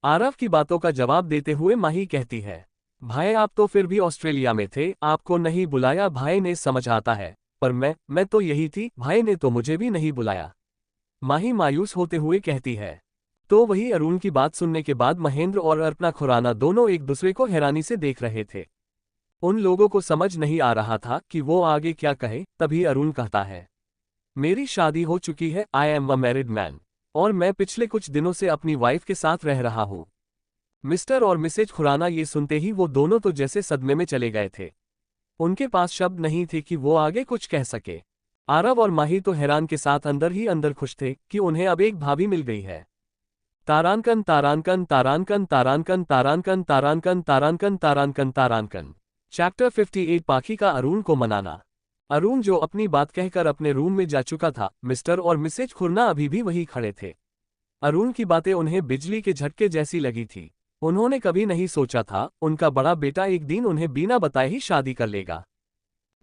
Speaker 1: आरव की बातों का जवाब देते हुए माही कहती है, भाई आप तो फिर भी ऑस्ट्रेलिया में थे, आपको नहीं बुलाया। भाई ने समझ आता है, पर मैं तो यही थी, भाई ने तो मुझे भी नहीं बुलाया। माही मायूस होते हुए कहती है। तो वही अरुण की बात सुनने के बाद महेंद्र और अर्पणा खुराना दोनों एक दूसरे को हैरानी से देख रहे थे। उन लोगों को समझ नहीं आ रहा था कि वो आगे क्या कहे। तभी अरुण कहता है, मेरी शादी हो चुकी है, I am a married man, और मैं पिछले कुछ दिनों से अपनी वाइफ के साथ रह रहा हूं। मिस्टर और मिसेज खुराना ये सुनते ही वो दोनों तो जैसे सदमे में चले गए थे। उनके पास शब्द नहीं थे कि वो आगे कुछ कह सके। आरव और माही तो हैरान के साथ अंदर ही अंदर खुश थे कि उन्हें अब एक भाभी मिल गई है। तारांकन तारांकन तारांकन तारांकन तारांकन तारांकन तारांकन तारांकन तारांकन। चैप्टर 58 पाखी का अरुण को मनाना। अरुण जो अपनी बात कहकर अपने रूम में जा चुका था, मिस्टर और मिसेज खुराना अभी भी वहीं खड़े थे। अरुण की बातें उन्हें बिजली के झटके जैसी लगी थी। उन्होंने कभी नहीं सोचा था उनका बड़ा बेटा एक दिन उन्हें बिना बताए ही शादी कर लेगा।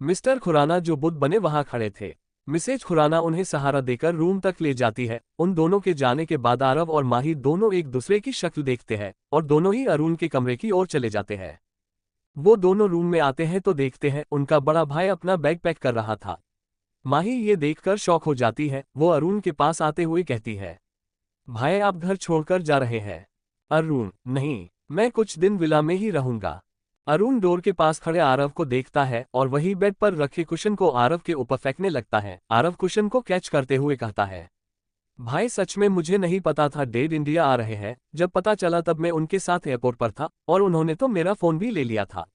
Speaker 1: मिस्टर खुराना जो बुद्ध बने वहां खड़े थे। मिसेज खुराना उन्हें सहारा देकर रूम तक ले जाती है। उन दोनों के जाने के बाद आरव और माही दोनों एक दूसरे की शक्ल देखते हैं और दोनों ही अरुण के कमरे की ओर चले जाते हैं। वो दोनों रूम में आते हैं तो देखते हैं उनका बड़ा भाई अपना बैग पैक कर रहा था। माही ये देखकर शॉक हो जाती है। वो अरुण के पास आते हुए कहती है, भाई आप घर छोड़कर जा रहे हैं? अरुण, नहीं, मैं कुछ दिन विला में ही रहूंगा। अरुण डोर के पास खड़े आरव को देखता है और वही बेड पर रखे कुशन को आरव के ऊपर फेंकने लगता है। आरव कुशन को कैच करते हुए कहता है, भाई सच में मुझे नहीं पता था डैड इंडिया आ रहे हैं। जब पता चला तब मैं उनके साथ एयरपोर्ट पर था और उन्होंने तो मेरा फोन भी ले लिया था।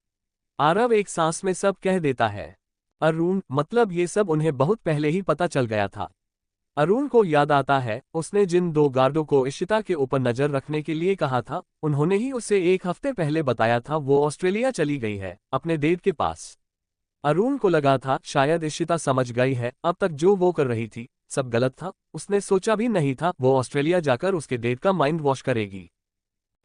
Speaker 1: आरव एक सांस में सब कह देता है। अरुण, मतलब ये सब उन्हें बहुत पहले ही पता चल गया था। अरुण को याद आता है उसने जिन 2 गार्डों को इशिता के ऊपर नजर रखने के लिए कहा था, उन्होंने ही उसे 1 हफ्ते पहले बताया था वो ऑस्ट्रेलिया चली गई है अपने डैड के पास। अरुण को लगा था शायद इशिता समझ गई है अब तक जो वो कर रही थी सब गलत था। उसने सोचा भी नहीं था वो ऑस्ट्रेलिया जाकर उसके डैड का माइंड वॉश करेगी।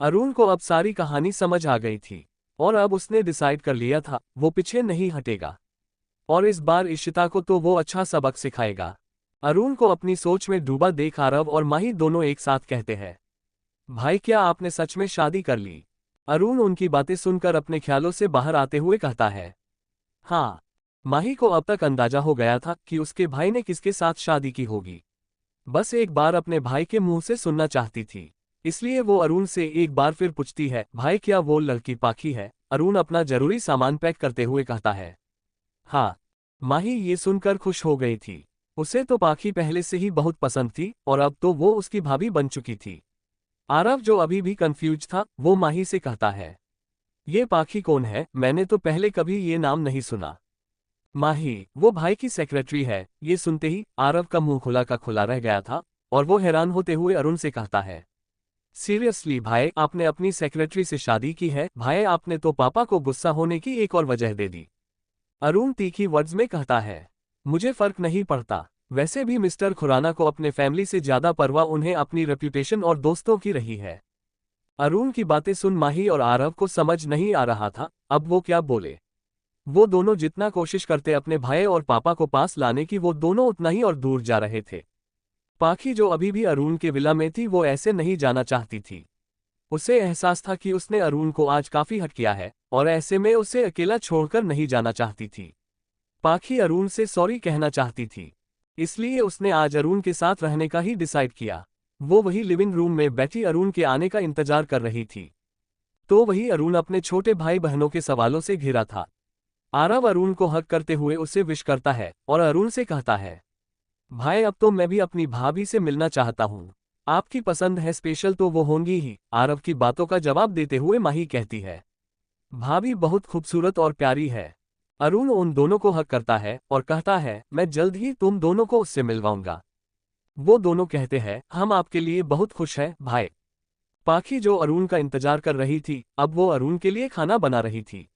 Speaker 1: अरुण को अब सारी कहानी समझ आ गई थी और अब उसने डिसाइड कर लिया था वो पीछे नहीं हटेगा और इस बार इशिता को तो वो अच्छा सबक सिखाएगा। अरुण को अपनी सोच में डूबा देख आरव और माही दोनों एक साथ कहते हैं, भाई क्या आपने सच में शादी कर ली? अरुण उनकी बातें सुनकर अपने ख्यालों से बाहर आते हुए कहता है, हाँ। माही को अब तक अंदाजा हो गया था कि उसके भाई ने किसके साथ शादी की होगी। बस एक बार अपने भाई के मुंह से सुनना चाहती थी, इसलिए वो अरुण से एक बार फिर पूछती है, भाई क्या वो लड़की पाखी है? अरुण अपना जरूरी सामान पैक करते हुए कहता है, हाँ। माही ये सुनकर खुश हो गई थी। उसे तो पाखी पहले से ही बहुत पसंद थी और अब तो वो उसकी भाभी बन चुकी थी। आरव जो अभी भी कंफ्यूज था वो माही से कहता है, ये पाखी कौन है? मैंने तो पहले कभी ये नाम नहीं सुना। माही, वो भाई की सेक्रेटरी है। ये सुनते ही आरव का मुंह खुला का खुला रह गया था और वो हैरान होते हुए अरुण से कहता है, सीरियसली भाई आपने अपनी सेक्रेटरी से शादी की है? भाई आपने तो पापा को गुस्सा होने की एक और वजह दे दी। अरुण तीखी वर्ड्स में कहता है, मुझे फर्क नहीं पड़ता, वैसे भी मिस्टर खुराना को अपने फैमिली से ज्यादा परवाह उन्हें अपनी रेप्यूटेशन और दोस्तों की रही है। अरुण की बातें सुन माही और आरव को समझ नहीं आ रहा था अब वो क्या बोले। वो दोनों जितना कोशिश करते अपने भाई और पापा को पास लाने की, वो दोनों उतना ही और दूर जा रहे थे। पाखी जो अभी भी अरुण के विला में थी, वो ऐसे नहीं जाना चाहती थी। उसे एहसास था कि उसने अरुण को आज काफी हर्ट किया है और ऐसे में उसे अकेला छोड़कर नहीं जाना चाहती थी। पाखी अरुण से सॉरी कहना चाहती थी, इसलिए उसने आज अरुण के साथ रहने का ही डिसाइड किया। वो वही लिविंग रूम में बैठी अरुण के आने का इंतजार कर रही थी। तो वही अरुण अपने छोटे भाई बहनों के सवालों से घिरा था। आरव अरुण को हक करते हुए उसे विश करता है और अरुण से कहता है, भाई अब तो मैं भी अपनी भाभी से मिलना चाहता हूँ। आपकी पसंद है स्पेशल तो वो होंगी ही। आरव की बातों का जवाब देते हुए माही कहती है, भाभी बहुत खूबसूरत और प्यारी है। अरुण उन दोनों को हक करता है और कहता है, मैं जल्द ही तुम दोनों को उससे मिलवाऊंगा। वो दोनों कहते हैं, हम आपके लिए बहुत खुश हैं भाई। पाखी जो अरुण का इंतजार कर रही थी, अब वो अरुण के लिए खाना बना रही थी।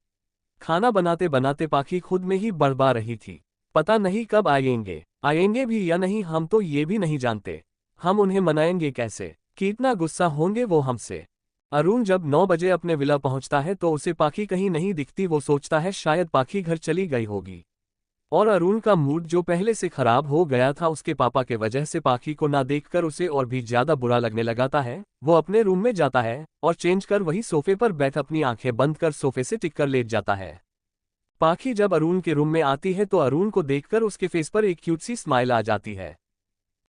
Speaker 1: खाना बनाते बनाते पाखी खुद में ही बड़बड़ा रही थी, पता नहीं कब आएंगे भी या नहीं, हम तो ये भी नहीं जानते। हम उन्हें मनाएंगे कैसे, कितना गुस्सा होंगे वो हमसे। अरुण जब 9 बजे अपने विला पहुंचता है तो उसे पाखी कहीं नहीं दिखती। वो सोचता है शायद पाखी घर चली गई होगी। और अरुण का मूड जो पहले से खराब हो गया था उसके पापा के वजह से पाखी को ना देखकर उसे और भी ज्यादा बुरा लगने लगाता है। वो अपने रूम में जाता है और चेंज कर वही सोफे पर बैठ अपनी आंखें बंद कर सोफे से टिक कर लेट जाता है। पाखी जब अरुण के रूम में आती है तो अरुण को देखकर उसके फेस पर एक क्यूट सी स्माइल आ जाती है।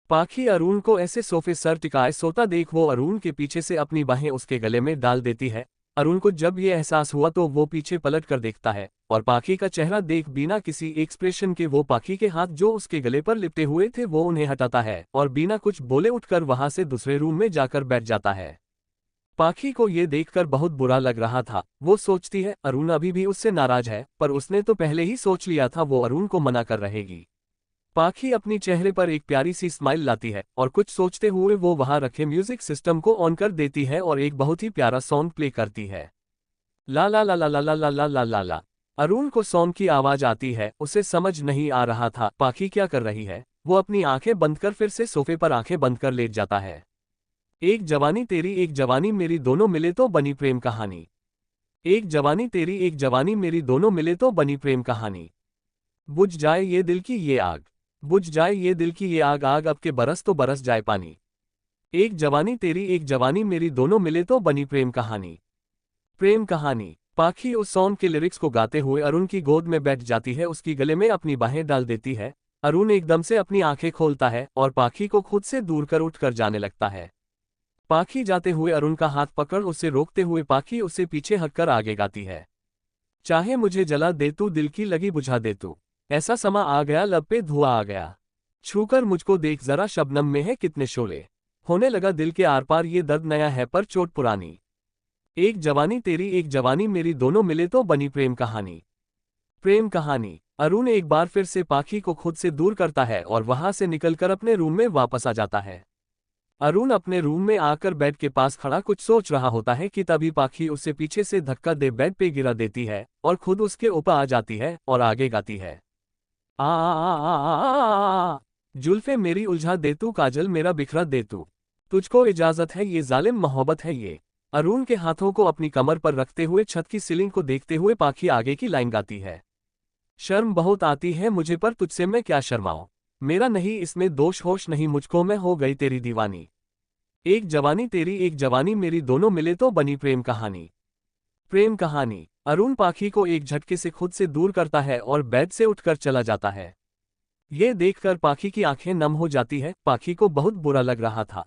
Speaker 1: पाखी अरुण को ऐसे सोफे सर टिकाए सोता देख वो अरुण के पीछे से अपनी बाहें उसके गले में डाल देती है। अरुण को जब ये एहसास हुआ तो वो पीछे पलट कर देखता है और पाखी का चेहरा देख बिना किसी एक्सप्रेशन के वो पाखी के हाथ जो उसके गले पर लिपटे हुए थे वो उन्हें हटाता है और बिना कुछ बोले उठकर वहां से दूसरे रूम में जाकर बैठ जाता है। पाखी को ये देखकर बहुत बुरा लग रहा था। वो सोचती है अरुण अभी भी उससे नाराज है, पर उसने तो पहले ही सोच लिया था वो अरुण को मना कर रहेगी। पाखी अपनी चेहरे पर एक प्यारी सी स्माइल लाती है और कुछ सोचते हुए वो वहां रखे म्यूजिक सिस्टम को ऑन कर देती है और एक बहुत ही प्यारा सॉन्ग प्ले करती है। ला ला ला ला ला ला ला ला ला ला ला। अरुण को सॉन्ग की आवाज आती है। उसे समझ नहीं आ रहा था पाखी क्या कर रही है। वो अपनी आंखें बंद कर फिर से सोफे पर आंखें बंद कर लेट जाता है। एक जवानी तेरी एक जवानी मेरी दोनों मिले तो बनी प्रेम कहानी। एक जवानी तेरी एक जवानी मेरी दोनों मिले तो बनी प्रेम कहानी। बुझ जाए ये दिल की ये आग, बुझ जाए ये दिल की ये आग, आग अब के बरस तो बरस जाए पानी। एक जवानी तेरी एक जवानी मेरी दोनों मिले तो बनी प्रेम कहानी। प्रेम कहानी। पाखी उस सॉन्ग के लिरिक्स को गाते हुए अरुण की गोद में बैठ जाती है, उसकी गले में अपनी बाहें डाल देती है। अरुण एकदम से अपनी आंखें खोलता है और पाखी को खुद से दूर कर उठकर जाने लगता है। पाखी जाते हुए अरुण का हाथ पकड़ उसे रोकते हुए पाखी उसे पीछे हटकर आगे गाती है, चाहे मुझे जला दे तू, दिल की लगी बुझा दे तू, ऐसा समा आ गया लब पे धुआं आ गया, छूकर मुझको देख जरा शबनम में है कितने शोले, होने लगा दिल के आर पार ये दर्द नया है पर चोट पुरानी। एक जवानी तेरी एक जवानी मेरी दोनों मिले तो बनी प्रेम कहानी। प्रेम कहानी। अरुण एक बार फिर से पाखी को खुद से दूर करता है और वहां से निकलकर अपने रूम में वापस आ जाता है। अरुण अपने रूम में आकर बेड के पास खड़ा कुछ सोच रहा होता है कि तभी पाखी उसे पीछे से धक्का दे बेड पे गिरा देती है और खुद उसके ऊपर आ जाती है और आगे गाती है, आ जुल्फे मेरी उलझा दे तू, काजल मेरा बिखरा दे तू, तुझको इजाजत है ये जालिम मोहब्बत है ये। अरुण के हाथों को अपनी कमर पर रखते हुए छत की सीलिंग को देखते हुए पाखी आगे की लाइन गाती है, शर्म बहुत आती है मुझे पर तुझसे मैं क्या शर्माऊं, मेरा नहीं इसमें दोष होश नहीं, मुझको मैं हो गई तेरी दीवानी। एक जवानी तेरी एक जवानी मेरी दोनों मिले तो बनी प्रेम कहानी। प्रेम कहानी। अरुण पाखी को एक झटके से खुद से दूर करता है और बेड से उठकर चला जाता है। ये देखकर पाखी की आंखें नम हो जाती है। पाखी को बहुत बुरा लग रहा था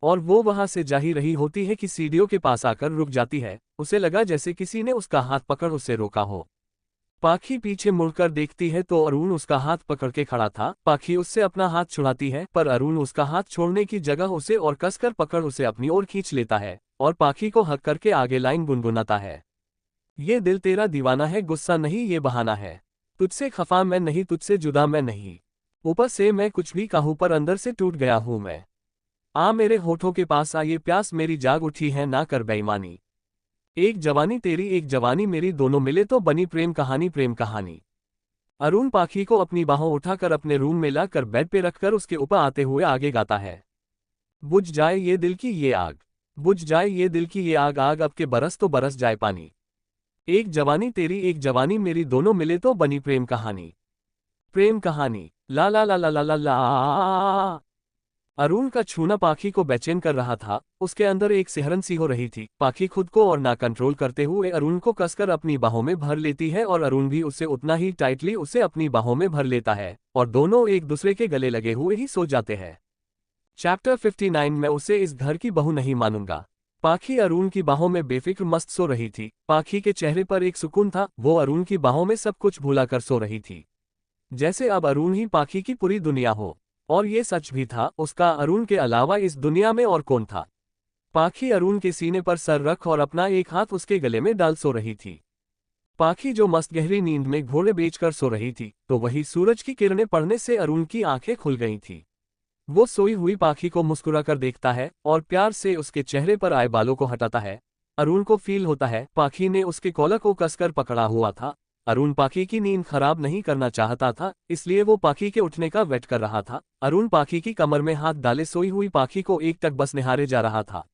Speaker 1: और वो वहां से जा ही रही होती है कि सीढ़ियों के पास आकर रुक जाती है। उसे लगा जैसे किसी ने उसका हाथ पकड़ उसे रोका हो। पाखी पीछे मुड़कर देखती है तो अरुण उसका हाथ पकड़ के खड़ा था। पाखी उससे अपना हाथ छुड़ाती है पर अरुण उसका हाथ छोड़ने की जगह उसे और कसकर पकड़ उसे अपनी ओर खींच लेता है और पाखी को हक करके आगे लाइन गुनगुनाता है, ये दिल तेरा दीवाना है, गुस्सा नहीं ये बहाना है, तुझसे खफा मैं नहीं, तुझसे जुदा मैं नहीं, ऊपर से मैं कुछ भी कहूं पर अंदर से टूट गया हूं मैं, आ मेरे होठों के पास आ, ये प्यास मेरी जाग उठी है, ना कर बेईमानी। एक जवानी तेरी एक जवानी मेरी दोनों मिले तो बनी प्रेम कहानी। प्रेम कहानी। अरुण पाखी को अपनी बाहों उठाकर अपने रूम में लाकर बेड पे रखकर उसके ऊपर आते हुए आगे गाता है। बुझ जाए ये दिल की ये आग, बुझ जाए ये दिल की ये आग, आग अब के बरस तो बरस जाए पानी। एक जवानी तेरी एक जवानी मेरी, दोनों मिले तो बनी प्रेम कहानी। प्रेम कहानी ला ला ला ला ला ला ला। अरुण का छूना पाखी को बेचैन कर रहा था। उसके अंदर एक सिहरन सी हो रही थी। पाखी खुद को और ना कंट्रोल करते हुए अरुण को कसकर अपनी बाहों में भर लेती है और अरुण भी उससे उतना ही टाइटली उसे अपनी बाहों में भर लेता है और दोनों एक दूसरे के गले लगे हुए ही सो जाते हैं। चैप्टर 59 में उसे इस घर की बहू नहीं मानूंगा। पाखी अरुण की बाहों में बेफिक्र मस्त सो रही थी। पाखी के चेहरे पर एक सुकून था। वो अरुण की बाहों में सब कुछ भूलाकर सो रही थी, जैसे अब अरुण ही पाखी की पूरी दुनिया हो। और ये सच भी था, उसका अरुण के अलावा इस दुनिया में और कौन था। पाखी अरुण के सीने पर सर रख और अपना एक हाथ उसके गले में डाल सो रही थी। पाखी जो मस्त गहरी नींद में घोड़े बेचकर सो रही थी, तो वही सूरज की किरणें पड़ने से अरुण की आंखें खुल गई थी। वो सोई हुई पाखी को मुस्कुराकर देखता है और प्यार से उसके चेहरे पर आए बालों को हटाता है। अरुण को फील होता है पाखी ने उसके कॉलर को कसकर पकड़ा हुआ था। अरुण पाखी की नींद खराब नहीं करना चाहता था, इसलिए वो पाखी के उठने का वेट कर रहा था। अरुण पाखी की कमर में हाथ डाले सोई हुई पाखी को एक टक बस निहारे जा रहा था।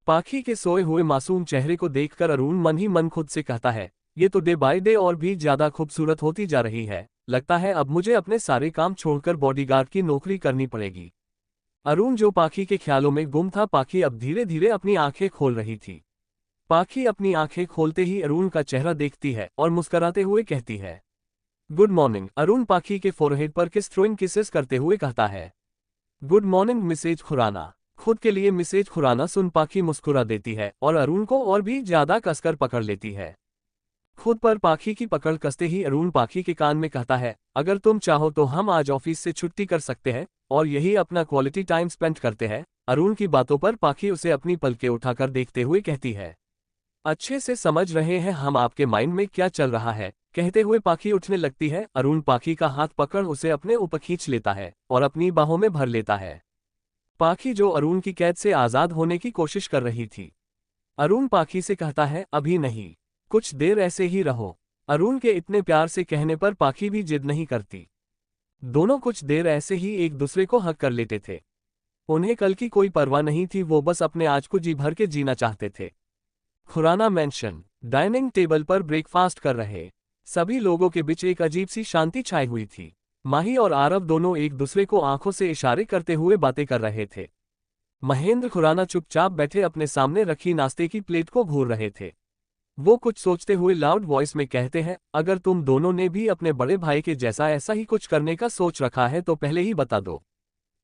Speaker 1: पाखी के सोए हुए मासूम चेहरे को देखकर अरुण मन ही मन खुद से कहता है, ये तो डे बाय डे और भी ज्यादा खूबसूरत होती जा रही है। लगता है अब मुझे अपने सारे काम छोड़कर बॉडीगार्ड की नौकरी करनी पड़ेगी। अरुण जो पाखी के ख्यालों में गुम था, पाखी अब धीरे धीरे अपनी आंखें खोल रही थी। पाखी अपनी आंखें खोलते ही अरुण का चेहरा देखती है और मुस्कुराते हुए कहती है, गुड मॉर्निंग। अरुण पाखी के फोरहेड पर किस थ्रोइंग किसेस करते हुए कहता है, गुड मॉर्निंग मिसेज खुराना। खुद के लिए मिसेज खुराना सुन पाखी मुस्कुरा देती है और अरुण को और भी ज्यादा कसकर पकड़ लेती है। खुद पर पाखी की पकड़ कसते ही अरुण पाखी के कान में कहता है, अगर तुम चाहो तो हम आज ऑफिस से छुट्टी कर सकते हैं और यही अपना क्वालिटी टाइम स्पेंड करते हैं। अरुण की बातों पर पाखी उसे अपनी पलकें उठाकर देखते हुए कहती है, अच्छे से समझ रहे हैं हम आपके माइंड में क्या चल रहा है। कहते हुए पाखी उठने लगती है। अरुण पाखी का हाथ पकड़ उसे अपने ऊपर खींच लेता है और अपनी बाहों में भर लेता है। पाखी जो अरुण की कैद से आजाद होने की कोशिश कर रही थी। अरुण पाखी से कहता है, अभी नहीं, कुछ देर ऐसे ही रहो। अरुण के इतने प्यार से कहने पर पाखी भी जिद नहीं करती। दोनों कुछ देर ऐसे ही एक दूसरे को हक कर लेते थे। उन्हें कल की कोई परवाह नहीं थी, वो बस अपने आज को जी भर के जीना चाहते थे। खुराना मैंशन डाइनिंग टेबल पर ब्रेकफास्ट कर रहे सभी लोगों के बीच एक अजीब सी शांति छाई हुई थी। माही और आरव दोनों एक दूसरे को आंखों से इशारे करते हुए बातें कर रहे थे। महेंद्र खुराना चुपचाप बैठे अपने सामने रखी नाश्ते की प्लेट को घूर रहे थे। वो कुछ सोचते हुए लाउड वॉइस में कहते हैं, अगर तुम दोनों ने भी अपने बड़े भाई के जैसा ऐसा ही कुछ करने का सोच रखा है तो पहले ही बता दो,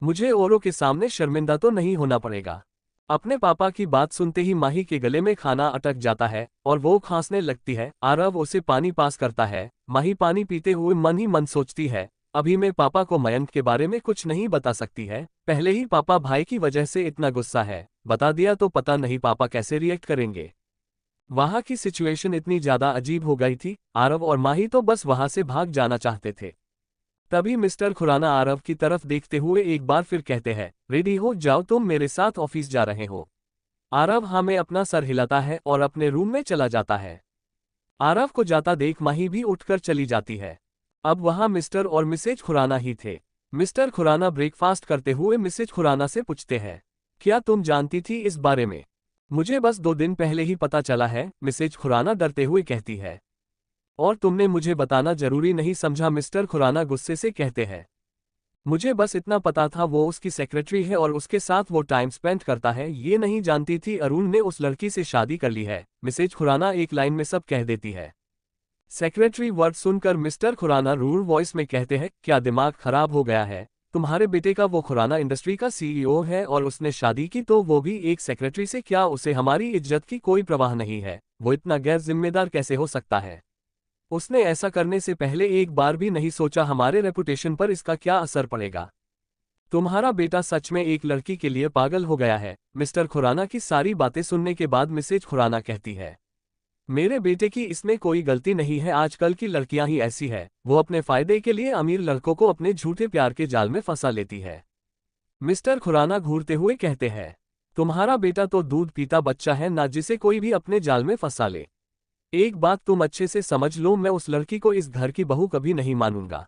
Speaker 1: मुझे औरों के सामने शर्मिंदा तो नहीं होना पड़ेगा। अपने पापा की बात सुनते ही माही के गले में खाना अटक जाता है और वो खांसने लगती है। आरव उसे पानी पास करता है। माही पानी पीते हुए मन ही मन सोचती है, अभी मैं पापा को मयंक के बारे में कुछ नहीं बता सकती है। पहले ही पापा भाई की वजह से इतना गुस्सा है, बता दिया तो पता नहीं पापा कैसे रिएक्ट करेंगे। वहां की सिचुएशन इतनी ज्यादा अजीब हो गई थी। आरव और माही तो बस वहां से भाग जाना चाहते थे। तभी मिस्टर खुराना आरव की तरफ देखते हुए एक बार फिर कहते हैं, रेडी हो जाओ, तुम मेरे साथ ऑफिस जा रहे हो। आरव हाँ में अपना सर हिलाता है और अपने रूम में चला जाता है। आरव को जाता देख माही भी उठकर चली जाती है। अब वहां मिस्टर और मिसेज खुराना ही थे। मिस्टर खुराना ब्रेकफास्ट करते हुए मिसेज खुराना से पूछते हैं, क्या तुम जानती थी इस बारे में? मुझे बस 2 दिन पहले ही पता चला है, मिसेज खुराना डरते हुए कहती है। और तुमने मुझे बताना जरूरी नहीं समझा, मिस्टर खुराना गुस्से से कहते हैं। मुझे बस इतना पता था वो उसकी सेक्रेटरी है और उसके साथ वो टाइम स्पेंड करता है, ये नहीं जानती थी अरुण ने उस लड़की से शादी कर ली है। मिसेज खुराना एक लाइन में सब कह देती है। सेक्रेटरी वर्ड सुनकर मिस्टर खुराना रूड वॉइस में कहते हैं, क्या दिमाग खराब हो गया है? तुम्हारे बेटे का वो खुराना इंडस्ट्री का सीईओ है और उसने शादी की तो वो भी एक सेक्रेटरी से। क्या उसे हमारी इज्जत की कोई परवाह नहीं है? वो इतना गैर जिम्मेदार कैसे हो सकता है? उसने ऐसा करने से पहले एक बार भी नहीं सोचा हमारे रेपुटेशन पर इसका क्या असर पड़ेगा। तुम्हारा बेटा सच में एक लड़की के लिए पागल हो गया है। मिस्टर खुराना की सारी बातें सुनने के बाद मिसेज खुराना कहती है, मेरे बेटे की इसमें कोई गलती नहीं है, आजकल की लड़कियां ही ऐसी है। वो अपने फायदे के लिए अमीर लड़कों को अपने झूठे प्यार के जाल में फंसा लेती है। मिस्टर खुराना घूरते हुए कहते हैं, तुम्हारा बेटा तो दूध पीता बच्चा है ना, जिसे कोई भी अपने जाल में फंसा ले। एक बात तुम अच्छे से समझ लो, मैं उस लड़की को इस घर की बहू कभी नहीं मानूंगा।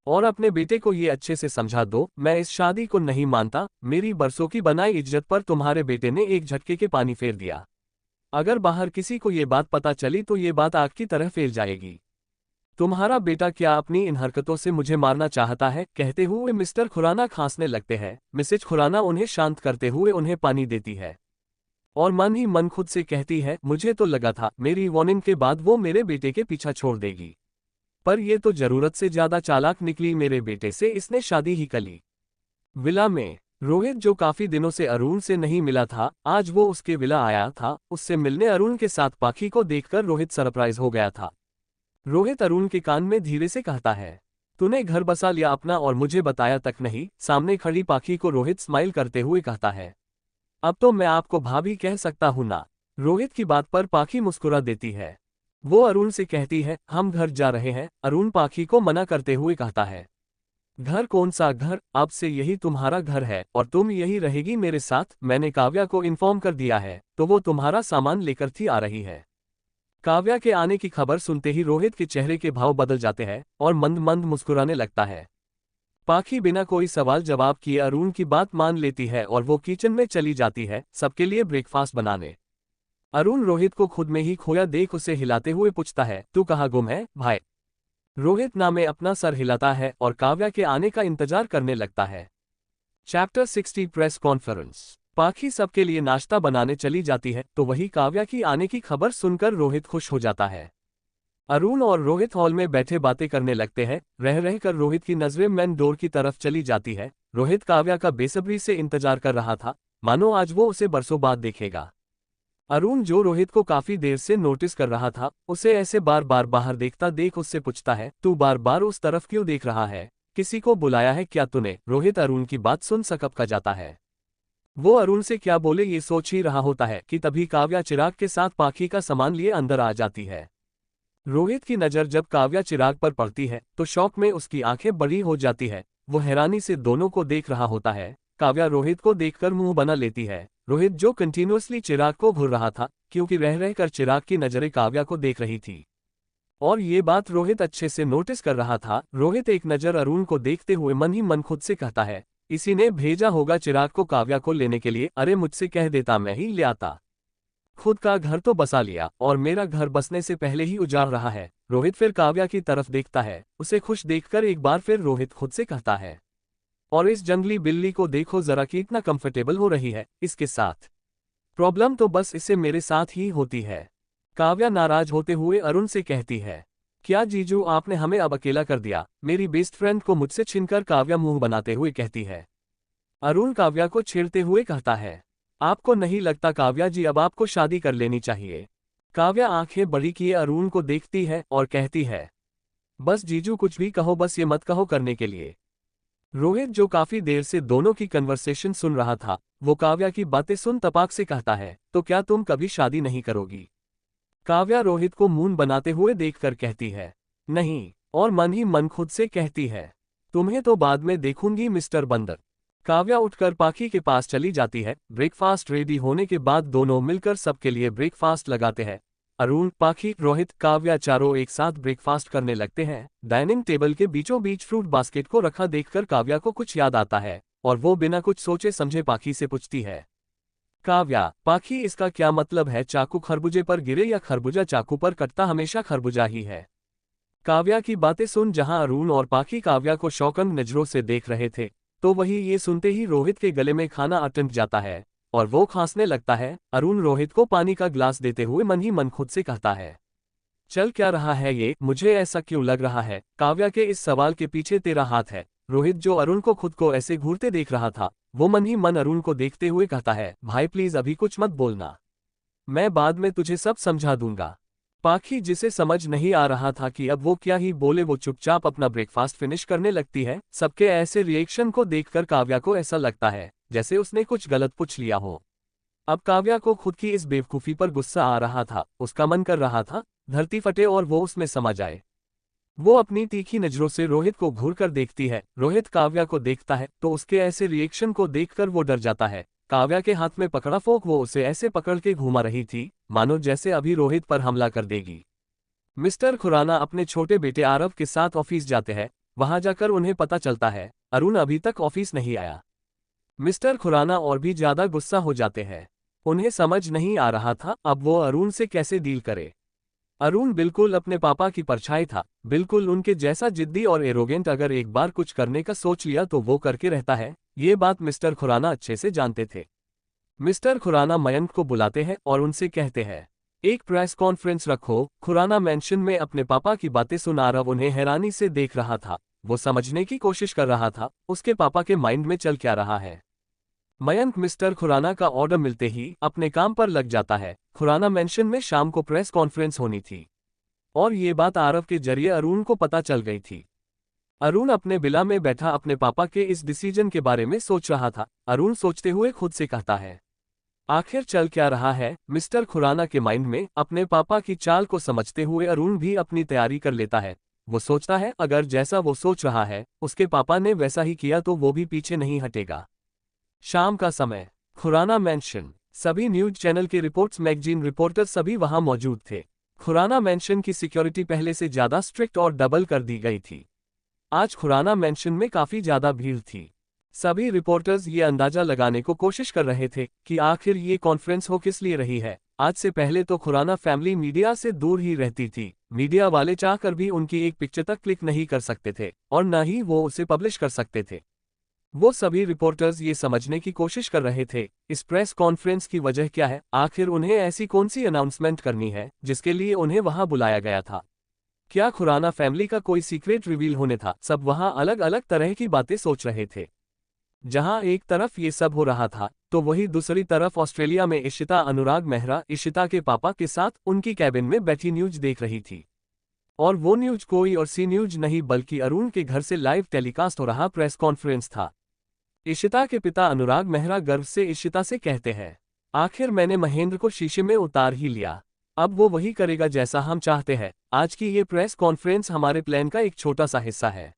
Speaker 1: और अपने बेटे को ये अच्छे से समझा दो, मैं इस शादी को नहीं मानता। मेरी बरसों की बनाई इज्जत पर तुम्हारे बेटे ने एक झटके के पानी फेर दिया। अगर बाहर किसी को ये बात पता चली तो ये बात आग की तरह फैल जाएगी। तुम्हारा बेटा क्या अपनी इन हरकतों से मुझे मारना चाहता है? कहते हुए मिस्टर खुराना खांसने लगते हैं। मिसेज खुराना उन्हें शांत करते हुए उन्हें पानी देती है और मन ही मन खुद से कहती है, मुझे तो लगा था मेरी वार्निंग के बाद वो मेरे बेटे के पीछा छोड़ देगी, पर ये तो जरूरत से ज्यादा चालाक निकली। मेरे बेटे से इसने शादी ही कर ली। विला में रोहित, जो काफी दिनों से अरुण से नहीं मिला था, आज वो उसके विला आया था। उससे मिलने अरुण के साथ पाखी को देखकर रोहित सरप्राइज हो गया था। रोहित अरुण के कान में धीरे से कहता है, तूने घर बसा लिया अपना और मुझे बताया तक नहीं। सामने खड़ी पाखी को रोहित स्माइल करते हुए कहता है, अब तो मैं आपको भाभी कह सकता हूं ना? रोहित की बात पर पाखी मुस्कुरा देती है। वो अरुण से कहती है, हम घर जा रहे हैं। अरुण पाखी को मना करते हुए कहता है, घर कौन सा घर? अब से यही तुम्हारा घर है और तुम यही रहेगी मेरे साथ। मैंने काव्या को इन्फॉर्म कर दिया है, तो वो तुम्हारा सामान लेकर थी आ रही है। काव्या के आने की खबर सुनते ही रोहित के चेहरे के भाव बदल जाते हैं और मंद मंद मुस्कुराने लगता है। पाखी बिना कोई सवाल जवाब किए अरुण की बात मान लेती है और वो किचन में चली जाती है सबके लिए ब्रेकफास्ट बनाने। अरुण रोहित को खुद में ही खोया देख उसे हिलाते हुए पूछता है, तू कहाँ गुम है भाई? रोहित ना में अपना सर हिलाता है और काव्या के आने का इंतजार करने लगता है। Chapter 60 press conference. पाखी सबके लिए नाश्ता बनाने चली जाती है तो वही काव्या की आने की खबर सुनकर रोहित खुश हो जाता है। अरुण और रोहित हॉल में बैठे बातें करने लगते हैं। रह रहकर रोहित की नजरें मेन डोर की तरफ चली जाती है। रोहित काव्या का बेसब्री से इंतजार कर रहा था, मानो आज वो उसे बरसों बाद देखेगा। अरुण, जो रोहित को काफी देर से नोटिस कर रहा था, उसे ऐसे बार बार बाहर देखता देख उससे पूछता है, तू बार बार उस तरफ क्यों देख रहा है? किसी को बुलाया है क्या तूने? रोहित अरुण की बात सुन सकपका जाता है। वो अरुण से क्या बोले ये सोच ही रहा होता है कि तभी काव्या चिराग के साथ पाखी का सामान लिए अंदर आ जाती है। रोहित की नजर जब काव्या चिराग पर पड़ती है तो शौक में उसकी आंखें बड़ी हो जाती है। वो हैरानी से दोनों को देख रहा होता है। काव्या रोहित को देखकर मुंह बना लेती है। रोहित, जो कंटिन्यूअसली चिराग को घूर रहा था क्योंकि रह रहकर चिराग की नजरें काव्या को देख रही थी और ये बात रोहित अच्छे से नोटिस कर रहा था। रोहित एक नजर अरुण को देखते हुए मन ही मन खुद से कहता है, इसी ने भेजा होगा चिराग को काव्या को लेने के लिए। अरे मुझसे कह देता, मैं ही ले आता। खुद का घर तो बसा लिया और मेरा घर बसने से पहले ही उजाड़ रहा है। रोहित फिर काव्या की तरफ देखता है। उसे खुश देखकर एक बार फिर रोहित खुद से कहता है, और इस जंगली बिल्ली को देखो जरा कितना कंफर्टेबल हो रही है इसके साथ। प्रॉब्लम तो बस इससे मेरे साथ ही होती है। काव्या नाराज होते हुए अरुण से कहती है, क्या जीजू आपने हमें अब अकेला कर दिया? मेरी बेस्ट फ्रेंड को मुझसे छीनकर काव्या मुंह बनाते हुए कहती है। अरुण काव्या को छेड़ते हुए कहता है, आपको नहीं लगता काव्या जी अब आपको शादी कर लेनी चाहिए? काव्या आंखें बड़ी किए अरुण को देखती है और कहती है, बस जीजू कुछ भी कहो, बस ये मत कहो करने के लिए। रोहित, जो काफी देर से दोनों की कन्वर्सेशन सुन रहा था, वो काव्या की बातें सुन तपाक से कहता है, तो क्या तुम कभी शादी नहीं करोगी? काव्या रोहित को मून बनाते हुए देखकर कहती है, नहीं, और मन ही मन खुद से कहती है, तुम्हें तो बाद में देखूंगी मिस्टर बंदर। काव्या उठकर पाखी के पास चली जाती है। ब्रेकफास्ट रेडी होने के बाद दोनों मिलकर सबके लिए ब्रेकफास्ट लगाते हैं। अरुण, पाखी, रोहित, काव्या चारों एक साथ ब्रेकफास्ट करने लगते हैं। डाइनिंग टेबल के बीचों बीच फ्रूट बास्केट को रखा देखकर काव्या को कुछ याद आता है और वो बिना कुछ सोचे समझे पाखी से पूछती है, काव्या, पाखी इसका क्या मतलब है? चाकू खरबूजे पर गिरे या खरबूजा चाकू पर कटता हमेशा खरबूजा ही है? काव्या की बातें सुन जहां अरुण और पाखी काव्या को शौकंग नजरों से देख रहे थे, तो वही ये सुनते ही रोहित के गले में खाना अटक जाता है और वो खांसने लगता है। अरुण रोहित को पानी का ग्लास देते हुए मन ही मन खुद से कहता है, चल क्या रहा है ये? मुझे ऐसा क्यों लग रहा है काव्या के इस सवाल के पीछे तेरा हाथ है? रोहित, जो अरुण को खुद को ऐसे घूरते देख रहा था, वो मन ही मन अरुण को देखते हुए कहता है, भाई प्लीज अभी कुछ मत बोलना, मैं बाद में तुझे सब समझा दूंगा। पाखी, जिसे समझ नहीं आ रहा था कि अब वो क्या ही बोले, वो चुपचाप अपना ब्रेकफास्ट फिनिश करने लगती है। सबके ऐसे रिएक्शन को देखकर काव्या को ऐसा लगता है जैसे उसने कुछ गलत पूछ लिया हो। अब काव्या को खुद की इस बेवकूफी पर गुस्सा आ रहा था। उसका मन कर रहा था धरती फटे और वो उसमें समा जाए। वो अपनी तीखी नजरों से रोहित को घूर कर देखती है। रोहित काव्या को देखता है तो उसके ऐसे रिएक्शन को देखकर वो डर जाता है। काव्या के हाथ में पकड़ा फोक वो उसे ऐसे पकड़ के घुमा रही थी मानो जैसे अभी रोहित पर हमला कर देगी। मिस्टर खुराना अपने छोटे बेटे आरव के साथ ऑफिस जाते हैं। वहां जाकर उन्हें पता चलता है अरुण अभी तक ऑफिस नहीं आया। मिस्टर खुराना और भी ज्यादा गुस्सा हो जाते हैं। उन्हें समझ नहीं आ रहा था अब वो अरुण से कैसे डील करे। अरुण बिल्कुल अपने पापा की परछाई था, बिल्कुल उनके जैसा जिद्दी और एरोगेंट। अगर एक बार कुछ करने का सोच लिया तो वो करके रहता है। ये बात मिस्टर खुराना अच्छे से जानते थे। मिस्टर खुराना मयंक को बुलाते हैं और उनसे कहते हैं एक प्रेस कॉन्फ्रेंस रखो। खुराना मेंशन में अपने पापा की बातें सुन आरव उन्हें हैरानी से देख रहा था। वो समझने की कोशिश कर रहा था उसके पापा के माइंड में चल क्या रहा है। मयंक मिस्टर खुराना का ऑर्डर मिलते ही अपने काम पर लग जाता है। खुराना मेंशन में शाम को प्रेस कॉन्फ्रेंस होनी थी और ये बात आरव के जरिए अरुण को पता चल गई थी। अरुण अपने विला में बैठा अपने पापा के इस डिसीजन के बारे में सोच रहा था। अरुण सोचते हुए खुद से कहता है आखिर चल क्या रहा है मिस्टर खुराना के माइंड में। अपने पापा की चाल को समझते हुए अरुण भी अपनी तैयारी कर लेता है। वो सोचता है अगर जैसा वो सोच रहा है उसके पापा ने वैसा ही किया तो वो भी पीछे नहीं हटेगा। शाम का समय, खुराना मेंशन। सभी न्यूज चैनल के रिपोर्ट्स मैगजीन रिपोर्टर सभी वहां मौजूद थे। खुराना मेंशन की सिक्योरिटी पहले से ज्यादा स्ट्रिक्ट और डबल कर दी गई थी। आज खुराना मेंशन में काफी ज्यादा भीड़ थी। सभी रिपोर्टर्स ये अंदाजा लगाने को कोशिश कर रहे थे कि आखिर ये कॉन्फ्रेंस हो किस लिए रही है। आज से पहले तो खुराना फैमिली मीडिया से दूर ही रहती थी। मीडिया वाले चाहकर भी उनकी एक पिक्चर तक क्लिक नहीं कर सकते थे और न ही वो उसे पब्लिश कर सकते थे। वो सभी रिपोर्टर्स ये समझने की कोशिश कर रहे थे इस प्रेस कॉन्फ्रेंस की वजह क्या है। आखिर उन्हें ऐसी कौन सी अनाउंसमेंट करनी है जिसके लिए उन्हें वहां बुलाया गया था। क्या खुराना फैमिली का कोई सीक्रेट रिवील होने था। सब वहां अलग अलग तरह की बातें सोच रहे थे। जहां एक तरफ ये सब हो रहा था तो वही दूसरी तरफ ऑस्ट्रेलिया में इशिता अनुराग मेहरा इशिता के पापा के साथ उनकी कैबिन में बैठी न्यूज देख रही थी। और वो न्यूज कोई और सी न्यूज नहीं बल्कि अरुण के घर से लाइव टेलीकास्ट हो रहा प्रेस कॉन्फ्रेंस था। इशिता के पिता अनुराग मेहरा गर्व से इशिता से कहते हैं आखिर मैंने महेंद्र को शीशे में उतार ही लिया। अब वो वही करेगा जैसा हम चाहते हैं। आज की ये प्रेस कॉन्फ्रेंस हमारे प्लान का एक छोटा सा हिस्सा है।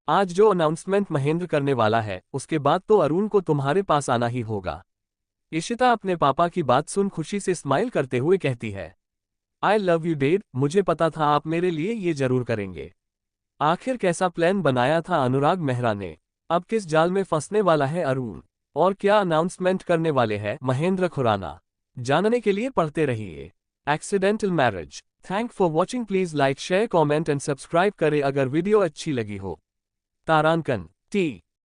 Speaker 1: आज जो अनाउंसमेंट महेंद्र करने वाला है उसके बाद तो अरुण को तुम्हारे पास आना ही होगा। इशिता अपने पापा की बात सुन खुशी से स्माइल करते हुए कहती है आई लव यू डैड, मुझे पता था आप मेरे लिए ये जरूर करेंगे। आखिर कैसा प्लान बनाया था अनुराग मेहरा ने। अब किस जाल में फंसने वाला है अरुण और क्या अनाउंसमेंट करने वाले हैं महेंद्र खुराना। जानने के लिए पढ़ते रहिए accidental marriage. Thank for watching. Please like share comment and subscribe करें अगर वीडियो अच्छी लगी हो। तारांकन टी।